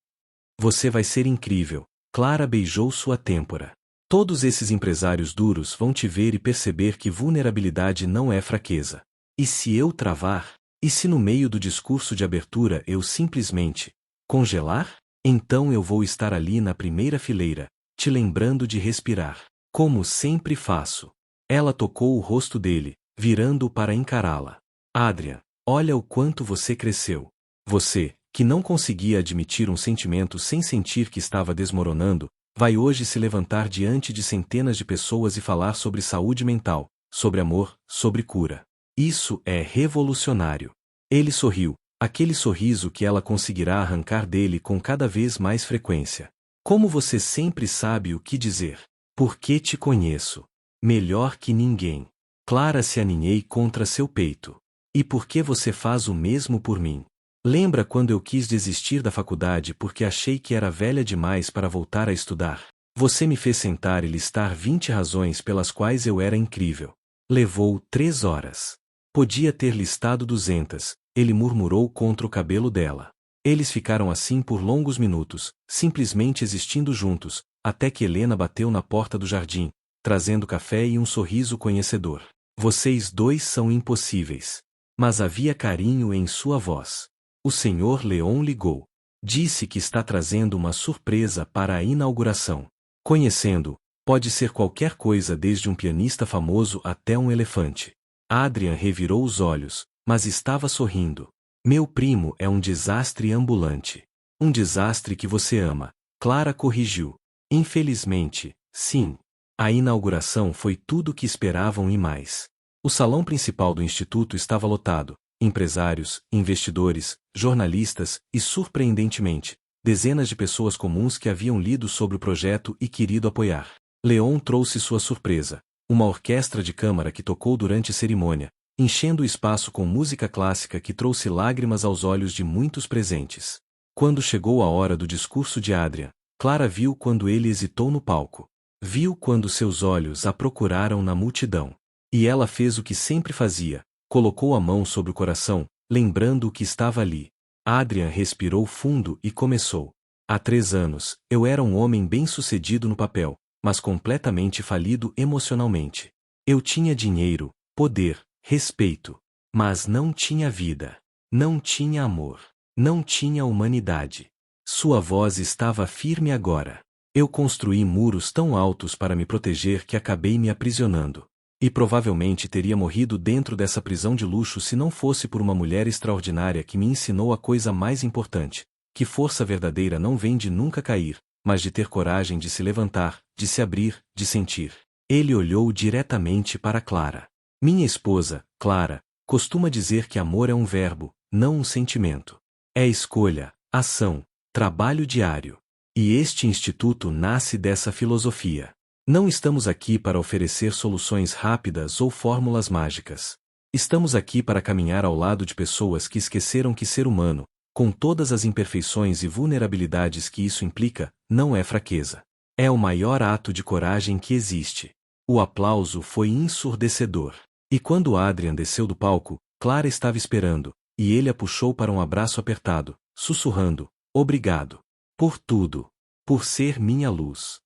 S1: Você vai ser incrível. Clara beijou sua têmpora. Todos esses empresários duros vão te ver e perceber que vulnerabilidade não é fraqueza. E se eu travar? E se no meio do discurso de abertura eu simplesmente congelar? Então eu vou estar ali na primeira fileira, te lembrando de respirar. Como sempre faço. Ela tocou o rosto dele, virando-o para encará-la. Adrian, olha o quanto você cresceu. Você, que não conseguia admitir um sentimento sem sentir que estava desmoronando, Vai hoje se levantar diante de centenas de pessoas e falar sobre saúde mental, sobre amor, sobre cura. Isso é revolucionário. Ele sorriu, aquele sorriso que ela conseguirá arrancar dele com cada vez mais frequência. Como você sempre sabe o que dizer? Porque te conheço. Melhor que ninguém. Clara, se aninhei contra seu peito. E por que você faz o mesmo por mim? Lembra quando eu quis desistir da faculdade porque achei que era velha demais para voltar a estudar? Você me fez sentar e listar 20 razões pelas quais eu era incrível. Levou 3 horas. Podia ter listado 200, ele murmurou contra o cabelo dela. Eles ficaram assim por longos minutos, simplesmente existindo juntos, até que Helena bateu na porta do jardim, trazendo café e um sorriso conhecedor. Vocês dois são impossíveis. Mas havia carinho em sua voz. O Sr. Leon ligou. Disse que está trazendo uma surpresa para a inauguração. Conhecendo, pode ser qualquer coisa desde um pianista famoso até um elefante. Adrian revirou os olhos, mas estava sorrindo. Meu primo é um desastre ambulante. Um desastre que você ama. Clara corrigiu. Infelizmente, sim. A inauguração foi tudo o que esperavam e mais. O salão principal do instituto estava lotado. Empresários, investidores, jornalistas e, surpreendentemente, dezenas de pessoas comuns que haviam lido sobre o projeto e querido apoiar. Leon trouxe sua surpresa. Uma orquestra de câmara que tocou durante a cerimônia, enchendo o espaço com música clássica que trouxe lágrimas aos olhos de muitos presentes. Quando chegou a hora do discurso de Adrian, Clara viu quando ele hesitou no palco. Viu quando seus olhos a procuraram na multidão. E ela fez o que sempre fazia, colocou a mão sobre o coração, lembrando o que estava ali. Adrian respirou fundo e começou. Há 3 anos, eu era um homem bem-sucedido no papel, mas completamente falido emocionalmente. Eu tinha dinheiro, poder, respeito. Mas não tinha vida. Não tinha amor. Não tinha humanidade. Sua voz estava firme agora. Eu construí muros tão altos para me proteger que acabei me aprisionando. E provavelmente teria morrido dentro dessa prisão de luxo se não fosse por uma mulher extraordinária que me ensinou a coisa mais importante, que força verdadeira não vem de nunca cair, mas de ter coragem de se levantar, de se abrir, de sentir. Ele olhou diretamente para Clara. Minha esposa, Clara, costuma dizer que amor é um verbo, não um sentimento. É escolha, ação, trabalho diário. E este instituto nasce dessa filosofia. Não estamos aqui para oferecer soluções rápidas ou fórmulas mágicas. Estamos aqui para caminhar ao lado de pessoas que esqueceram que ser humano, com todas as imperfeições e vulnerabilidades que isso implica, não é fraqueza. É o maior ato de coragem que existe. O aplauso foi ensurdecedor. E quando Adrian desceu do palco, Clara estava esperando, e ele a puxou para um abraço apertado, sussurrando: "Obrigado. Por tudo. Por ser minha luz."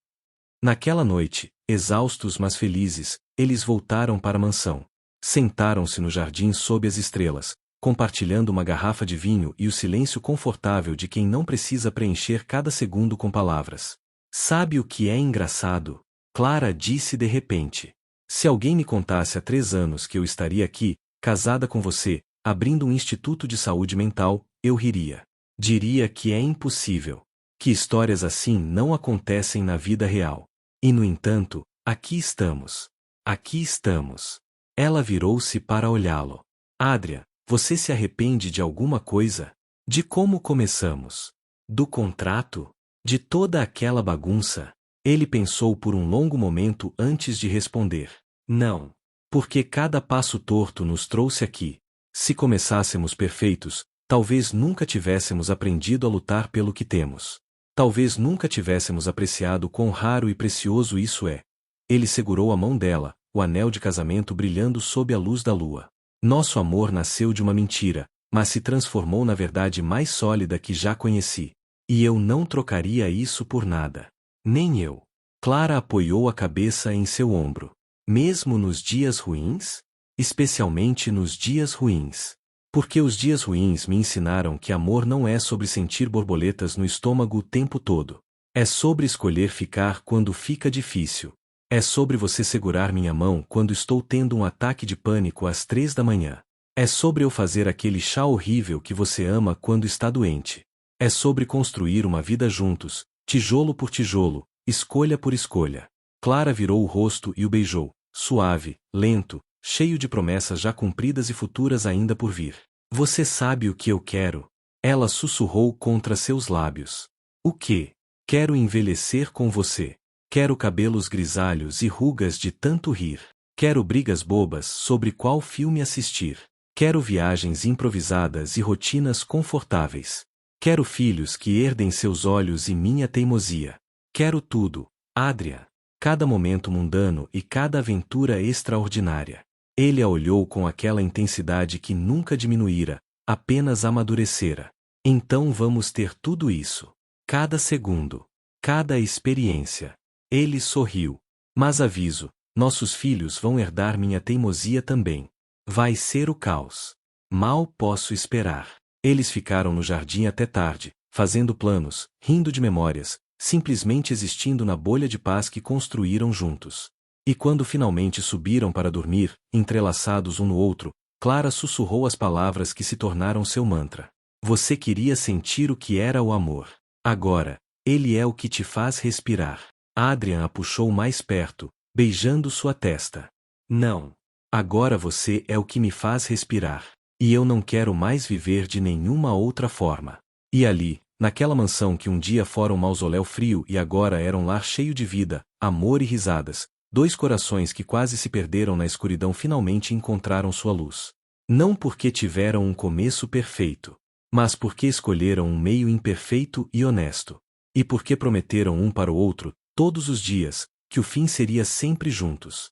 S1: Naquela noite, exaustos mas felizes, eles voltaram para a mansão. Sentaram-se no jardim sob as estrelas, compartilhando uma garrafa de vinho e o silêncio confortável de quem não precisa preencher cada segundo com palavras. Sabe o que é engraçado? Clara disse de repente. Se alguém me contasse há 3 anos que eu estaria aqui, casada com você, abrindo um instituto de saúde mental, eu riria. Diria que é impossível. Que histórias assim não acontecem na vida real. E no entanto, aqui estamos. Aqui estamos. Ela virou-se para olhá-lo. Adrian, você se arrepende de alguma coisa? De como começamos? Do contrato? De toda aquela bagunça? Ele pensou por um longo momento antes de responder. Não. Porque cada passo torto nos trouxe aqui. Se começássemos perfeitos, talvez nunca tivéssemos aprendido a lutar pelo que temos. Talvez nunca tivéssemos apreciado quão raro e precioso isso é. Ele segurou a mão dela, o anel de casamento brilhando sob a luz da lua. Nosso amor nasceu de uma mentira, mas se transformou na verdade mais sólida que já conheci. E eu não trocaria isso por nada. Nem eu. Clara apoiou a cabeça em seu ombro. Mesmo nos dias ruins? Especialmente nos dias ruins. Porque os dias ruins me ensinaram que amor não é sobre sentir borboletas no estômago o tempo todo. É sobre escolher ficar quando fica difícil. É sobre você segurar minha mão quando estou tendo um ataque de pânico às 3 da manhã. É sobre eu fazer aquele chá horrível que você ama quando está doente. É sobre construir uma vida juntos, tijolo por tijolo, escolha por escolha. Clara virou o rosto e o beijou, suave, lento, cheio de promessas já cumpridas e futuras ainda por vir. Você sabe o que eu quero? Ela sussurrou contra seus lábios. O quê? Quero envelhecer com você. Quero cabelos grisalhos e rugas de tanto rir. Quero brigas bobas sobre qual filme assistir. Quero viagens improvisadas e rotinas confortáveis. Quero filhos que herdem seus olhos e minha teimosia. Quero tudo, Adrian. Cada momento mundano e cada aventura extraordinária. Ele a olhou com aquela intensidade que nunca diminuíra, apenas amadurecera. Então vamos ter tudo isso. Cada segundo. Cada experiência. Ele sorriu. Mas aviso, nossos filhos vão herdar minha teimosia também. Vai ser o caos. Mal posso esperar. Eles ficaram no jardim até tarde, fazendo planos, rindo de memórias, simplesmente existindo na bolha de paz que construíram juntos. E quando finalmente subiram para dormir, entrelaçados um no outro, Clara sussurrou as palavras que se tornaram seu mantra. Você queria sentir o que era o amor. Agora, ele é o que te faz respirar. Adrian a puxou mais perto, beijando sua testa. Não. Agora você é o que me faz respirar. E eu não quero mais viver de nenhuma outra forma. E ali, naquela mansão que um dia fora um mausoléu frio e agora era um lar cheio de vida, amor e risadas, dois corações que quase se perderam na escuridão finalmente encontraram sua luz. Não porque tiveram um começo perfeito, mas porque escolheram um meio imperfeito e honesto. E porque prometeram um para o outro, todos os dias, que o fim seria sempre juntos.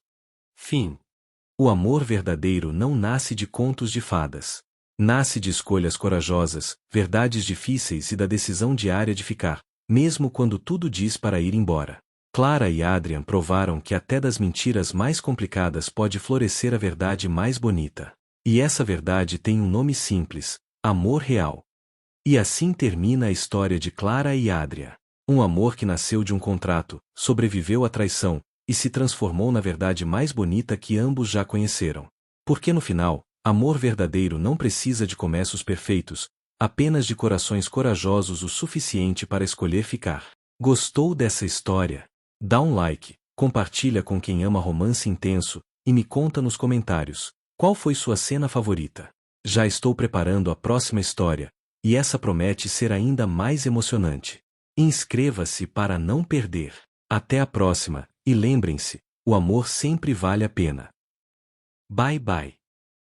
S1: Fim. O amor verdadeiro não nasce de contos de fadas. Nasce de escolhas corajosas, verdades difíceis e da decisão diária de ficar, mesmo quando tudo diz para ir embora. Clara e Adrian provaram que até das mentiras mais complicadas pode florescer a verdade mais bonita. E essa verdade tem um nome simples: amor real. E assim termina a história de Clara e Adrian. Um amor que nasceu de um contrato, sobreviveu à traição, e se transformou na verdade mais bonita que ambos já conheceram. Porque no final, amor verdadeiro não precisa de começos perfeitos, apenas de corações corajosos o suficiente para escolher ficar. Gostou dessa história? Dá um like, compartilha com quem ama romance intenso, e me conta nos comentários, qual foi sua cena favorita? Já estou preparando a próxima história, e essa promete ser ainda mais emocionante. Inscreva-se para não perder. Até a próxima. E lembrem-se, o amor sempre vale a pena. Bye bye.